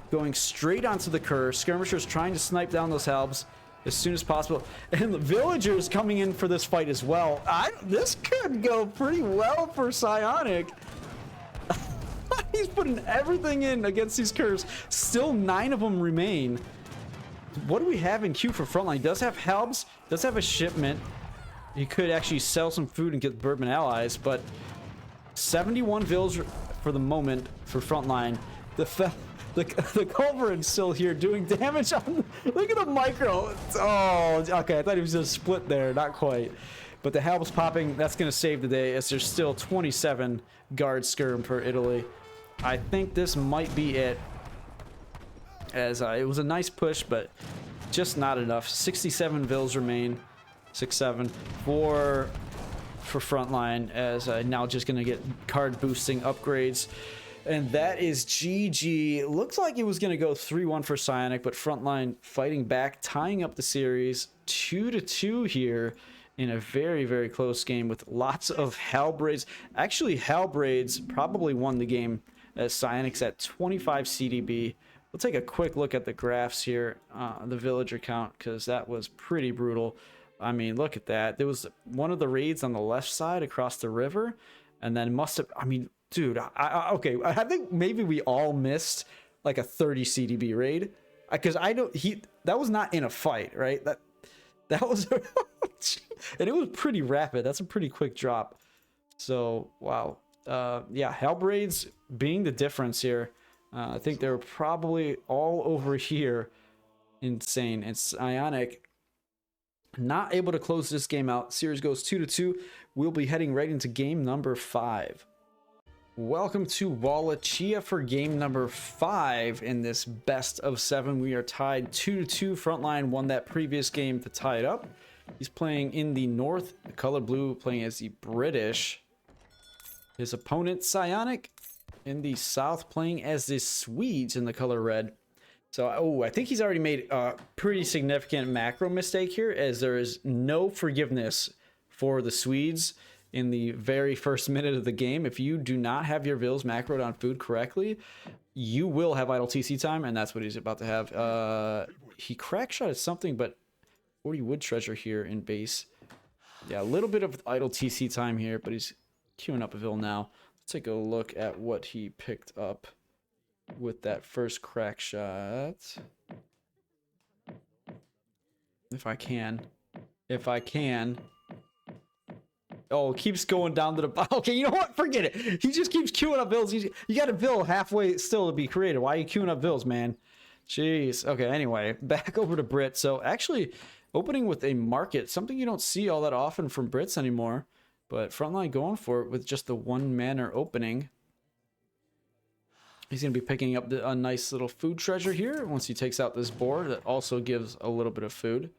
going straight onto the Cur. Skirmishers trying to snipe down those Helbs as soon as possible. And the villagers coming in for this fight as well. This could go pretty well for PsiOniC. He's putting everything in against these Curs. Still 9 of them remain. What do we have in queue for Frontline? He does have Helbs, does have a shipment. He could actually sell some food and get Bourbon allies, but 71 villagers for the moment for Frontline. The Culverin's still here doing damage on... Look at the micro. Oh, okay. I thought he was just split there. Not quite. But the Helbs popping, that's going to save the day as there's still 27 guard skirm for Italy. I think this might be it. As it was a nice push, but just not enough. 67 vills remain. 6-7 for Frontline, as now just going to get card boosting upgrades. And that is GG. Looks like it was going to go 3-1 for PsiOniC, but Frontline fighting back, tying up the series 2-2 here in a very, very close game with lots of Halbraids. Actually, Halbraids probably won the game as PsiOnic's at 25 CDB. We'll take a quick look at the graphs here, the villager count, because that was pretty brutal. I mean, look at that. There was one of the raids on the left side across the river, and then must have... I mean, dude, okay, I think maybe we all missed like a 30 CDB raid, because I don't... that was not in a fight, right? That was... and it was pretty rapid. That's a pretty quick drop. So, wow. Yeah, Halbraids being the difference here. I think they're probably all over here. Insane. And PsiOniC not able to close this game out. Series goes 2-2. We'll be heading right into game number 5. Welcome to Wallachia for game number 5 in this best of 7. We are tied 2-2. Frontline won that previous game to tie it up. He's playing in the north, the color blue, playing as the British. His opponent, PsiOniC, in the south, playing as the Swedes in the color red. So, I think he's already made a pretty significant macro mistake here, as there is no forgiveness for the Swedes in the very first minute of the game. If you do not have your vills macroed on food correctly, you will have idle TC time, and that's what he's about to have. He crack shot at something, but 40 wood treasure here in base. Yeah, a little bit of idle TC time here, but he's queuing up a vill now. Let's take a look at what he picked up with that first crack shot. If I can. Oh, keeps going down to the... Okay, you know what? Forget it. He just keeps queuing up vills. You got a vill halfway still to be created. Why are you queuing up vills, man? Jeez. Okay, anyway, back over to Brit. So, actually, Opening with a market, something you don't see all that often from Brits anymore. But Frontline going for it with just the 1 manor opening. He's going to be picking up a nice little food treasure here once he takes out this boar that also gives a little bit of food.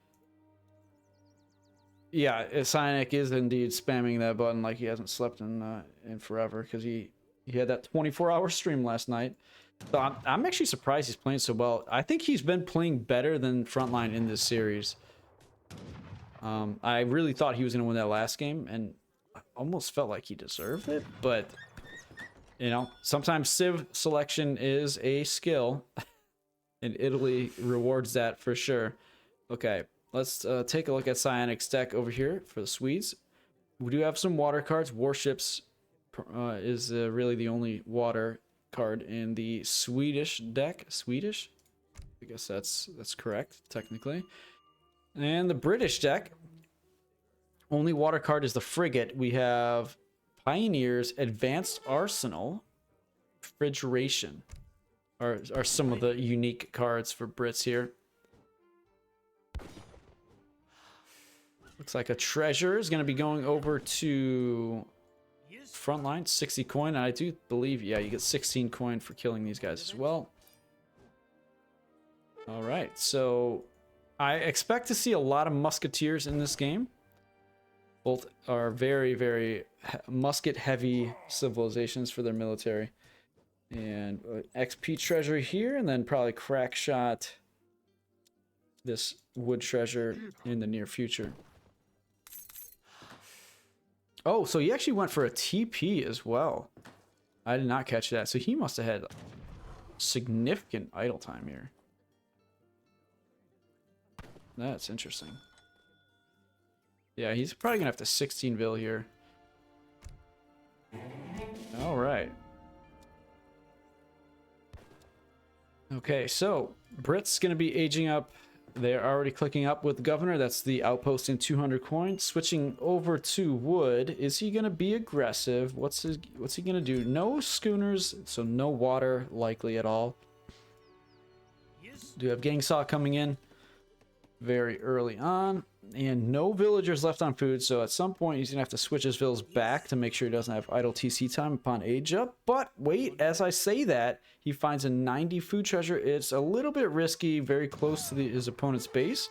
Yeah, PsiOniC is indeed spamming that button like he hasn't slept in forever, because he had that 24-hour stream last night. So I'm actually surprised he's playing so well. I think he's been playing better than Frontline in this series. I really thought he was going to win that last game, and I almost felt like he deserved it, but you know, sometimes Civ selection is a skill, and Italy rewards that for sure. Okay, let's take a look at PsiOnic's deck over here for the Swedes. We do have some water cards. Warships is really the only water card in the Swedish deck. Swedish? I guess that's correct, technically. And the British deck, only water card is the frigate. We have Pioneers, Advanced Arsenal, Refrigeration are some of the unique cards for Brits here. Looks like a treasure is going to be going over to Frontline, 60 coin. And I do believe, yeah, you get 16 coin for killing these guys as well. All right, so I expect to see a lot of musketeers in this game. Both are very, very musket-heavy civilizations for their military. And XP treasure here, and then probably crack shot this wood treasure in the near future. Oh, so he actually went for a TP as well. I did not catch that. So he must have had significant idle time here. That's interesting. Yeah, he's probably gonna have to 16 Vil here. All right. Okay, so Brit's gonna be aging up. They're already clicking up with the governor. That's the outpost in 200 coin. Switching over to wood. Is he gonna be aggressive? What's he gonna do? No schooners, so no water likely at all. Do have gang saw coming in very early on, and no villagers left on food, so at some point he's gonna have to switch his vills back to make sure he doesn't have idle TC time upon age up. But wait, as I say that, he finds a 90 food treasure. It's a little bit risky, very close to his opponent's base,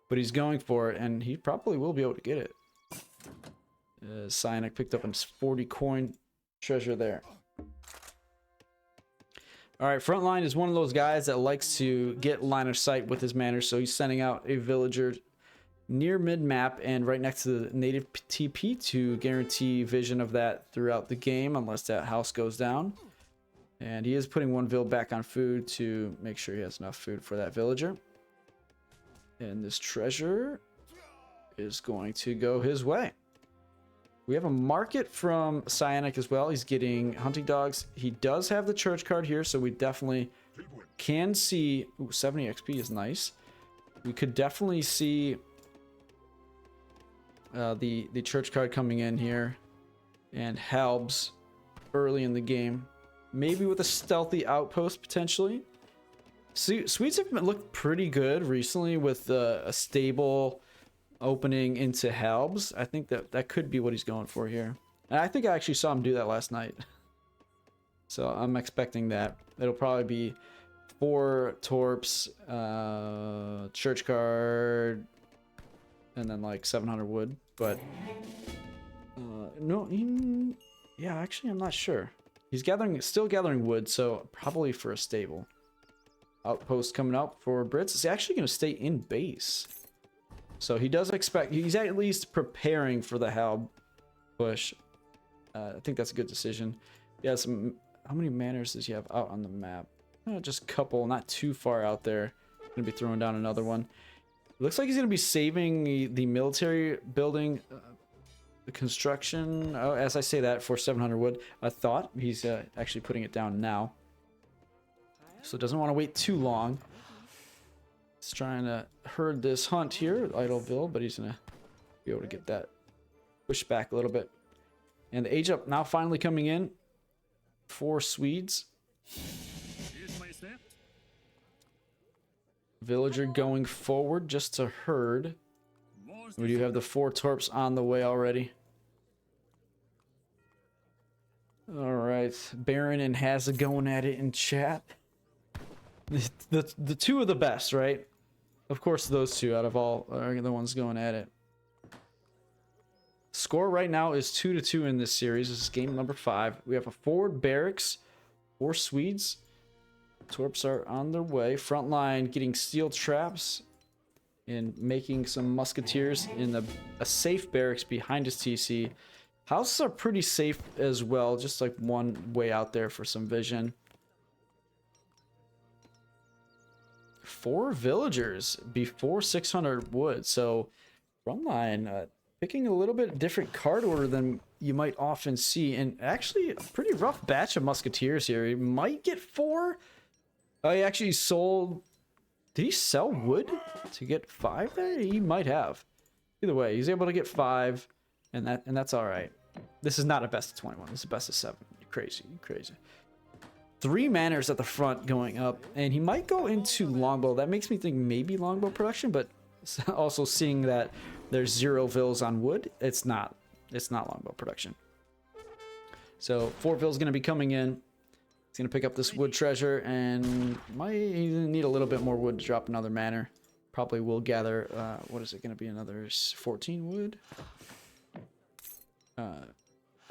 but he's going for it, and he probably will be able to get it. PsiOniC picked up a 40 coin treasure there. All right, Frontline is one of those guys that likes to get line of sight with his manners, so he's sending out a villager near mid-map and right next to the native TP to guarantee vision of that throughout the game unless that house goes down. And he is putting 1 Vil back on food to make sure he has enough food for that villager. And this treasure is going to go his way. We have a market from PsiOniC as well. He's getting hunting dogs. He does have the church card here, so we definitely can see... Ooh, 70 XP is nice. We could definitely see the church card coming in here. And Halbs early in the game. Maybe with a stealthy outpost, potentially. Swedes have looked pretty good recently with a stable opening into Halbs. I think that could be what he's going for here. And I think I actually saw him do that last night. So I'm expecting that. It'll probably be 4 torps, church card, and then like 700 wood. But no, yeah, actually I'm not sure. He's still gathering wood, so probably for a stable. Outpost coming up for Brits. Is actually going to stay in base. So he does expect, he's at least preparing for the Halb push. I think that's a good decision. Yeah, how many manors does he have out on the map? Just a couple, not too far out there. Gonna be throwing down another one. Looks like he's gonna be saving the military building, the construction. Oh, as I say that, for 700 wood. I thought he's actually putting it down now. So doesn't want to wait too long. He's trying to herd this hunt here, Idleville, but he's gonna be able to get that pushed back a little bit. And the age up now finally coming in for Swedes. Villager going forward just to herd. We do have the 4 torps on the way already. All right, Baron and Hazza going at it in chat. The two of the best, right? Of course, those two out of all are the ones going at it. Score right now is 2-2 in this series. This is game number 5. We have a forward barracks, 4 Swedes. Torps are on their way. Frontline getting steel traps and making some musketeers in a safe barracks behind his TC. Houses are pretty safe as well, just like one way out there for some vision. 4 villagers before 600 wood. So Frontline picking a little bit different card order than you might often see. And actually a pretty rough batch of musketeers here. He might get 4. He actually sold... Did he sell wood to get 5 there? He might have. Either way, he's able to get 5, and that's all right. This is not a best of 21. This is a best of 7. You're crazy. You're crazy. 3 manors at the front going up, and he might go into longbow. That makes me think maybe longbow production, but also seeing that there's 0 vills on wood, it's not longbow production. So 4 vills going to be coming in. He's going to pick up this wood treasure, and might need a little bit more wood to drop another manor. Probably will gather, what is it going to be, another 14 wood?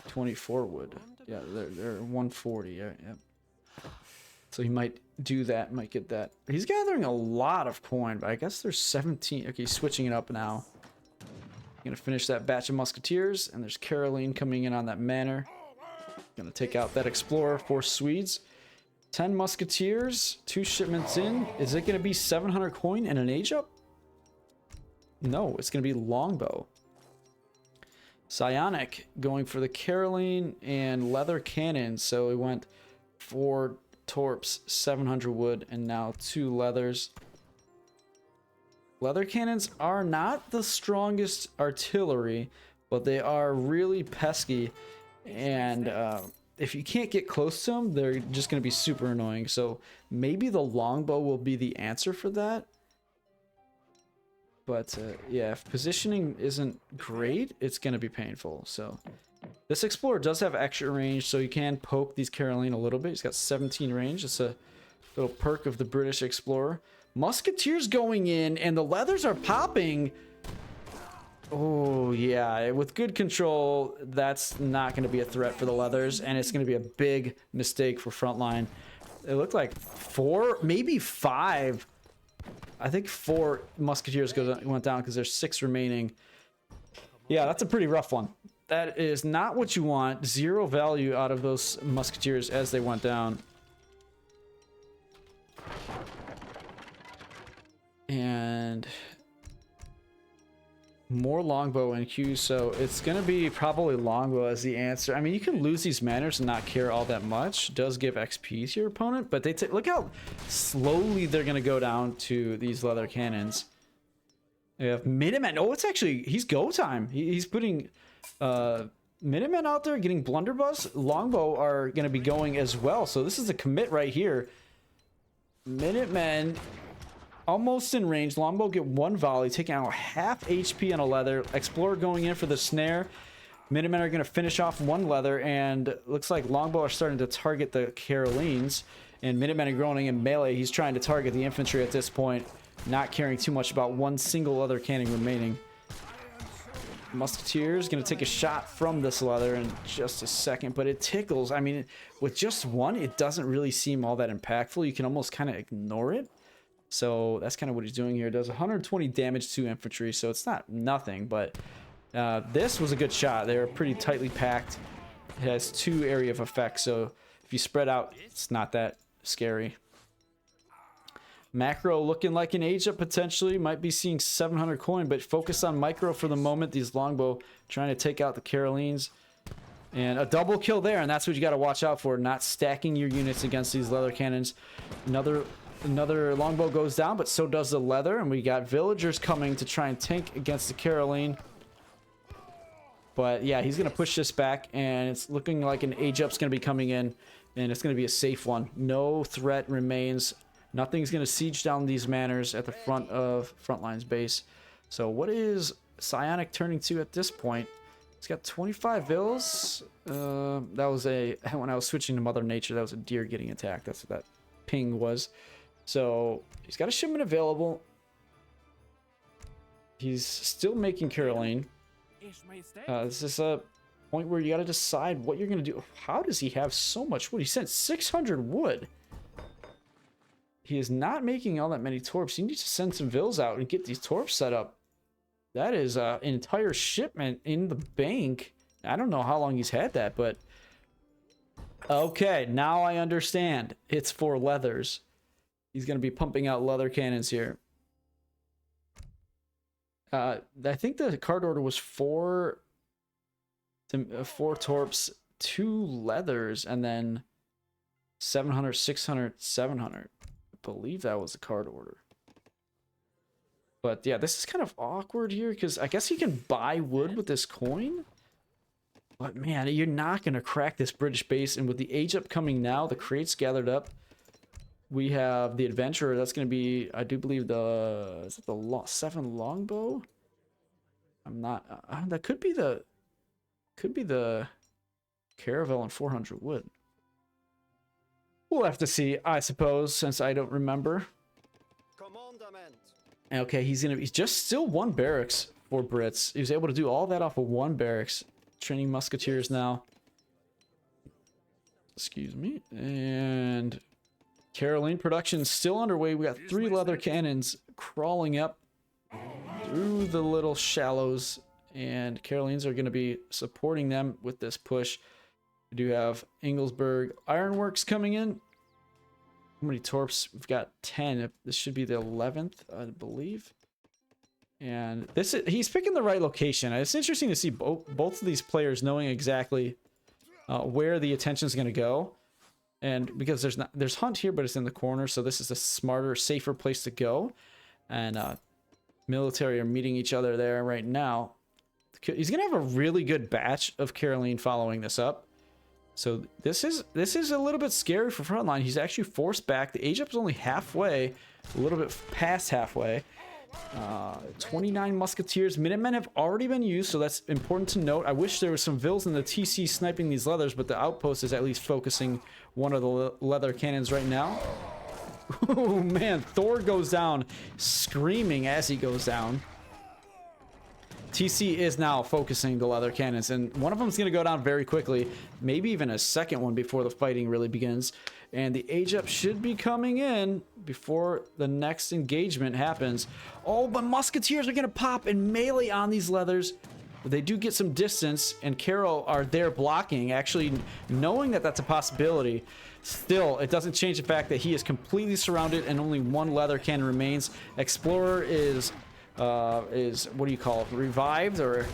24 wood. Yeah, they're 140. Yeah. So he might do that, might get that. He's gathering a lot of coin, but I guess there's 17. Okay, he's switching it up now. Going to finish that batch of musketeers, and there's Caroline coming in on that manor. Gonna take out that explorer, 4 Swedes. 10 musketeers, 2 shipments in. Is it gonna be 700 coin and an age up? No, it's gonna be longbow. PsiOniC going for the Caroline and leather cannon. So we went 4 torps, 700 wood, and now 2 leathers. Leather cannons are not the strongest artillery, but they are really pesky. And if you can't get close to them, they're just going to be super annoying. So maybe the longbow will be the answer for that. But yeah, if positioning isn't great, it's going to be painful. So this explorer does have extra range, so you can poke these Caroline a little bit. He's got 17 range. It's a little perk of the British explorer. Musketeers going in, and the leathers are popping. Oh, yeah. With good control, that's not going to be a threat for the leathers, and it's going to be a big mistake for Frontline. It looked like 4, maybe 5. I think 4 musketeers went down because there's 6 remaining. Yeah, that's a pretty rough one. That is not what you want. 0 value out of those musketeers as they went down. And more longbow in queue, so it's gonna be probably longbow as the answer. I mean, you can lose these manors and not care all that much. It does give XP to your opponent, but they look how slowly they're gonna go down to these leather cannons. They have Minutemen. Oh, it's actually, he's go time. He's putting Minutemen out there, getting blunderbuss. Longbow are gonna be going as well, so this is a commit right here. Minutemen almost in range. Longbow get 1 volley, taking out half HP on a leather. Explorer going in for the snare. Minutemen are going to finish off 1 leather, and looks like Longbow are starting to target the Carolines. And Minutemen are growing in melee. He's trying to target the infantry at this point, not caring too much about 1 single leather cannon remaining. Musketeers going to take a shot from this leather in just a second, but it tickles. I mean, with just 1, it doesn't really seem all that impactful. You can almost kind of ignore it. So that's kind of what he's doing here. It does 120 damage to infantry, so it's not nothing, but this was a good shot. They were pretty tightly packed. It has 2 area of effect, so if you spread out, it's not that scary. Macro looking like an age up potentially. Might be seeing 700 coin, but focus on micro for the moment. These longbow trying to take out the Carolines. And a double kill there, and that's what you got to watch out for. Not stacking your units against these leather cannons. Another longbow goes down, but so does the leather, and we got villagers coming to try and tank against the Caroline. But yeah, he's going to push this back, and it's looking like an age up's going to be coming in, and it's going to be a safe one. No threat remains. Nothing's going to siege down these manors at the front of Frontline's base. So what is PsiOniC turning to at this point? He's got 25 vills. That was when I was switching to Mother Nature, that was a deer getting attacked. That's what that ping was. So he's got a shipment available. He's still making Caroline. This is a point where you got to decide what you're going to do. How does he have so much wood? He sent 600 wood. He is not making all that many torps. You need to send some vills out and get these torps set up. That is an entire shipment in the bank. I don't know how long he's had that, but... Okay, now I understand. It's for leathers. He's going to be pumping out leather cannons here. I think the card order was 4 torps, 2 leathers, and then 700, 600, 700. I believe that was the card order. But yeah, this is kind of awkward here because I guess you can buy wood with this coin. But man, you're not going to crack this British base. And with the age up coming now, the crates gathered up. We have the adventurer. That's going to be, I do believe, is it the 7 longbow? I'm not. That could be the caravel and 400 wood. We'll have to see, I suppose, since I don't remember. Okay, he's just still 1 barracks for Brits. He was able to do all that off of 1 barracks. Training musketeers now. Excuse me. And Caroline production still underway. We got 3 leather cannons crawling up through the little shallows, and Carolines are going to be supporting them with this push. We do have Inglesburg Ironworks coming in. How many torps? We've got 10. This should be the 11th, I believe. And he's picking the right location. It's interesting to see both of these players knowing exactly where the attention is going to go. And because there's Hunt here, but it's in the corner, so this is a smarter, safer place to go. And military are meeting each other there right now. He's going to have a really good batch of Caroline following this up. So this is a little bit scary for Frontline. He's actually forced back. The age up is only halfway, a little bit past halfway. 29 musketeers. Minutemen have already been used, so that's important to note. I wish there was some vills in the TC sniping these leathers, but the outpost is at least focusing one of the leather cannons right now. Oh man, Thor goes down, screaming as he goes down. TC is now focusing the leather cannons, and one of them is going to go down very quickly, maybe even a second one before the fighting really begins. And the age up should be coming in before the next engagement happens. Oh, but musketeers are going to pop and melee on these leathers. But they do get some distance, and Carol are there blocking, actually knowing that that's a possibility. Still, it doesn't change the fact that he is completely surrounded and only 1 leather cannon remains. Explorer is what do you call it, revived or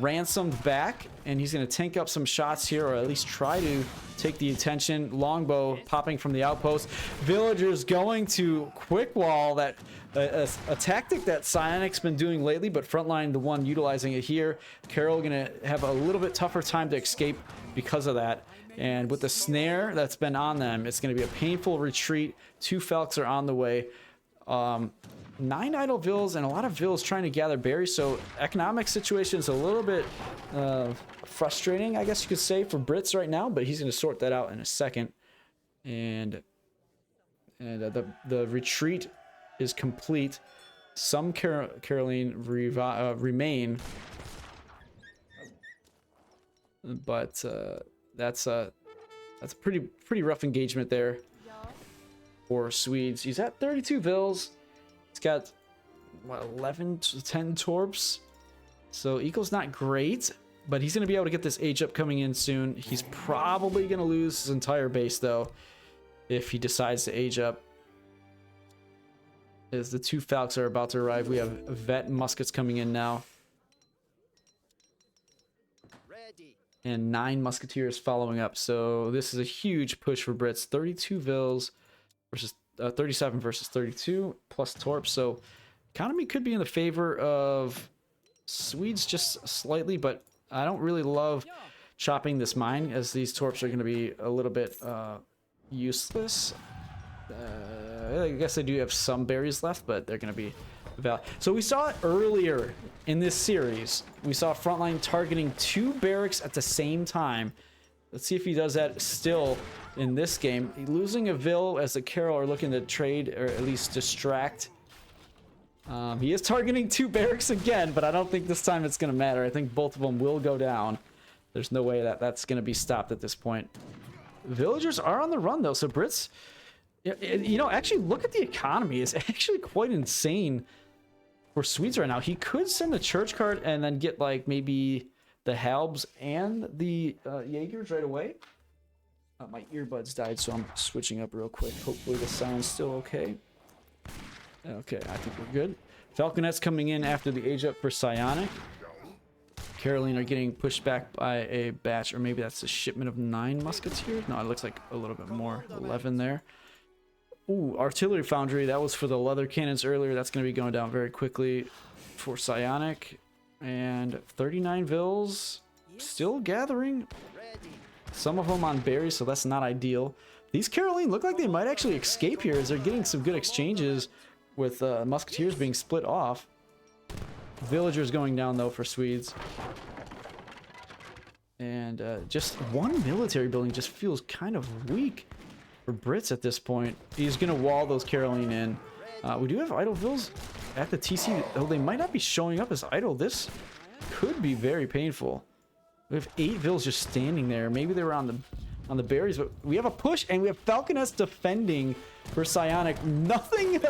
ransomed back, and he's going to tank up some shots here, or at least try to take the attention. Longbow popping from the outpost. Villagers going to quick wall, that a tactic that PsiOnic's been doing lately, but Frontline the one utilizing it here. Carol gonna have a little bit tougher time to escape because of that, and with the snare that's been on them, it's going to be a painful retreat. 2 Falcons are on the way. 9 idle vills and a lot of vills trying to gather berries, so economic situation is a little bit frustrating, I guess you could say, for Brits right now, but he's going to sort that out in a second. And the retreat is complete. Some Caroline remain, but that's a pretty rough engagement there for Swedes. He's at 32 vills. It's got, what, 11 to 10 torps. So equals not great, but he's going to be able to get this age up coming in soon. He's probably going to lose his entire base, though, if he decides to age up. As the 2 Falcons are about to arrive, we have vet muskets coming in now. And 9 musketeers following up. So this is a huge push for Brits. 32 vills versus 37 versus 32 plus torps, so economy could be in the favor of Swedes just slightly, but I don't really love chopping this mine, as these torps are going to be a little bit useless. I guess they do have some berries left, but they're going to be So we saw it earlier in this series. We saw Frontline targeting 2 barracks at the same time. Let's see if he does that still in this game. Losing a Vil as the Carol are looking to trade or at least distract. He is targeting 2 barracks again, but I don't think this time it's going to matter. I think both of them will go down. There's no way that that's going to be stopped at this point. Villagers are on the run, though, so Brits... You know, actually, look at the economy. It's actually quite insane for Swedes right now. He could send a church card and then get, like, maybe the Halbs and the Jaegers right away. My earbuds died, so I'm switching up real quick. Hopefully the sound's still okay. Okay, I think we're good. Falconets coming in after the age up for PsiOniC. Caroline are getting pushed back by a batch, or maybe that's a shipment of 9 musketeers. No, it looks like a little bit more. 11 there. Ooh, artillery foundry. That was for the leather cannons earlier. That's going to be going down very quickly for PsiOniC. And 39 Vils still gathering. Some of them on berries, so that's not ideal. These Caroline look like they might actually escape here as they're getting some good exchanges with musketeers being split off. Villagers going down, though, for Swedes. And just one military building just feels kind of weak for Brits at this point. He's going to wall those Caroline in. We do have idle Vils at the TC, though they might not be showing up as idle. This could be very painful. We have 8 Vils just standing there. Maybe they were on the berries, but we have a push, and we have Falconets defending for PsiOniC. Nothing.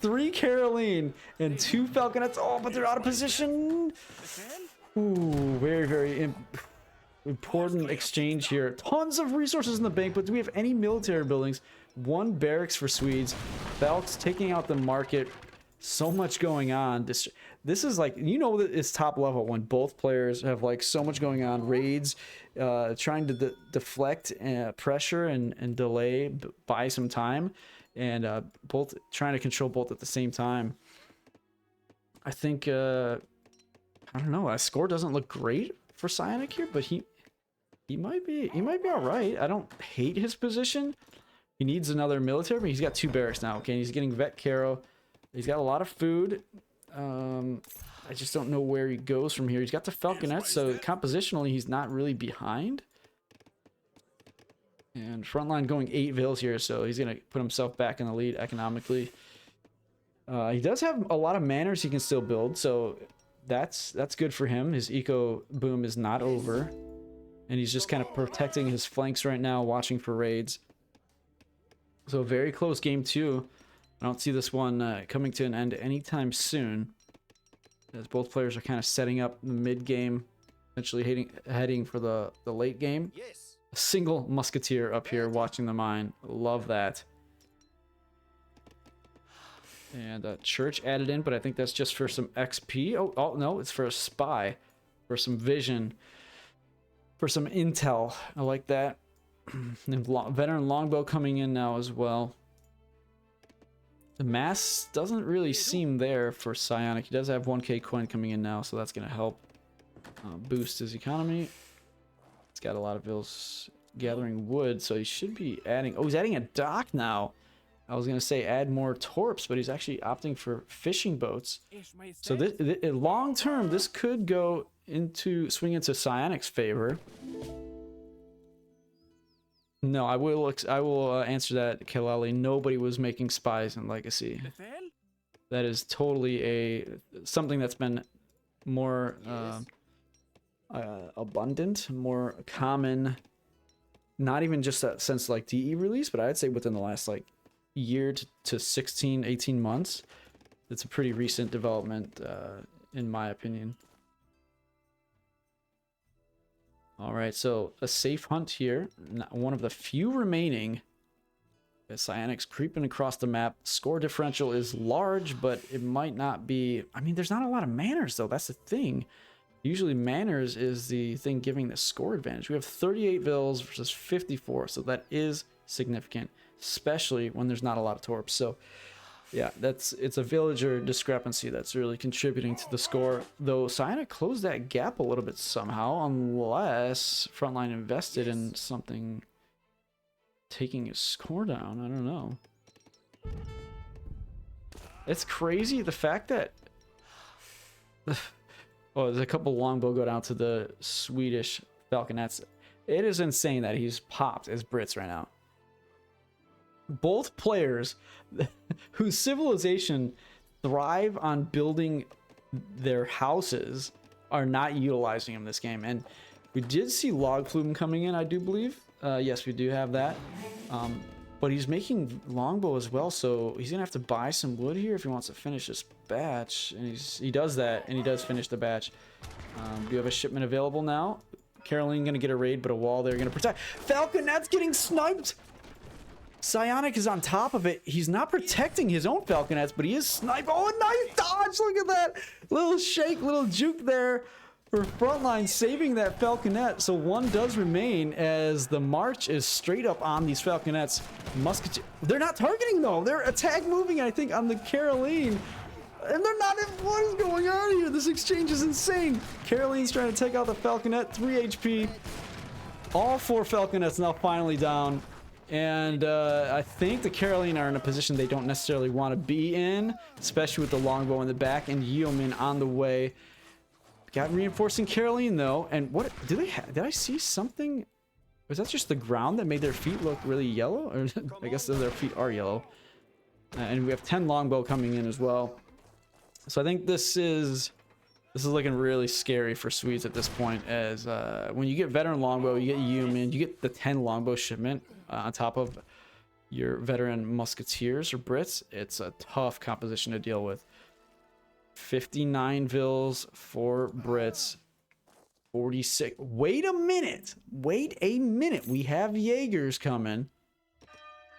3 Caroline and 2 Falconets. Oh, but they're out of position. Ooh, very, very important exchange here. Tons of resources in the bank, but do we have any military buildings? 1 barracks for Swedes. Falks taking out the market. So much going on. This is like, you know, that it's top level when both players have like so much going on. Raids, trying to deflect pressure and delay, buy some time, and both trying to control both at the same time. I think I don't know. Our score doesn't look great for PsiOniC here, but he might be all right. I don't hate his position. He needs another military, but he's got 2 barracks now. Okay, and he's getting Vet Caro. He's got a lot of food. I just don't know where he goes from here. He's got the Falconets, so compositionally he's not really behind. And Frontline going 8 Vils here, so he's gonna put himself back in the lead economically. He does have a lot of manors he can still build, so that's good for him. His eco boom is not over, and he's just kind of protecting his flanks right now, watching for raids. So very close game 2. I don't see this one coming to an end anytime soon, as both players are kind of setting up the mid game, eventually heading for the late game. Yes. A single musketeer up here watching the mine. Love that. And church added in, but I think that's just for some XP. Oh no, it's for a spy, for some vision, for some intel. I like that. And veteran longbow coming in now as well. The mass doesn't really seem there for PsiOniC. He does have 1k coin coming in now, so that's going to help boost his economy. He's got a lot of Vils gathering wood, so he should be adding... Oh, he's adding a dock now. I was going to say add more torps, but he's actually opting for fishing boats. So long term, this could go swing into PsiOnic's favor. No, I will answer that, Kalali. Nobody was making spies in Legacy. That is totally something that's been more abundant, more common. Not even just that since like DE release, but I'd say within the last like year to 16, 18 months. It's a pretty recent development, in my opinion. All right, so a safe hunt here. One of the few remaining. PsiOnic's creeping across the map. Score differential is large, but it might not be... I mean, there's not a lot of manors, though. That's the thing. Usually manors is the thing giving the score advantage. We have 38 Vils versus 54, so that is significant, especially when there's not a lot of torps. So, yeah, it's a villager discrepancy that's really contributing to the score. Though PsiOniC closed that gap a little bit somehow, unless Frontline invested in something taking his score down. I don't know. It's crazy the fact that oh, there's a couple longbow go down to the Swedish falconets. It is insane that he's popped as Brits right now. Both players whose civilization thrive on building their houses are not utilizing him this game. And we did see log flume coming in, I do believe. Yes, we do have that. But he's making longbow as well, so he's gonna have to buy some wood here if he wants to finish this batch. And he does that, and he does finish the batch. Do you have a shipment available now? Caroline gonna get a raid, but a wall there gonna protect. Falconet's getting sniped! PsiOniC is on top of it. He's not protecting his own falconets, but he is sniped. Oh, nice dodge! Look at that! Little shake, little juke there for Frontline, saving that falconet. So one does remain as the march is straight up on these falconets. Musketeer. They're not targeting though. They're attack moving, I think, on the Caroline. And they're not in. What is going on here? This exchange is insane. Caroline's trying to take out the falconet. 3 HP. All 4 falconets now finally down. And I think the Caroline are in a position they don't necessarily want to be in, especially with the longbow in the back and Yeoman on the way. Got reinforcing Caroline though. And what do they have? Did I see something? Was that just the ground that made their feet look really yellow? Or I guess their feet are yellow. And we have 10 longbow coming in as well. So I think this is looking really scary for Swedes at this point, as when you get veteran longbow, you get Yeoman, you get the 10 longbow shipment on top of your veteran musketeers or Brits. It's a tough composition to deal with. 59 Vils for Brits. 46. Wait a minute. Wait a minute. We have Jaegers coming.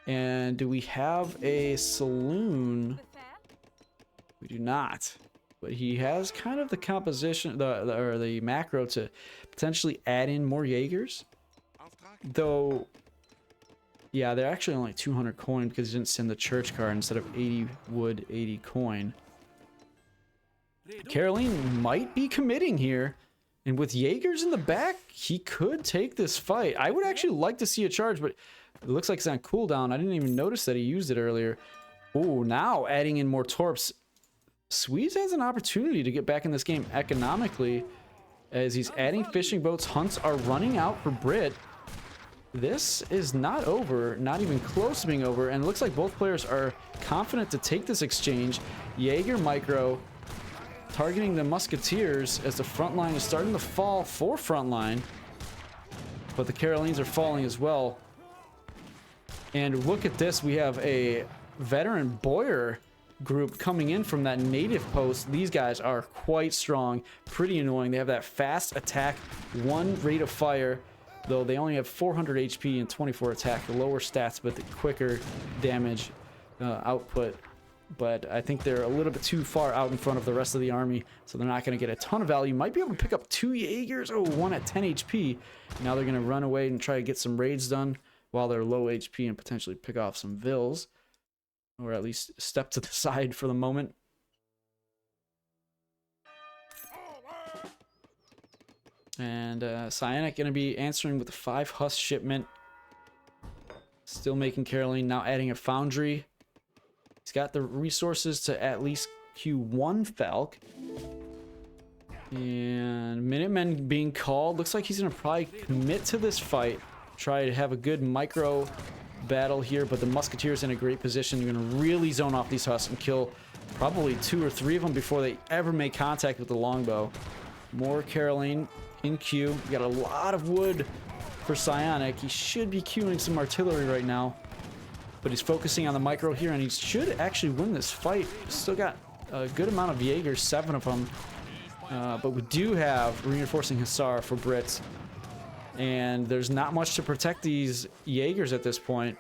And do we have a saloon? We do not. But he has kind of the composition, the macro to potentially add in more Jaegers. Though, yeah, they're actually only 200 coin because he didn't send the church card instead of 80 wood, 80 coin. Caroline might be committing here. And with Jaegers in the back, he could take this fight. I would actually like to see a charge, but it looks like it's on cooldown. I didn't even notice that he used it earlier. Oh, now adding in more torps. Swedes has an opportunity to get back in this game economically as he's adding fishing boats. Hunts are running out for Brit. This is not over, not even close to being over, and it looks like both players are confident to take this exchange. Jaeger micro targeting the musketeers as the front line is starting to fall for Frontline, but the Carolines are falling as well. And look at this, we have a veteran Boyer group coming in from that native post. These guys are quite strong, pretty annoying. They have that fast attack, 1 rate of fire, though they only have 400 HP and 24 attack, the lower stats but the quicker damage output. But I think they're a little bit too far out in front of the rest of the army, so they're not going to get a ton of value. Might be able to pick up 2 Jaegers. Oh, 1 at 10 HP. Now they're going to run away and try to get some raids done while they're low HP and potentially pick off some Vils. Or at least step to the side for the moment. And PsiOniC going to be answering with a 5 Huss shipment. Still making Caroline, now adding a foundry. He's got the resources to at least queue 1 Falc. And Minutemen being called. Looks like he's going to probably commit to this fight. Try to have a good micro battle here, but the Musketeers in a great position. You're going to really zone off these Huss and kill probably 2 or 3 of them before they ever make contact with the longbow. More Caroline in queue. We got a lot of wood for PsiOniC. He should be queuing some artillery right now, but he's focusing on the micro here, and he should actually win this fight. Still got a good amount of Jaegers, 7 of them, but we do have reinforcing Hussar for Brits. And there's not much to protect these Jaegers at this point.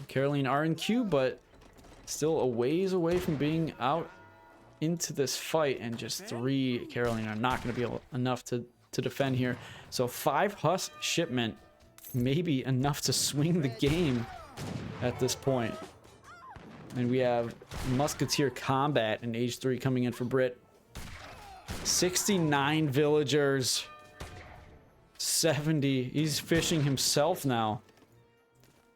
Caroline are in queue, but still a ways away from being out into this fight. And just 3 Caroline are not going to be enough to defend here. So 5 Huss shipment may be enough to swing the game at this point. And we have Musketeer Combat in Age 3 coming in for Brit. 69 villagers. 70. He's fishing himself now.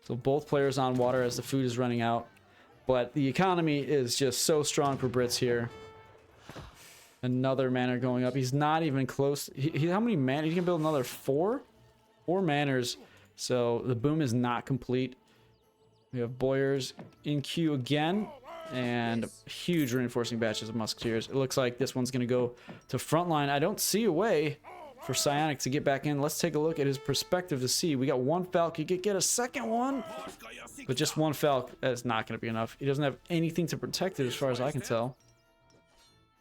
So both players on water as the food is running out. But the economy is just so strong for Brits here. Another manor going up. He's not even close. How many manors? He can build another 4? 4 manors. So the boom is not complete. We have Boyars in queue again. And huge reinforcing batches of musketeers. It looks like this one's going to go to Frontline. I don't see a way for PsiOniC to get back in. Let's take a look at his perspective to see. We got 1 Falc. He could get a second one. But just 1 Falc, that's not going to be enough. He doesn't have anything to protect it as far as I can tell.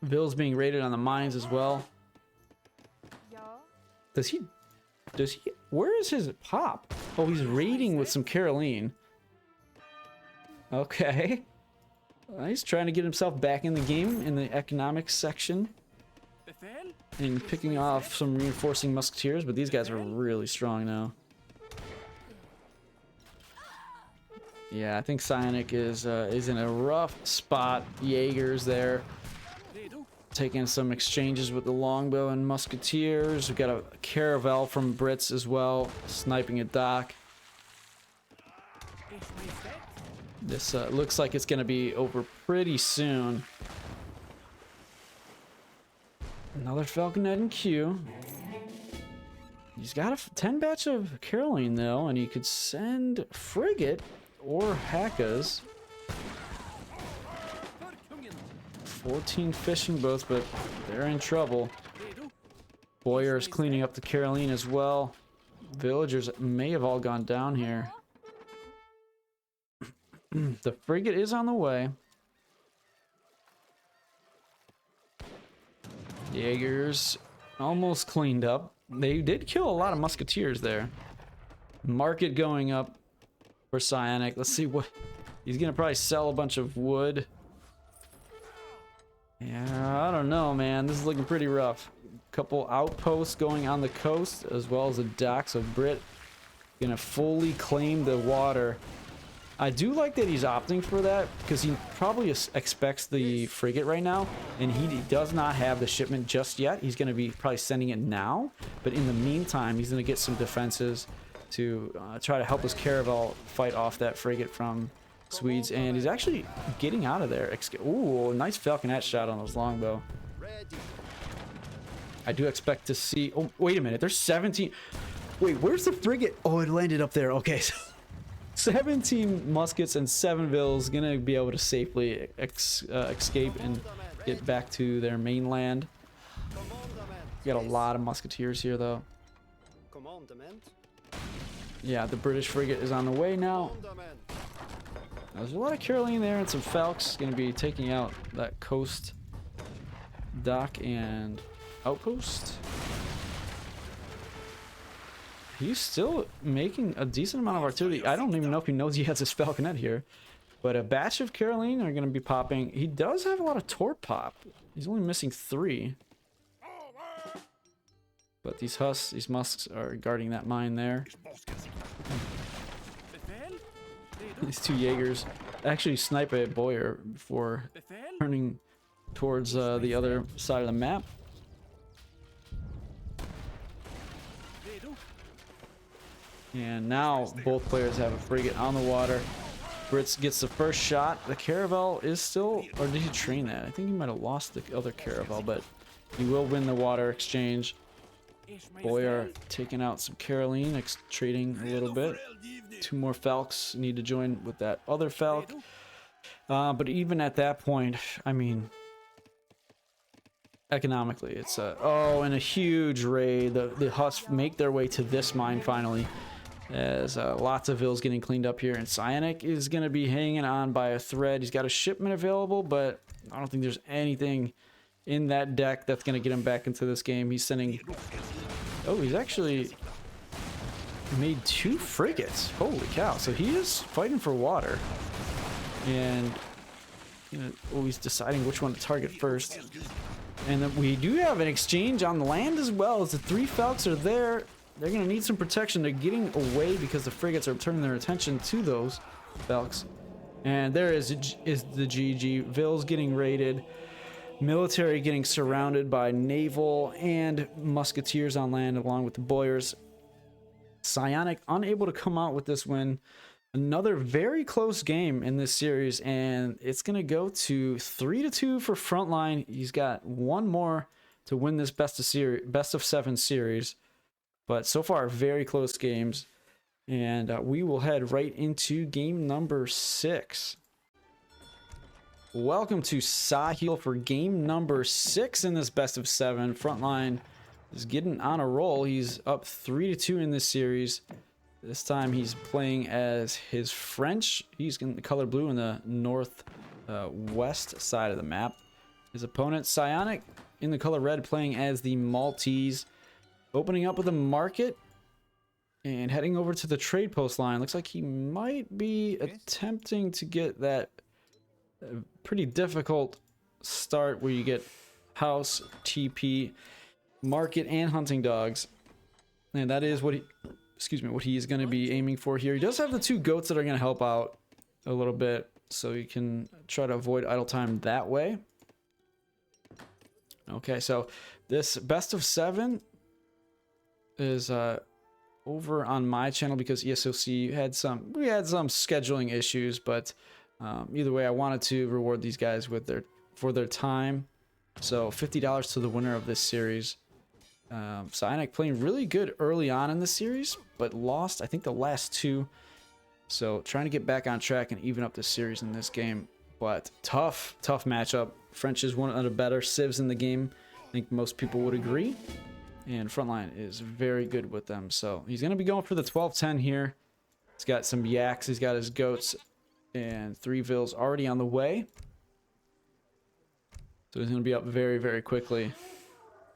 Bill's being raided on the mines as well. Does he, where is his pop? Oh, he's raiding with some Caroline. Okay. He's trying to get himself back in the game in the economics section. And picking off some reinforcing musketeers, but these guys are really strong now. Yeah, I think PsiOniC is in a rough spot. Jaegers there. Taking some exchanges with the longbow and musketeers. We've got a caravel from Brits as well, sniping a dock. This looks like it's going to be over pretty soon. Another Falconet in queue. He's got a 10 batch of Caroline though, and he could send Frigate or Hakas. 14 fishing boats, but they're in trouble. Boyar's cleaning up the Caroline as well. Villagers may have all gone down here. The frigate is on the way. Jaegers almost cleaned up. They did kill a lot of musketeers there. Market going up for PsiOniC. Let's see what... He's gonna probably sell a bunch of wood. Yeah, I don't know, man. This is looking pretty rough. Couple outposts going on the coast, as well as a dock. So Brit gonna fully claim the water. I do like that he's opting for that, because he probably expects the frigate right now, and he does not have the shipment just yet. He's going to be probably sending it now, but in the meantime, he's going to get some defenses to try to help his caravel fight off that frigate from Swedes, and he's actually getting out of there. Ooh, nice falconet shot on those longbow. I do expect to see... Oh, wait a minute. There's 17... Wait, where's the frigate? Oh, it landed up there. Okay, so... 17 muskets and 7 vills gonna be able to safely escape and get back to their mainland. We got a lot of musketeers here though. Yeah, the British frigate is on the way now. There's a lot of Caroline there and some Falcons gonna be taking out that coast dock and outpost. He's still making a decent amount of artillery. I don't even know if he knows he has his falconet here. But a batch of Caroline are going to be popping. He does have a lot of torp pop. He's only missing 3. But these musks are guarding that mine there. These 2 Jaegers actually snipe a Boyar before turning towards the other side of the map. And now both players have a frigate on the water. Brits gets the first shot. The caravel is still... Or did he train that? I think he might have lost the other caravel, but he will win the water exchange. Boyar taking out some Caroline, trading a little bit. 2 more Falcons need to join with that other Falc. But even at that point, I mean... Economically, it's a... Oh, and a huge raid. The Huss make their way to this mine finally. As lots of vills getting cleaned up here, and PsiOniC is going to be hanging on by a thread. He's got a shipment available, but I don't think there's anything in that deck that's going to get him back into this game. He's sending... Oh, he's actually made 2 frigates. Holy cow. So he is fighting for water. And he's deciding which one to target first. And then we do have an exchange on the land as well, as the 3 Falcons are there. They're going to need some protection. They're getting away because the frigates are turning their attention to those Falcons. And there is the GG. Ville's getting raided. Military getting surrounded by naval and musketeers on land along with the Boyars. PsiOniC unable to come out with this win. Another very close game in this series, and it's going to go to 3-2 for Frontline. He's got one more to win this best of 7 series, but so far very close games. And we will head right into game number 6. Welcome to Sahil for game number 6 in this best of 7. Frontline is getting on a roll. He's up 3-2 in this series. This time he's playing as his French. He's in the color blue in the north west side of the map. His opponent, PsiOniC, in the color red, playing as the Maltese. Opening up with a market and heading over to the trade post line. Looks like he might be attempting to get that pretty difficult start where you get house, TP, market, and hunting dogs. And that is what he... what he is going to be aiming for here. He does have the 2 goats that are going to help out a little bit, so you can try to avoid idle time that way. Okay, so this best of 7 is over on my channel because ESOC had some scheduling issues, but either way, I wanted to reward these guys with their time. So $50 to the winner of this series. PsiOniC playing really good early on in the series, but lost, I think, the last 2. So trying to get back on track and even up the series in this game. But tough matchup. French is one of the better civs in the game. I think most people would agree. And Frontline is very good with them. So he's going to be going for the 12-10 here. He's got some yaks. He's got his goats and 3 vills already on the way. So he's going to be up very, very quickly.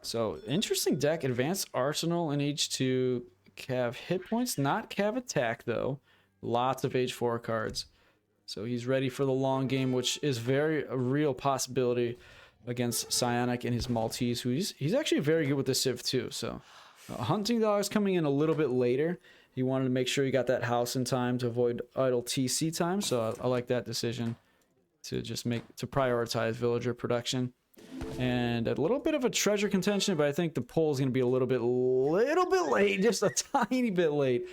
So, interesting deck. Advanced Arsenal in H2. Cav hit points. Not Cav attack, though. Lots of H4 cards. So, he's ready for the long game, which is a real possibility against PsiOniC and his Maltese, who he's actually very good with the Civ, too. So, Hunting Dog's coming in a little bit later. He wanted to make sure he got that house in time to avoid idle TC time. So, I like that decision to just prioritize villager production. And a little bit of a treasure contention, but I think the pull is going to be a little bit late, just a tiny bit late.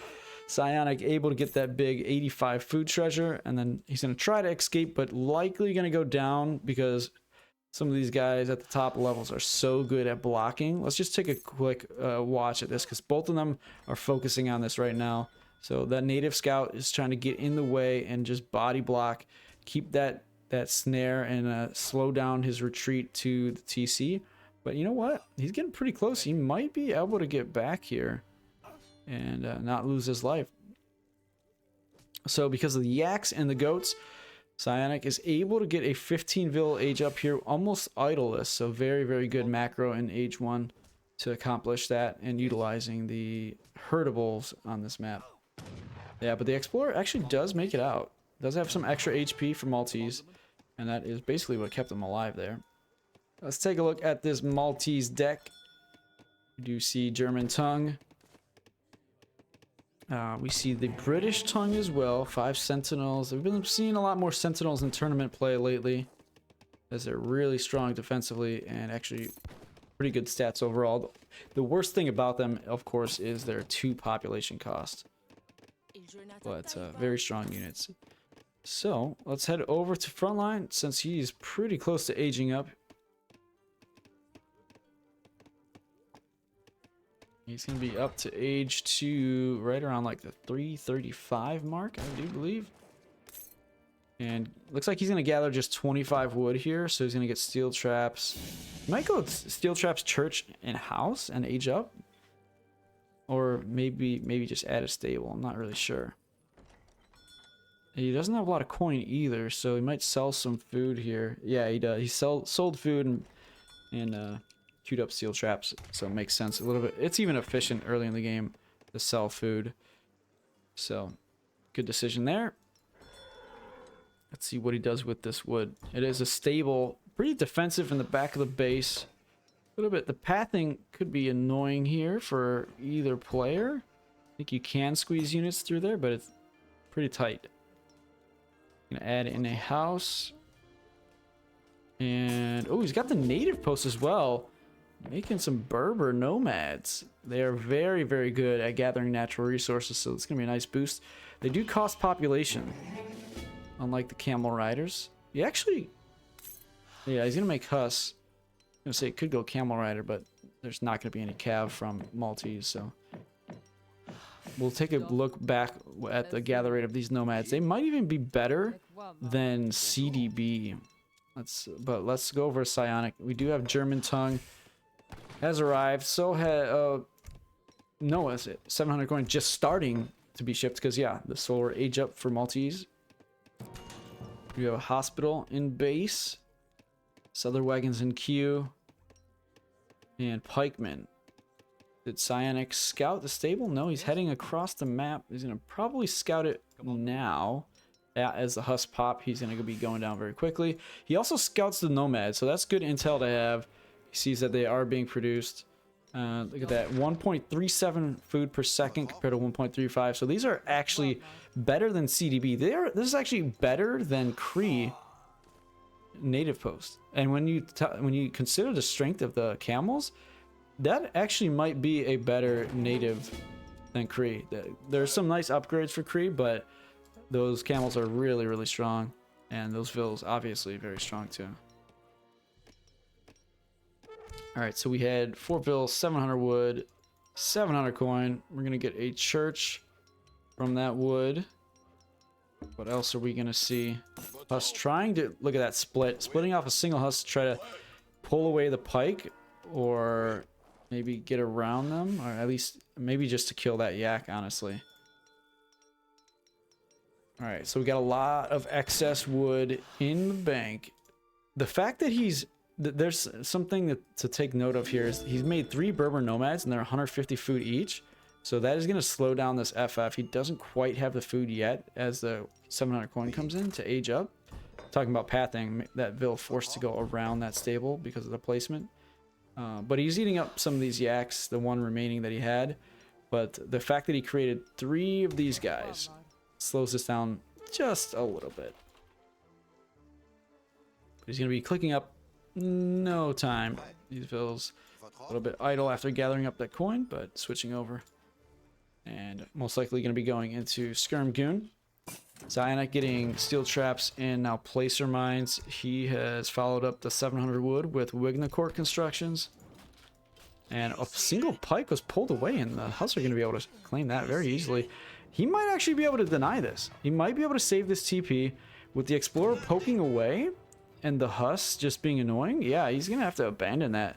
PsiOniC able to get that big 85 food treasure, and then he's going to try to escape, but likely going to go down because some of these guys at the top levels are so good at blocking. Let's just take a quick watch at this because both of them are focusing on this right now. So that native scout is trying to get in the way and just body block, keep that snare and slow down his retreat to the TC. But you know what? He's getting pretty close. He might be able to get back here and not lose his life. So because of the yaks and the goats, PsiOniC is able to get a 15 vill age up here almost idleless. So very, very good macro in age 1 to accomplish that and utilizing the herdables on this map. Yeah, but the Explorer actually does make it out. Does have some extra HP for Maltese. And that is basically what kept him alive there. Let's take a look at this Maltese deck. We do see German tongue. We see the British tongue as well. 5 sentinels. We've been seeing a lot more sentinels in tournament play lately, as they're really strong defensively and actually pretty good stats overall. The worst thing about them, of course, is their 2 population cost. But very strong units. So, let's head over to Frontline, since he's pretty close to aging up. He's going to be up to age 2 right around like the 335 mark, I do believe. And looks like he's going to gather just 25 wood here, so he's going to get steel traps. He might go steel traps, church, and house and age up. Or maybe just add a stable, I'm not really sure. He doesn't have a lot of coin either, so he might sell some food here. Yeah, he does. He sold food and queued up steel traps, so it makes sense a little bit. It's even efficient early in the game to sell food. So, good decision there. Let's see what he does with this wood. It is a stable, pretty defensive in the back of the base. A little bit. The pathing could be annoying here for either player. I think you can squeeze units through there, but it's pretty tight. Gonna add in a house. And oh, he's got the native post as well, making some Berber nomads. They are very, very good at gathering natural resources, so it's going to be a nice boost. They do cost population, unlike the camel riders. He actually... Yeah, he's going to make Huss. I'm going to say it could go camel rider, but there's not going to be any cav from Maltese, so... We'll take a look back at the gather rate of these nomads. They might even be better than CDB. But let's go over PsiOniC. We do have German tongue has arrived. So Noah's 700 coin just starting to be shipped because yeah, the solar age up for Maltese. We have a hospital in base, Southern wagons in queue, and pikemen. Did PsiOniC scout the stable? No, he's heading across the map. He's going to probably scout it now. As the Huss pop, he's going to be going down very quickly. He also scouts the nomads, so that's good intel to have. He sees that they are being produced. Look at that, 1.37 food per second compared to 1.35. So these are actually better than CDB. This is actually better than Cree native post. And when you consider the strength of the camels, that actually might be a better native than Cree. There's some nice upgrades for Cree, but those camels are really, really strong. And those vills, obviously, very strong too. Alright, so we had 4 vills, 700 wood, 700 coin. We're going to get a church from that wood. What else are we going to see? Us trying to... Look at that split. Splitting off a single Huss to try to pull away the pike. Or... maybe get around them, or at least maybe just to kill that yak, honestly. All right, so we got a lot of excess wood in the bank. The fact that there's something to take note of here is he's made 3 Berber nomads and they're 150 food each. So that is going to slow down this FF. He doesn't quite have the food yet as the 700 coin comes in to age up. Talking about pathing, that Vill forced to go around that stable because of the placement. But he's eating up some of these yaks, the one remaining that he had. But the fact that he created 3 of these guys slows this down just a little bit. But he's going to be clicking up no time. These vills a little bit idle after gathering up that coin, but switching over. And most likely going to be going into Skirm Goon. PsiOniC getting steel traps and now placer mines. He has followed up the 700 wood with Wignacourt constructions. And a single pike was pulled away, and the Huss are going to be able to claim that very easily. He might actually be able to deny this. He might be able to save this TP with the Explorer poking away and the Huss just being annoying. Yeah, he's going to have to abandon that.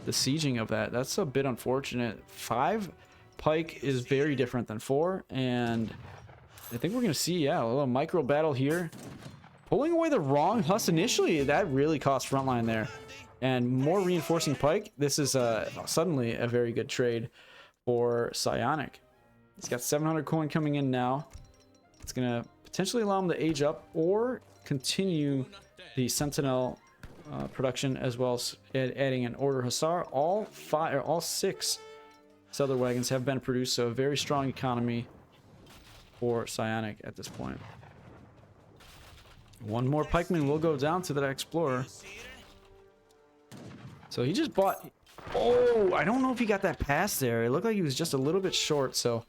The sieging of that. That's a bit unfortunate. 5 pike is very different than 4, and... I think we're going to see, yeah, a little micro battle here. Pulling away the wrong Huss initially, that really cost Frontline there. And more reinforcing pike. This is suddenly a very good trade for PsiOniC. He's got 700 coin coming in now. It's going to potentially allow him to age up or continue the Sentinel production, as well as adding an Order Hussar. All 6 Southern wagons have been produced, so a very strong economy for PsiOniC at this point. One more pikeman will go down to that Explorer. So he just bought... Oh, I don't know if he got that pass there. It looked like he was just a little bit short, so I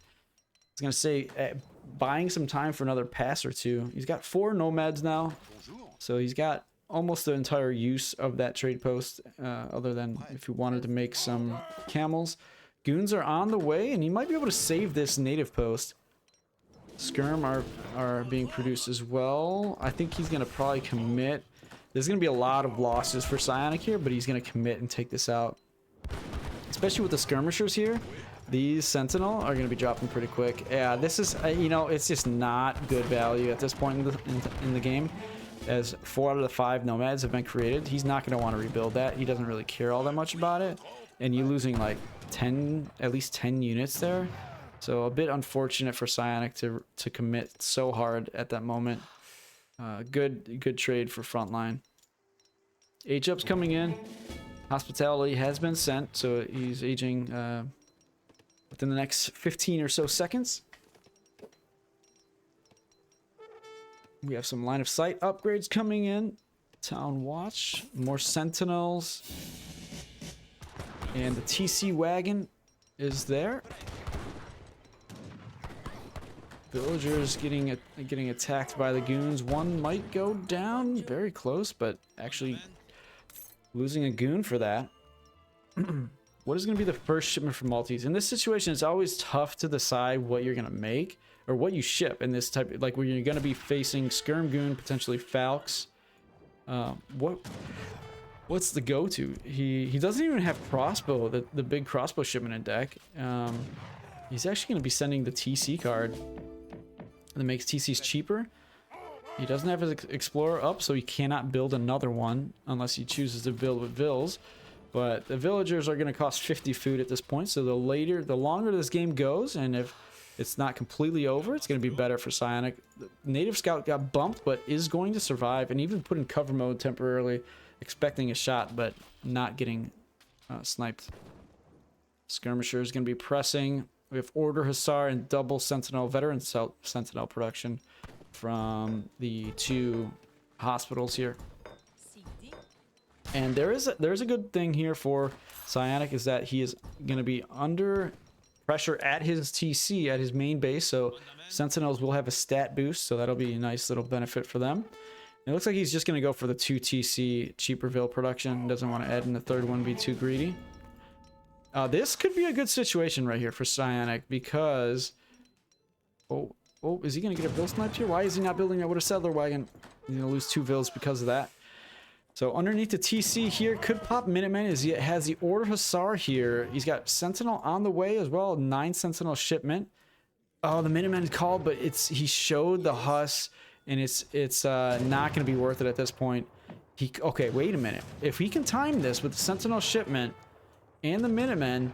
was going to say buying some time for another pass or two. He's got 4 nomads now, so he's got almost the entire use of that trade post, other than if he wanted to make some camels. Goons are on the way, and he might be able to save this native post. Skirm are being produced as well. I think he's going to probably commit. There's going to be a lot of losses for PsiOniC here, but he's going to commit and take this out. Especially with the skirmishers here. These Sentinel are going to be dropping pretty quick. Yeah, this is, you know, it's just not good value at this point in the game. As 4 out of the 5 nomads have been created, he's not going to want to rebuild that. He doesn't really care all that much about it. And you losing like at least 10 units there. So a bit unfortunate for PsiOniC to commit so hard at that moment. Good trade for Frontline. Age up's coming in. Hospitality has been sent, so he's aging within the next 15 or so seconds. We have some line of sight upgrades coming in. Town Watch, more Sentinels, and the TC wagon is there. Villagers getting attacked by the goons. One might go down, very close, but actually losing a goon for that. What is going to be the first shipment for Maltese? In this situation, it's always tough to decide what you're going to make or what you ship in this type, like where you're going to be facing skirm goon, potentially falx. What's the go-to? He doesn't even have crossbow, the big crossbow shipment in deck. He's actually going to be sending the TC card that makes TCs cheaper. He doesn't have his explorer up, so he cannot build another one unless he chooses to build with vills. But the villagers are going to cost 50 food at this point, so the longer this game goes, and if it's not completely over, it's going to be better for PsiOniC. The native scout got bumped, but is going to survive, and even put in cover mode temporarily, expecting a shot, but not getting sniped. Skirmisher is going to be pressing. We have Order Hussar and double Sentinel, veteran Sentinel production from the two hospitals here. And there's a good thing here for PsiOniC, is that he is going to be under pressure at his TC, at his main base, so Sentinels will have a stat boost, so that'll be a nice little benefit for them. It looks like he's just going to go for the 2 TC cheaper Vil production. Doesn't want to add in the third one, be too greedy. This could be a good situation right here for PsiOniC, because... Oh, is he going to get a Vil sniped here? Why is he not building that with a settler wagon? He's going to lose 2 Vils because of that. So underneath the TC here, could pop Minutemen, as he has the Order Hussar here. He's got Sentinel on the way as well, 9 Sentinel shipment. Oh, the Minutemen called, but he showed the Huss, and it's not going to be worth it at this point. Okay, wait a minute. If he can time this with the Sentinel shipment and the Minutemen,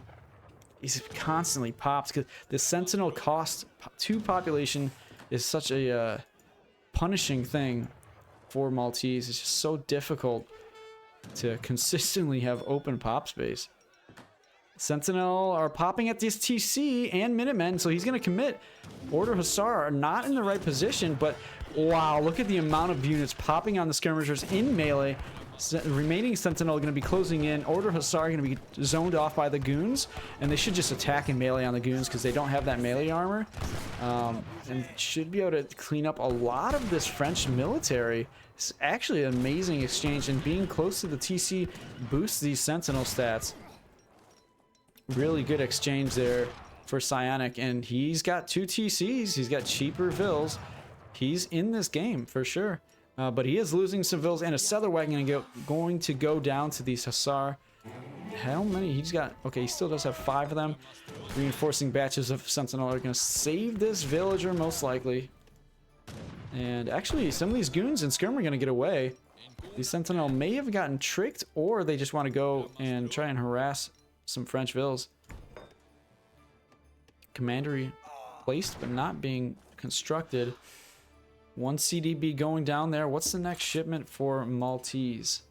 he's constantly pops, because the Sentinel cost to population is such a punishing thing for Maltese. It's just so difficult to consistently have open pop space. Sentinel are popping at this TC and Minutemen, so he's going to commit. Order Hussar are not in the right position, but wow, look at the amount of units popping on the skirmishers in melee. Remaining Sentinel are going to be closing in. Order Hussar are going to be zoned off by the goons, and they should just attack in melee on the goons because they don't have that melee armor, and should be able to clean up a lot of this French military. It's actually an amazing exchange, and being close to the TC boosts these Sentinel stats. Really good exchange there for PsiOniC, and he's got 2 TCs. He's got cheaper Vils. He's in this game for sure. But he is losing some Vils, and a settler wagon going to go down to these Hussar. How many? He's got... Okay, he still does have 5 of them. Reinforcing batches of Sentinel are going to save this villager, most likely. And actually, some of these goons and Skirm are going to get away. These Sentinel may have gotten tricked, or they just want to go and try and harass some French Vils. Commandery placed, but not being constructed. 1 CDB going down there. What's the next shipment for Maltese?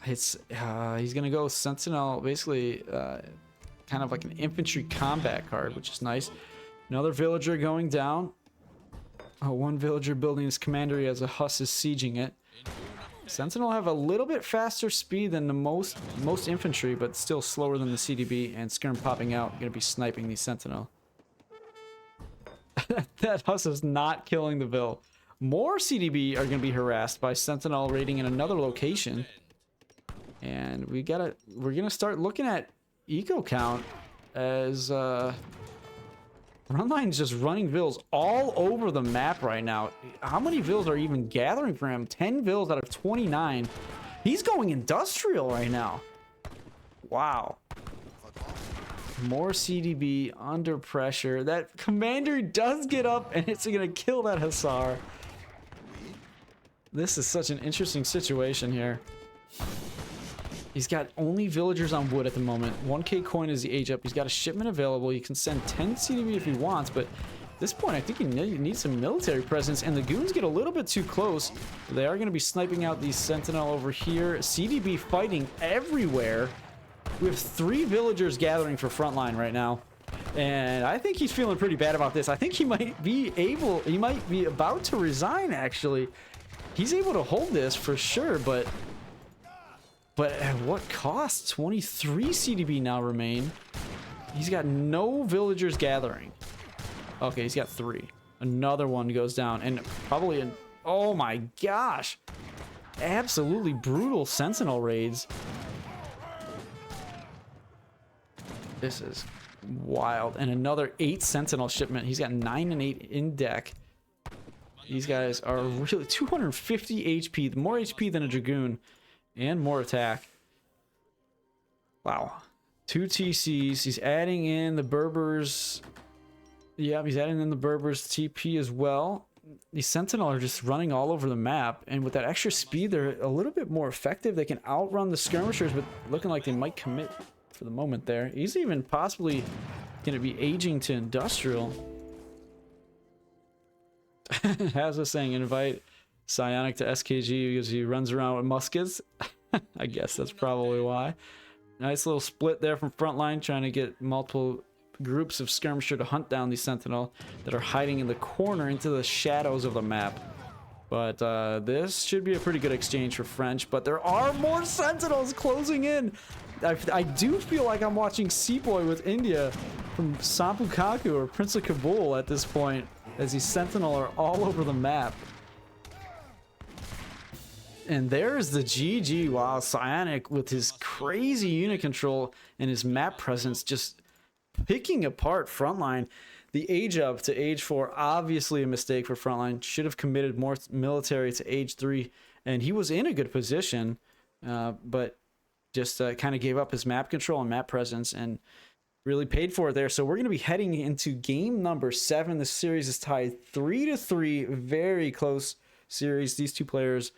It's he's gonna go Sentinel, basically kind of like an infantry combat card, which is nice. Another villager going down. Oh, 1 villager building his commandery as a Huss is sieging it. Sentinel have a little bit faster speed than the most infantry, but still slower than the CDB, and Skirm popping out, gonna be sniping these Sentinel. That Huss is not killing the Vil. More CDB are going to be harassed by Sentinel raiding in another location. And we're going to start looking at eco count as Frontline's just running Vils all over the map right now. How many Vils are even gathering for him? 10 Vils out of 29. He's going industrial right now. Wow. More CDB under pressure. That commander does get up, and it's going to kill that Hussar. This is such an interesting situation here. He's got only villagers on wood at the moment. 1k coin is the age up. He's got a shipment available. You can send 10 CDB if he wants, but at this point I think he needs some military presence, and the goons get a little bit too close. They are going to be sniping out these Sentinel over here. CDB fighting everywhere. We have 3 villagers gathering for Frontline right now, and I think he's feeling pretty bad about this. I think he might be about to resign, actually. He's able to hold this for sure, but But at what cost? 23 CDB now remain. He's got no villagers gathering. Okay, he's got 3. Another one goes down, and probably an... Oh my gosh! Absolutely brutal sentinel raids. This is wild. And another 8 sentinel shipment. He's got 9 and 8 in deck. These guys are really 250 HP, more HP than a dragoon, and more attack. Wow. 2 TCs. He's adding in the Berbers. Yeah, he's adding in the Berbers TP as well. These Sentinel are just running all over the map, and with that extra speed, they're a little bit more effective. They can outrun the skirmishers, but looking like they might commit for the moment there. He's even possibly going to be aging to industrial. How's this saying? Invite PsiOniC to SKG because he runs around with muskets. I guess that's probably why. Nice little split there from Frontline, trying to get multiple groups of skirmisher to hunt down these Sentinel that are hiding in the corner into the shadows of the map. But this should be a pretty good exchange for French, but there are more Sentinels closing in. I do feel like I'm watching Seaboy with India from Sampukaku or Prince of Kabul at this point, as these Sentinel are all over the map. And there's the GG. Wow, PsiOniC with his crazy unit control and his map presence just picking apart Frontline. The age up to age 4, obviously a mistake for Frontline. Should have committed more military to age 3, and he was in a good position, but just kind of gave up his map control and map presence and really paid for it there. So we're going to be heading into game number 7. The series is tied 3-3, very close series. These two players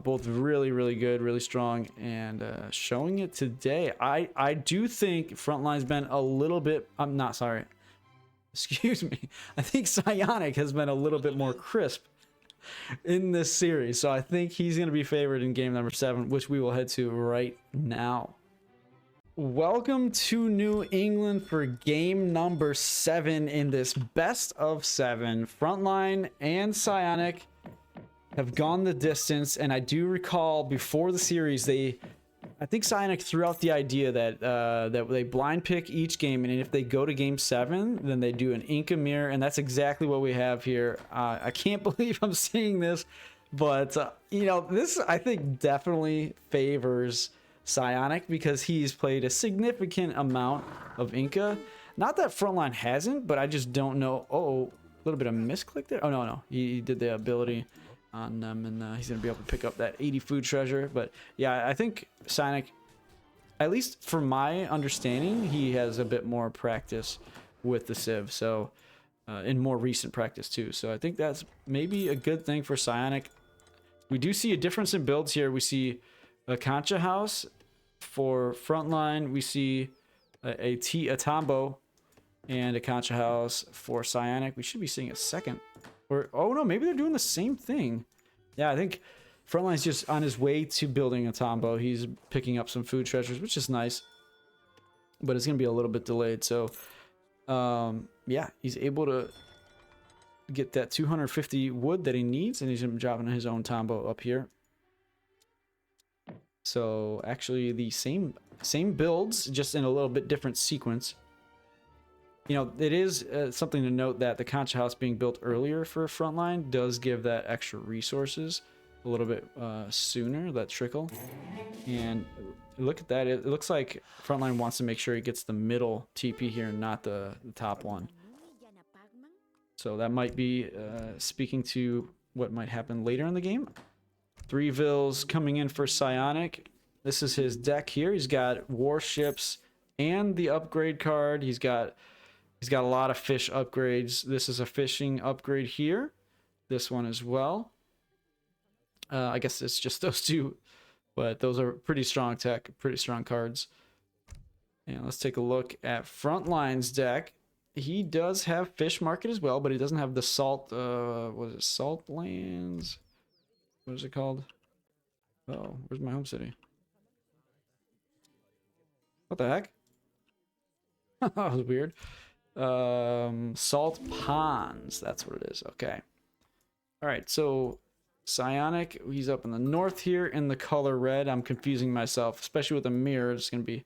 both really, really good, really strong, and showing it today. I do think Frontline's been a little bit... I'm not sorry. Excuse me. I think PsiOniC has been a little bit more crisp in this series. So I think he's going to be favored in game number 7, which we will head to right now. Welcome to New England for game number 7 in this best of 7. Frontline and PsiOniC have gone the distance, and I do recall before the series, I think PsiOniC threw out the idea that that they blind pick each game, and if they go to game 7, then they do an Inca mirror, and that's exactly what we have here. I can't believe I'm seeing this, but you know, this I think definitely favors PsiOniC because he's played a significant amount of Inca. Not that Frontline hasn't, but I just don't know. Oh, a little bit of misclick there. Oh no, he did the ability on them, and he's gonna be able to pick up that 80 food treasure. But yeah, I think PsiOniC, at least from my understanding, he has a bit more practice with the Civ, so in more recent practice too. So I think that's maybe a good thing for PsiOniC. We do see a difference in builds here. We see a Concha house for Frontline. We see a Tambo and a Concha house for PsiOniC. We should be seeing a second. Or, oh no, maybe they're doing the same thing. Yeah, I think Frontline's just on his way to building a Tambo. He's picking up some food treasures, which is nice, but it's gonna be a little bit delayed. So yeah, he's able to get that 250 wood that he needs, and he's dropping his own Tambo up here. So actually the same builds, just in a little bit different sequence. You know, it is something to note that the Concha house being built earlier for Frontline does give that extra resources a little bit sooner, that trickle. And look at that. It looks like Frontline wants to make sure he gets the middle TP here and not the top one. So that might be speaking to what might happen later in the game. 3 vills coming in for PsiOniC. This is his deck here. He's got warships and the upgrade card. He's got a lot of fish upgrades. This is a fishing upgrade here. This one as well. I guess it's just those two, but those are pretty strong tech, pretty strong cards. And let's take a look at Frontline's deck. He does have fish market as well, but he doesn't have the salt. What is it? Salt lands. What is it called? Oh, where's my home city? What the heck? That was weird. Salt ponds, that's what it is. Okay. All right, so PsiOniC, he's up in the north here in the color red. I'm confusing myself, especially with the mirror. It's going to be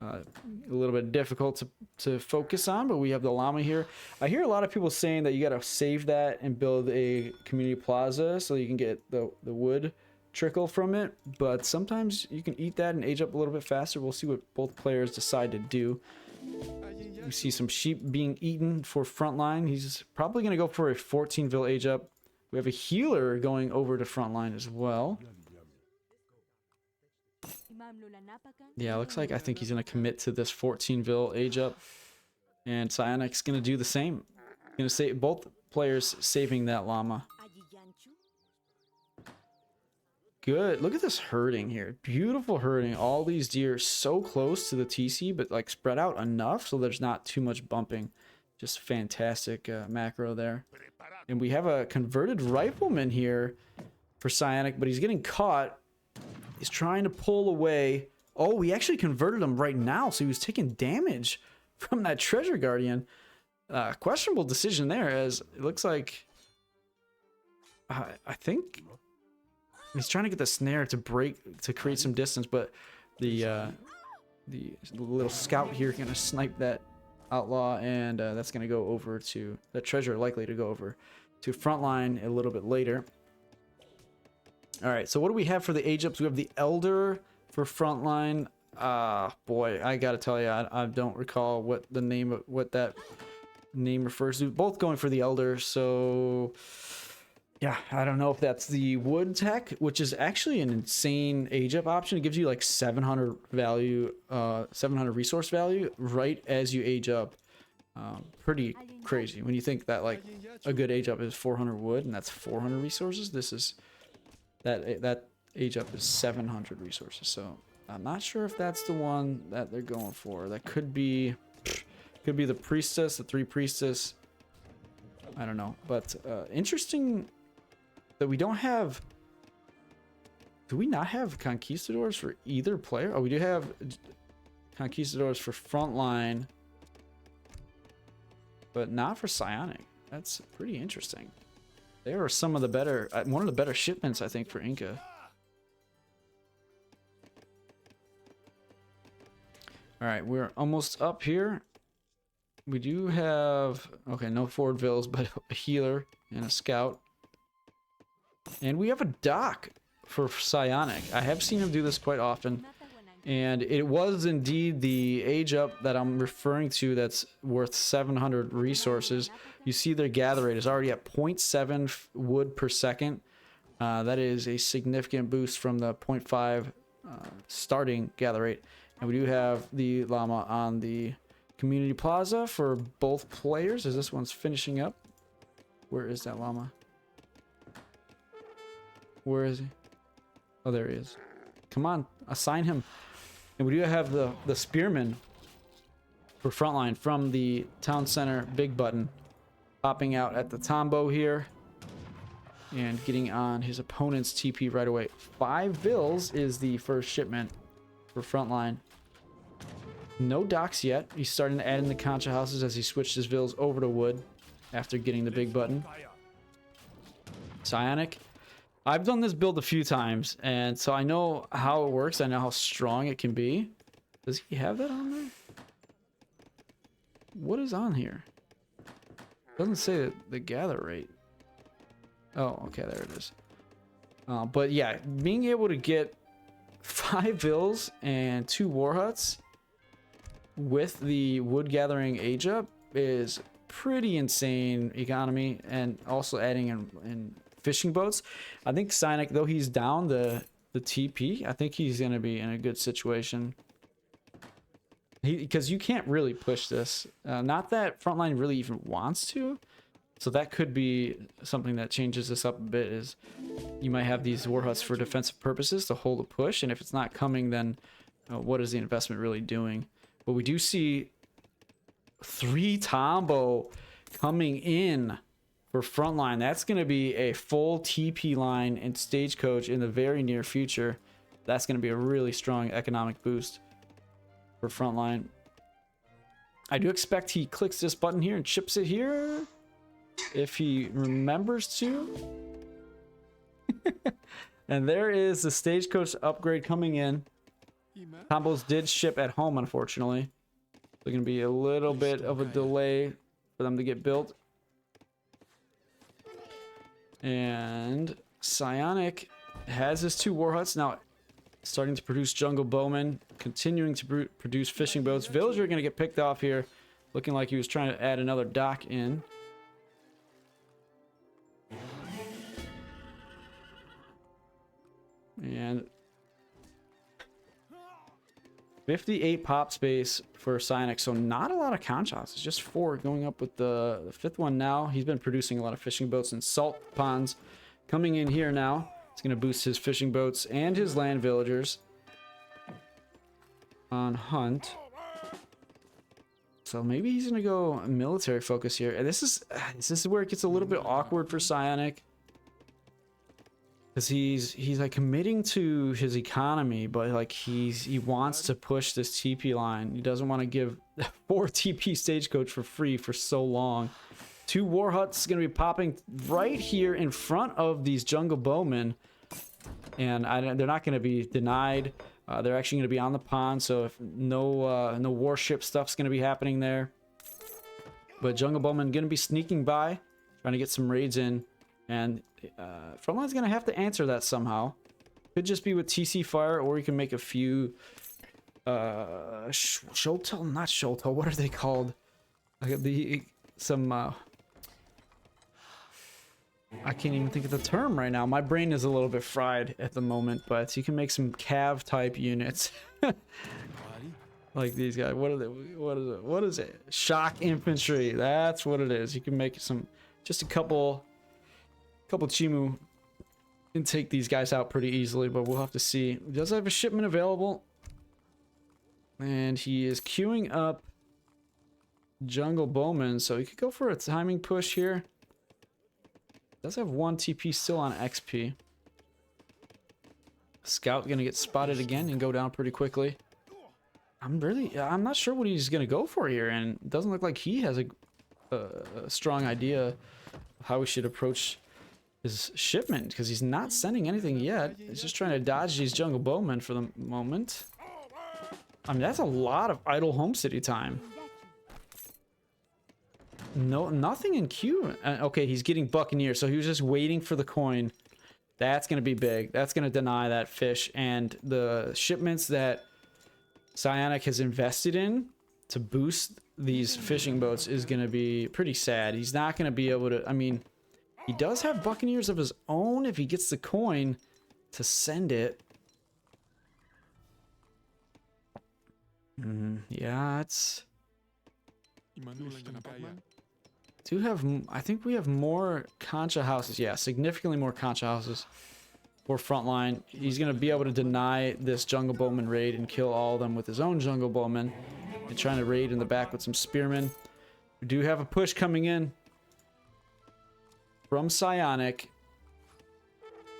a little bit difficult to focus on, but we have the llama here. I hear a lot of people saying that you got to save that and build a community plaza so you can get the wood trickle from it, but sometimes you can eat that and age up a little bit faster. We'll see what both players decide to do. You see some sheep being eaten for Frontline. He's probably going to go for a 14-ville age up. We have a healer going over to Frontline as well. Yeah, looks like I think he's going to commit to this 14-ville age up. And PsiOniC's going to do the same. Going to save both players saving that llama. Good. Look at this herding here. Beautiful herding. All these deer so close to the TC, but like spread out enough so there's not too much bumping. Just fantastic macro there. And we have a converted rifleman here for PsiOniC, but he's getting caught. He's trying to pull away. Oh, we actually converted him right now, so he was taking damage from that treasure guardian. Questionable decision there, as it looks like I think he's trying to get the snare to break to create some distance, but the little scout here is gonna snipe that outlaw, and that's gonna go over to the treasure, likely to go over to Frontline a little bit later. All right, so what do we have for the age ups? We have the Elder for Frontline. Boy, I gotta tell you, I don't recall what the name of what that name refers to. Both going for the Elder, so yeah, I don't know if that's the wood tech, which is actually an insane age up option. It gives you like 700 value, 700 resource value right as you age up. Pretty crazy when you think that like a good age up is 400 wood and that's 400 resources. This is that age up is 700 resources. So I'm not sure if that's the one that they're going for. That could be the priestess, the 3 priestess. I don't know, but interesting that we don't have. Do we not have conquistadors for either player? Oh, we do have conquistadors for Frontline, but not for PsiOniC. That's pretty interesting. They are some of the better, one of the better shipments, I think, for Inca. All right, we're almost up here. We do have, okay, no forward vills, but a healer and a scout. And we have a dock for PsiOniC. I have seen him do this quite often. And it was indeed the age up that I'm referring to that's worth 700 resources. You see their gather rate is already at 0.7 wood per second. That is a significant boost from the 0.5 starting gather rate. And we do have the llama on the community plaza for both players as this one's finishing up. Where is that llama? Where is he? Oh, there he is. Come on, assign him. And we do have the spearman for Frontline from the town center big button popping out at the Tombow here and getting on his opponent's TP right away. 5 vills is the first shipment for Frontline. No docks yet. He's starting to add in the concha houses as he switched his vills over to wood after getting the big button. PsiOniC. I've done this build a few times, and so I know how it works. I know how strong it can be. Does he have that on there? What is on here? Doesn't say the gather rate. Oh, okay, there it is. But yeah, being able to get 5 vills and 2 war huts with the wood gathering age up is pretty insane economy, and also adding in fishing boats. I think PsiOniC, though he's down the TP, I think he's going to be in a good situation. Because you can't really push this. Not that Frontline really even wants to. So that could be something that changes this up a bit, is you might have these war huts for defensive purposes to hold a push, and if it's not coming, then what is the investment really doing? But we do see 3 Tombow coming in for Frontline. That's going to be a full TP line and stagecoach in the very near future. That's going to be a really strong economic boost for Frontline. I do expect he clicks this button here and chips it here if he remembers to. And there is the stagecoach upgrade coming in. Combos did ship at home, unfortunately. There's going to be a little bit of a delay for them to get built. And PsiOniC has his 2 war huts now, starting to produce jungle bowmen, continuing to produce fishing boats. Villager going to get picked off here, looking like he was trying to add another dock in. And 58 pop space for PsiOniC, so not a lot of conch shots. It's just 4 going up with the 5th one now. He's been producing a lot of fishing boats and salt ponds. Coming in here now, it's going to boost his fishing boats and his land villagers on hunt. So maybe he's going to go military focus here. And this is where it gets a little bit awkward for PsiOniC. Because he's like committing to his economy, but like he wants to push this TP line. He doesn't want to give 4 TP stagecoach for free for so long. 2 war huts going to be popping right here in front of these jungle bowmen, and they're not going to be denied. They're actually going to be on the pond, so if no warship stuff's going to be happening there. But jungle bowmen going to be sneaking by, trying to get some raids in. And Frontline's going to have to answer that somehow. Could just be with TC fire, or you can make a few Shotel, not Shotel, what are they called? I can't even think of the term right now. My brain is a little bit fried at the moment, but you can make some cav type units. Like these guys. What are they? What is it? Shock infantry. That's what it is. You can make some, just a couple Chimu and take these guys out pretty easily, but we'll have to see. He does have a shipment available, and he is queuing up jungle bowmen, so he could go for a timing push here. Does have 1 TP still on XP. Scout gonna get spotted again and go down pretty quickly. I'm not sure what he's gonna go for here, and it doesn't look like he has a strong idea of how we should approach his shipment, because he's not sending anything yet. He's just trying to dodge these jungle bowmen for the moment. I mean, that's a lot of idle home city time. No, nothing in queue. Okay, he's getting buccaneer, so he was just waiting for the coin. That's going to be big. That's going to deny that fish, and the shipments that PsiOniC has invested in to boost these fishing boats is going to be pretty sad. He's not going to be able to, I mean, he does have buccaneers of his own if he gets the coin to send it. Yeah, it's... I think we have more Concha houses. Yeah, significantly more Concha houses for Frontline. He's going to be able to deny this jungle bowman raid and kill all of them with his own jungle bowman. And trying to raid in the back with some spearmen. We do have a push coming in from PsiOniC,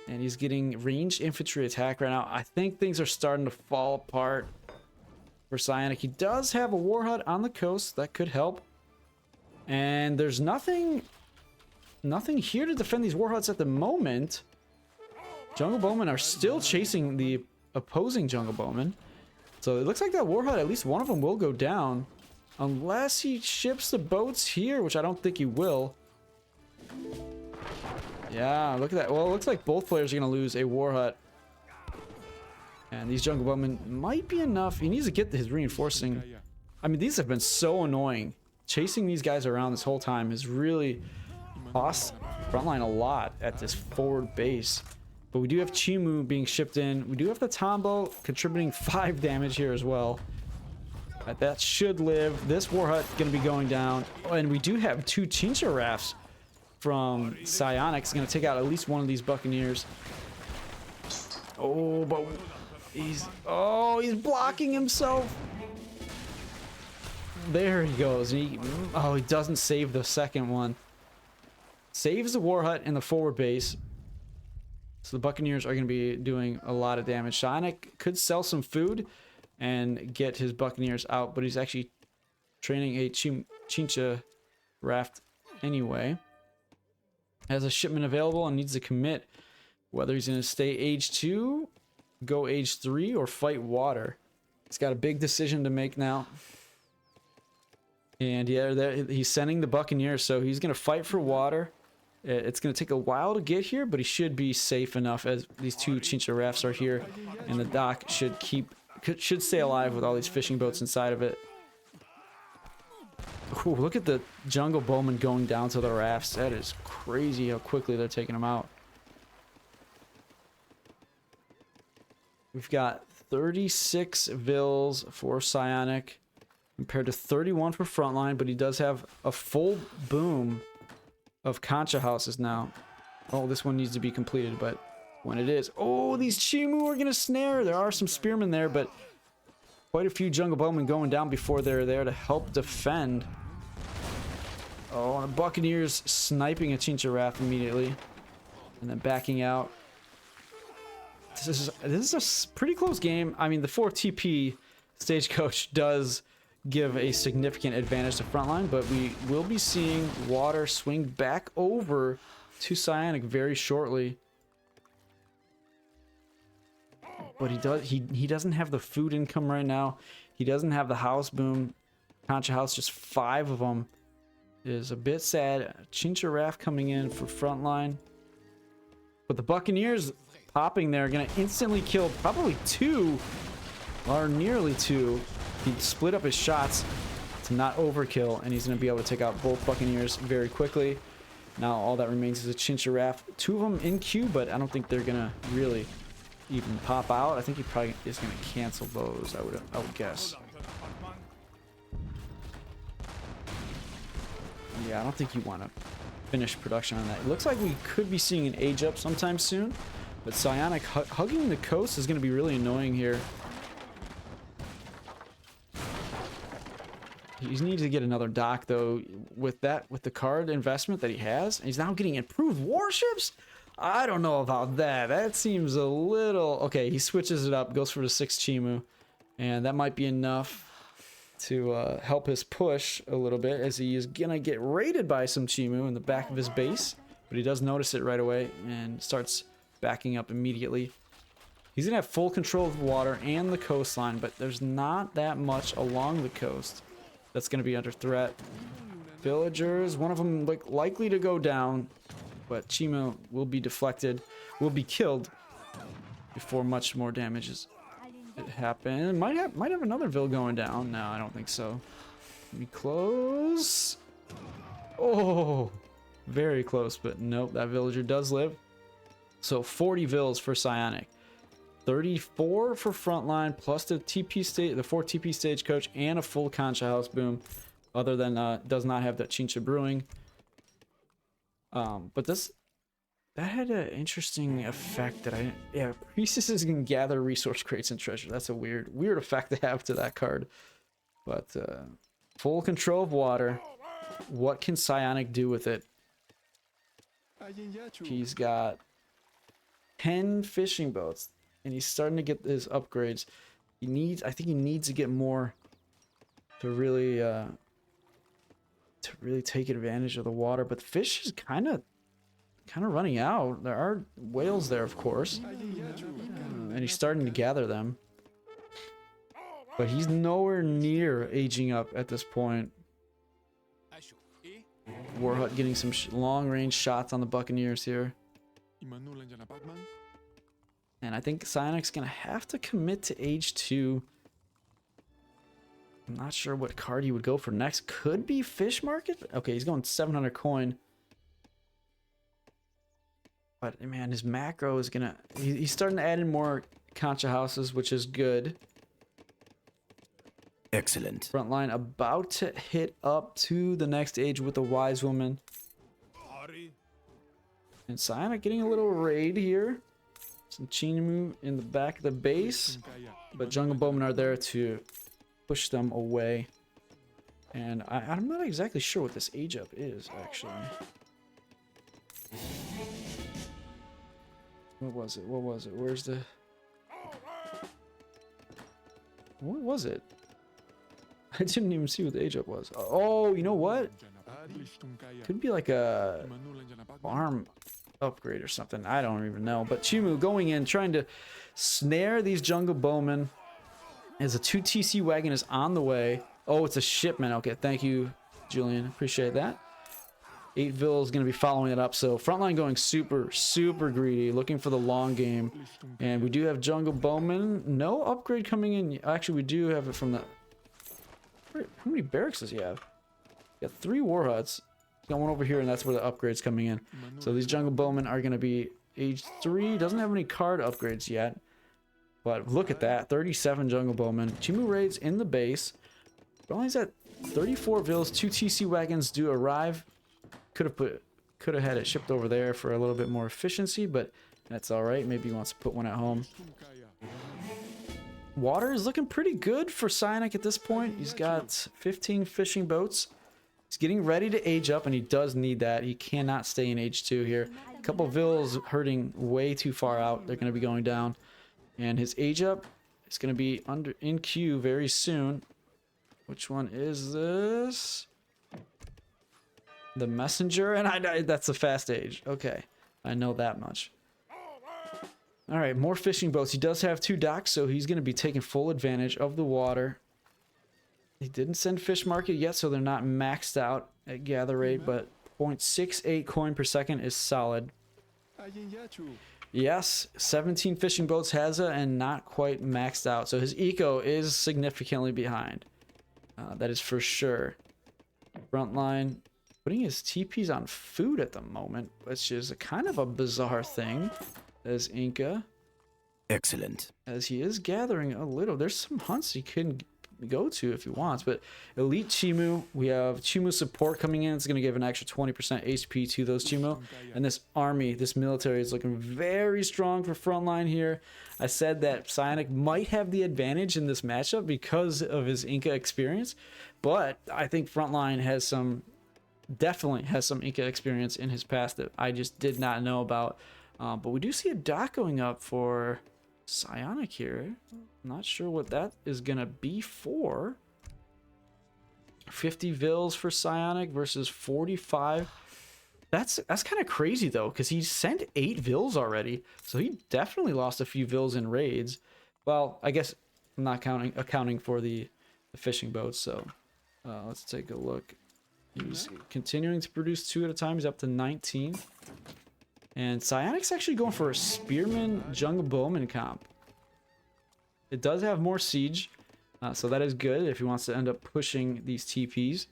and he's getting ranged infantry attack right now. I think things are starting to fall apart for PsiOniC. He does have a war hut on the coast that could help, and there's nothing here to defend these war huts at the moment. Jungle bowmen are still chasing the opposing jungle bowmen, so it looks like that war hut, at least one of them will go down, unless he ships the boats here, which I don't think he will. Yeah, look at that. Well, it looks like both players are going to lose a war hut. And these jungle bowmen might be enough. He needs to get his reinforcing. I mean, these have been so annoying. Chasing these guys around this whole time has really cost Frontline a lot at this forward base. But we do have Chimu being shipped in. We do have the Tombow contributing 5 damage here as well. That should live. This war hut going to be going down. And we do have 2 Chincha rafts from PsiOniC. Is going to take out at least one of these buccaneers. Oh, but he's blocking himself. There he goes. He doesn't save the second one. Saves the war hut in the forward base. So the buccaneers are going to be doing a lot of damage. PsiOniC could sell some food and get his buccaneers out, but he's actually training a Chincha raft anyway. Has a shipment available and needs to commit whether he's going to stay age 2, go age 3, or fight water. He's got a big decision to make now. And yeah, he's sending the Buccaneers, so he's going to fight for water. It's going to take a while to get here, but he should be safe enough as these 2 Chincha rafts are here. And the dock should stay alive with all these fishing boats inside of it. Ooh, look at the jungle bowmen going down to the rafts. That is crazy how quickly they're taking them out. We've got 36 vills for PsiOniC compared to 31 for Frontline, but he does have a full boom of Concha houses now. Oh, this one needs to be completed, but when it is... Oh, these Chimu are going to snare. There are some spearmen there, but quite a few jungle bowmen going down before they're there to help defend. Oh, and the Buccaneers sniping a Chincha raft immediately. And then backing out. This is a pretty close game. I mean, the 4 TP Stagecoach does give a significant advantage to Frontline, but we will be seeing water swing back over to PsiOniC very shortly. But he doesn't have the food income right now. He doesn't have the house boom. Concha house, just 5 of them, is a bit sad. Chincha raft coming in for Frontline. But the Buccaneers popping there, gonna instantly kill probably 2, or nearly 2. He split up his shots to not overkill, and he's gonna be able to take out both Buccaneers very quickly. Now all that remains is a Chincha raft. 2 of them in queue, but I don't think they're gonna really even pop out. I think he probably is gonna cancel those. I would guess. Yeah, I don't think you want to finish production on that. It looks like we could be seeing an age up sometime soon, but PsiOniC hugging the coast is going to be really annoying here. He needs to get another dock though. With the card investment that he has, he's now getting improved warships. I don't know about that. That seems a little... Okay, he switches it up, goes for the 6 Chimu, and that might be enough to help his push a little bit, as he is gonna get raided by some Chimu in the back of his base, but he does notice it right away and starts backing up immediately. He's gonna have full control of the water and the coastline, but there's not that much along the coast that's gonna be under threat. Villagers, one of them likely to go down, but Chimu will be deflected, will be killed before much more damage is happen. Might have another Vill going down. No, I don't think so. We close. Oh, very close, but nope, that villager does live. So 40 Vills for PsiOniC, 34 for Frontline, plus the 4 TP Stagecoach and a full Concha house boom. Other than does not have that Chincha brewing. But that had an interesting effect that yeah, priestesses can gather resource crates and treasure. That's a weird effect to have to that card. But full control of water. What can PsiOniC do with it? He's got 10 fishing boats, and he's starting to get his upgrades. I think he needs to get more to really take advantage of the water. But the fish is kind of running out. There are whales there, of course, and he's starting to gather them, but he's nowhere near aging up at this point. Warhut getting some long-range shots on the Buccaneers here, and I think PsiOnic's gonna have to commit to age 2. I'm not sure what card he would go for next. Could be Fish Market. Okay, he's going 700 coin. But man, his macro is gonna... He's starting to add in more Concha houses, which is good. Excellent. Frontline about to hit up to the next age with the Wise Woman. And PsiOniC getting a little raid here. Some Chimu in the back of the base. But Jungle Bowmen are there to push them away. And I'm not exactly sure what this age up is, actually. What was it? What was it? Where's the... What was it? I didn't even see what the age up was. Oh, you know what? Could be like a farm upgrade or something. I don't even know. But Chimu going in, trying to snare these jungle bowmen. As a 2 TC wagon is on the way. Oh, it's a shipment. Okay, thank you, Julian. Appreciate that. 8vil is going to be following it up. So Frontline going super, super greedy, looking for the long game. And we do have jungle bowmen. No upgrade coming in. Actually, we do have it from the... How many barracks does he have? Got 3 war huts. Got one over here, and that's where the upgrade's coming in. So these jungle bowmen are going to be age 3. Doesn't have any card upgrades yet. But look at that. 37 jungle bowmen. Chimu raids in the base. Frontline's at 34 vils. 2 TC wagons do arrive. Could have had it shipped over there for a little bit more efficiency, but that's all right. Maybe he wants to put one at home. Water is looking pretty good for PsiOniC at this point. He's got 15 fishing boats. He's getting ready to age up, and he does need that. He cannot stay in age 2 here. A couple vils hurting way too far out. They're going to be going down. And his age up is going to be in queue very soon. Which one is this? The messenger, and that's a fast age. Okay, I know that much. All right, more fishing boats. He does have 2 docks, so he's going to be taking full advantage of the water. He didn't send fish market yet, so they're not maxed out at gather rate, but 0.68 coin per second is solid. Yes, 17 fishing boats has it, and not quite maxed out, so his eco is significantly behind. That is for sure. Frontline putting his TPs on food at the moment, which is a kind of a bizarre thing, as Inca. Excellent. As he is gathering a little. There's some hunts he can go to if he wants, but Elite Chimu, we have Chimu support coming in. It's going to give an extra 20% HP to those Chimu. And this army, this military is looking very strong for Frontline here. I said that PsiOniC might have the advantage in this matchup because of his Inca experience, but I think Frontline has definitely has some Inca experience in his past that I just did not know about. But we do see a dock going up for PsiOniC here. Not sure what that is gonna be for. 50 vils for PsiOniC versus 45. That's kind of crazy though, because he sent 8 vils already, so he definitely lost a few vils in raids. Well, I guess I'm not accounting for the fishing boats. So let's take a look. He's continuing to produce 2 at a time. He's up to 19. And PsiOnic's actually going for a Spearman Jungle Bowman comp. It does have more siege, so that is good if he wants to end up pushing these TPs.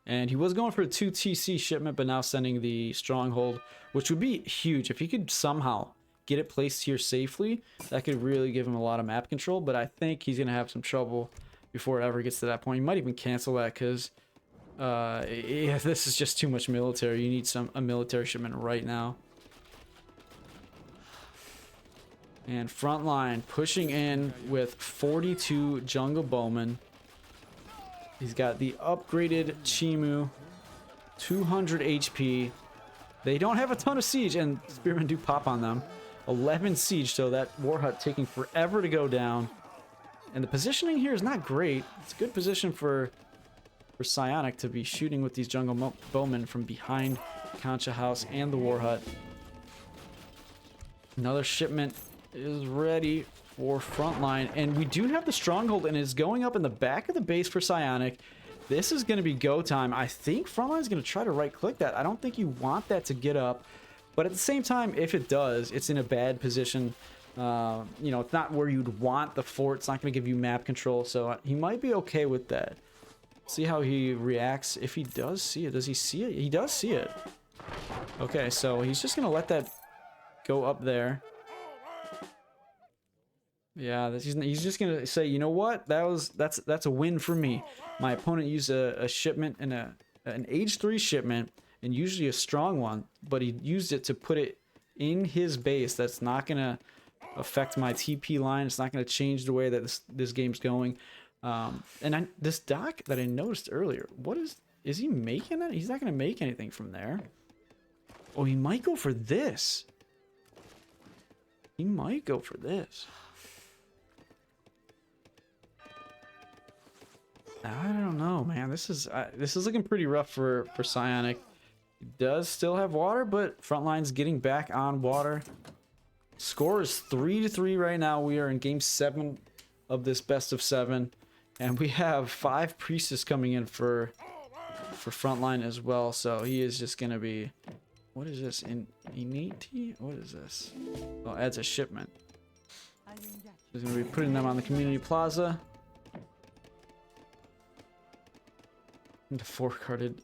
And he was going for a 2 TC shipment, but now sending the Stronghold, which would be huge. If he could somehow get it placed here safely, that could really give him a lot of map control, but I think he's going to have some trouble before it ever gets to that point. He might even cancel that because yeah, this is just too much military. You need a military shipment right now. And Frontline pushing in with 42 jungle bowmen. He's got the upgraded Chimu, 200 HP. They don't have a ton of siege, and Spearmen do pop on them. 11 siege, so that war hut taking forever to go down. And the positioning here is not great. It's a good position for PsiOniC to be shooting with these jungle bowmen from behind Concha House and the war hut. Another shipment is ready for Frontline, and we do have the Stronghold, and it's going up in the back of the base for PsiOniC. This is going to be go time. I think Frontline is going to try to right click that. I don't think you want that to get up, but at the same time, if it does, it's in a bad position. You know, it's not where you'd want the fort. It's not going to give you map control, so he might be okay with that. See how he reacts if he does see it. Does he see it? He does see it. Okay, so he's just going to let that go up there. Yeah, he's just gonna say, you know what? That's a win for me. My opponent used a shipment and an age 3 shipment, and usually a strong one, but he used it to put it in his base. That's not gonna affect my TP line. It's not gonna change the way that this game's going. And this dock that I noticed earlier, what is he making it? He's not gonna make anything from there. Oh, he might go for this. He might go for this. I don't know, man. This is looking pretty rough for PsiOniC. He does still have water, but Frontline's getting back on water. Score is 3-3 right now. We are in game 7 of this best of 7, and we have 5 priestess coming in for Frontline as well. So he is just gonna be, what is this, Initi? What is this? Oh, adds a shipment. He's gonna be putting them on the community plaza. The 4-carded.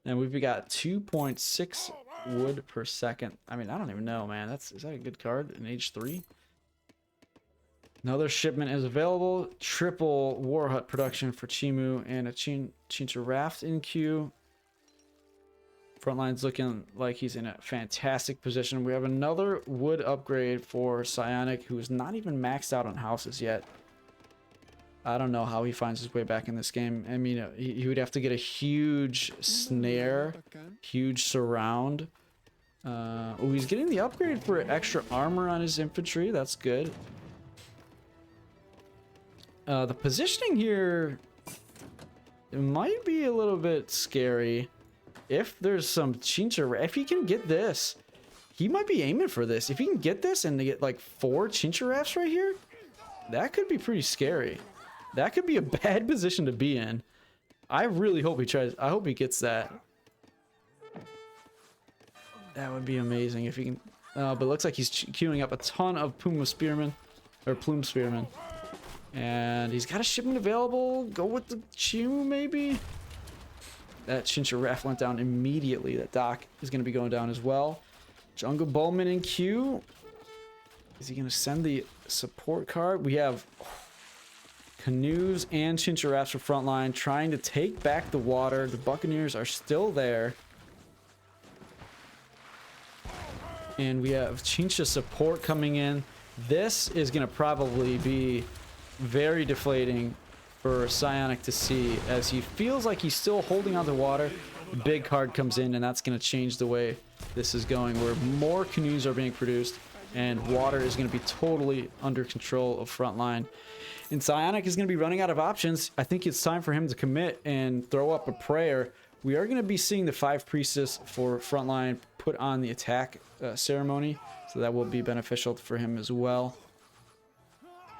And we've got 2.6 wood per second. I mean, I don't even know, man. Is that a good card in age 3? Another shipment is available. Triple War Hut production for Chimu and a Chincha Raft in queue. Frontline's looking like he's in a fantastic position. We have another wood upgrade for PsiOniC, who is not even maxed out on houses yet. I don't know how he finds his way back in this game. I mean, he would have to get a huge snare, huge surround. Oh, he's getting the upgrade for extra armor on his infantry. That's good. The positioning here, it might be a little bit scary. If there's some Chincha, if he can get this, he might be aiming for this. If he can get this and to get like 4 Chincha rafts right here, that could be pretty scary. That could be a bad position to be in. I really hope he tries. I hope he gets that. That would be amazing if he can. But it looks like he's queuing up a ton of Puma Spearmen, or Plume Spearmen. And he's got a shipment available. Go with the Chimu, maybe? That Chincha Raft went down immediately. That dock is going to be going down as well. Jungle Bowman in queue. Is he going to send the support card? We have canoes and Chincha Rafts for Frontline trying to take back the water. The Buccaneers are still there. And we have Chincha support coming in. This is going to probably be very deflating for PsiOniC to see, as he feels like he's still holding on to water. The big card comes in, and that's going to change the way this is going, where more canoes are being produced and water is going to be totally under control of Frontline. And PsiOniC is going to be running out of options. I think it's time for him to commit and throw up a prayer. We are going to be seeing the 5 priestess for Frontline put on the attack ceremony, so that will be beneficial for him as well.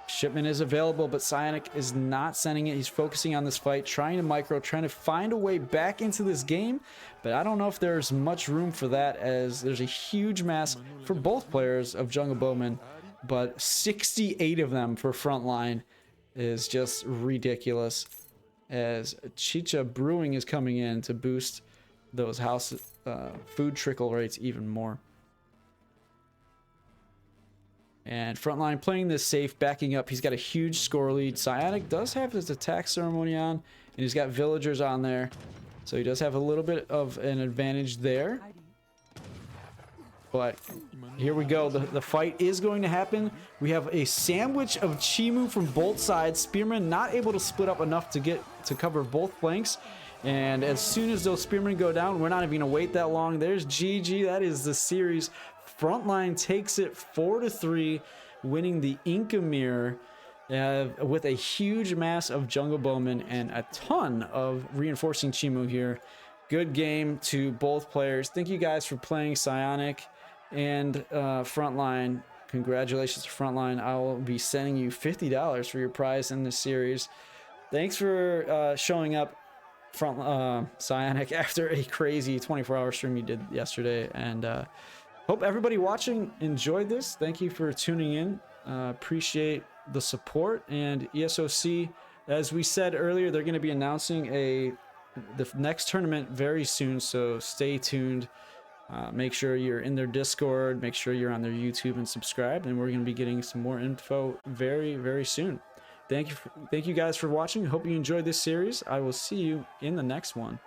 Shipment is available, but PsiOniC is not sending it. He's focusing on this fight, trying to micro, trying to find a way back into this game, but I don't know if there's much room for that, as there's a huge mass for both players of Jungle Bowman, but 68 of them for Frontline is just ridiculous, as Chicha Brewing is coming in to boost those house food trickle rates even more. And Frontline playing this safe, backing up. He's got a huge score lead. PsiOniC does have his attack ceremony on, and he's got villagers on there, so he does have a little bit of an advantage there. But here we go. The fight is going to happen. We have a sandwich of Chimu from both sides. Spearmen not able to split up enough to cover both flanks. And as soon as those spearmen go down, we're not even going to wait that long. There's GG. That is the series. Frontline takes it 4-3, winning the Inca Mirror with a huge mass of Jungle Bowman and a ton of reinforcing Chimu here. Good game to both players. Thank you guys for playing PsiOniC and Frontline. Congratulations to Frontline. I will be sending you $50 for your prize in this series. Thanks for showing up, PsiOniC, after a crazy 24-hour stream you did yesterday. And hope everybody watching enjoyed this. Thank you for tuning in. Appreciate the support. And ESOC, as we said earlier, they're going to be announcing the next tournament very soon, so stay tuned. Make sure you're in their Discord, make sure you're on their YouTube and subscribe, and we're going to be getting some more info very, very soon. Thank you guys for watching. Hope you enjoyed this series. I will see you in the next one.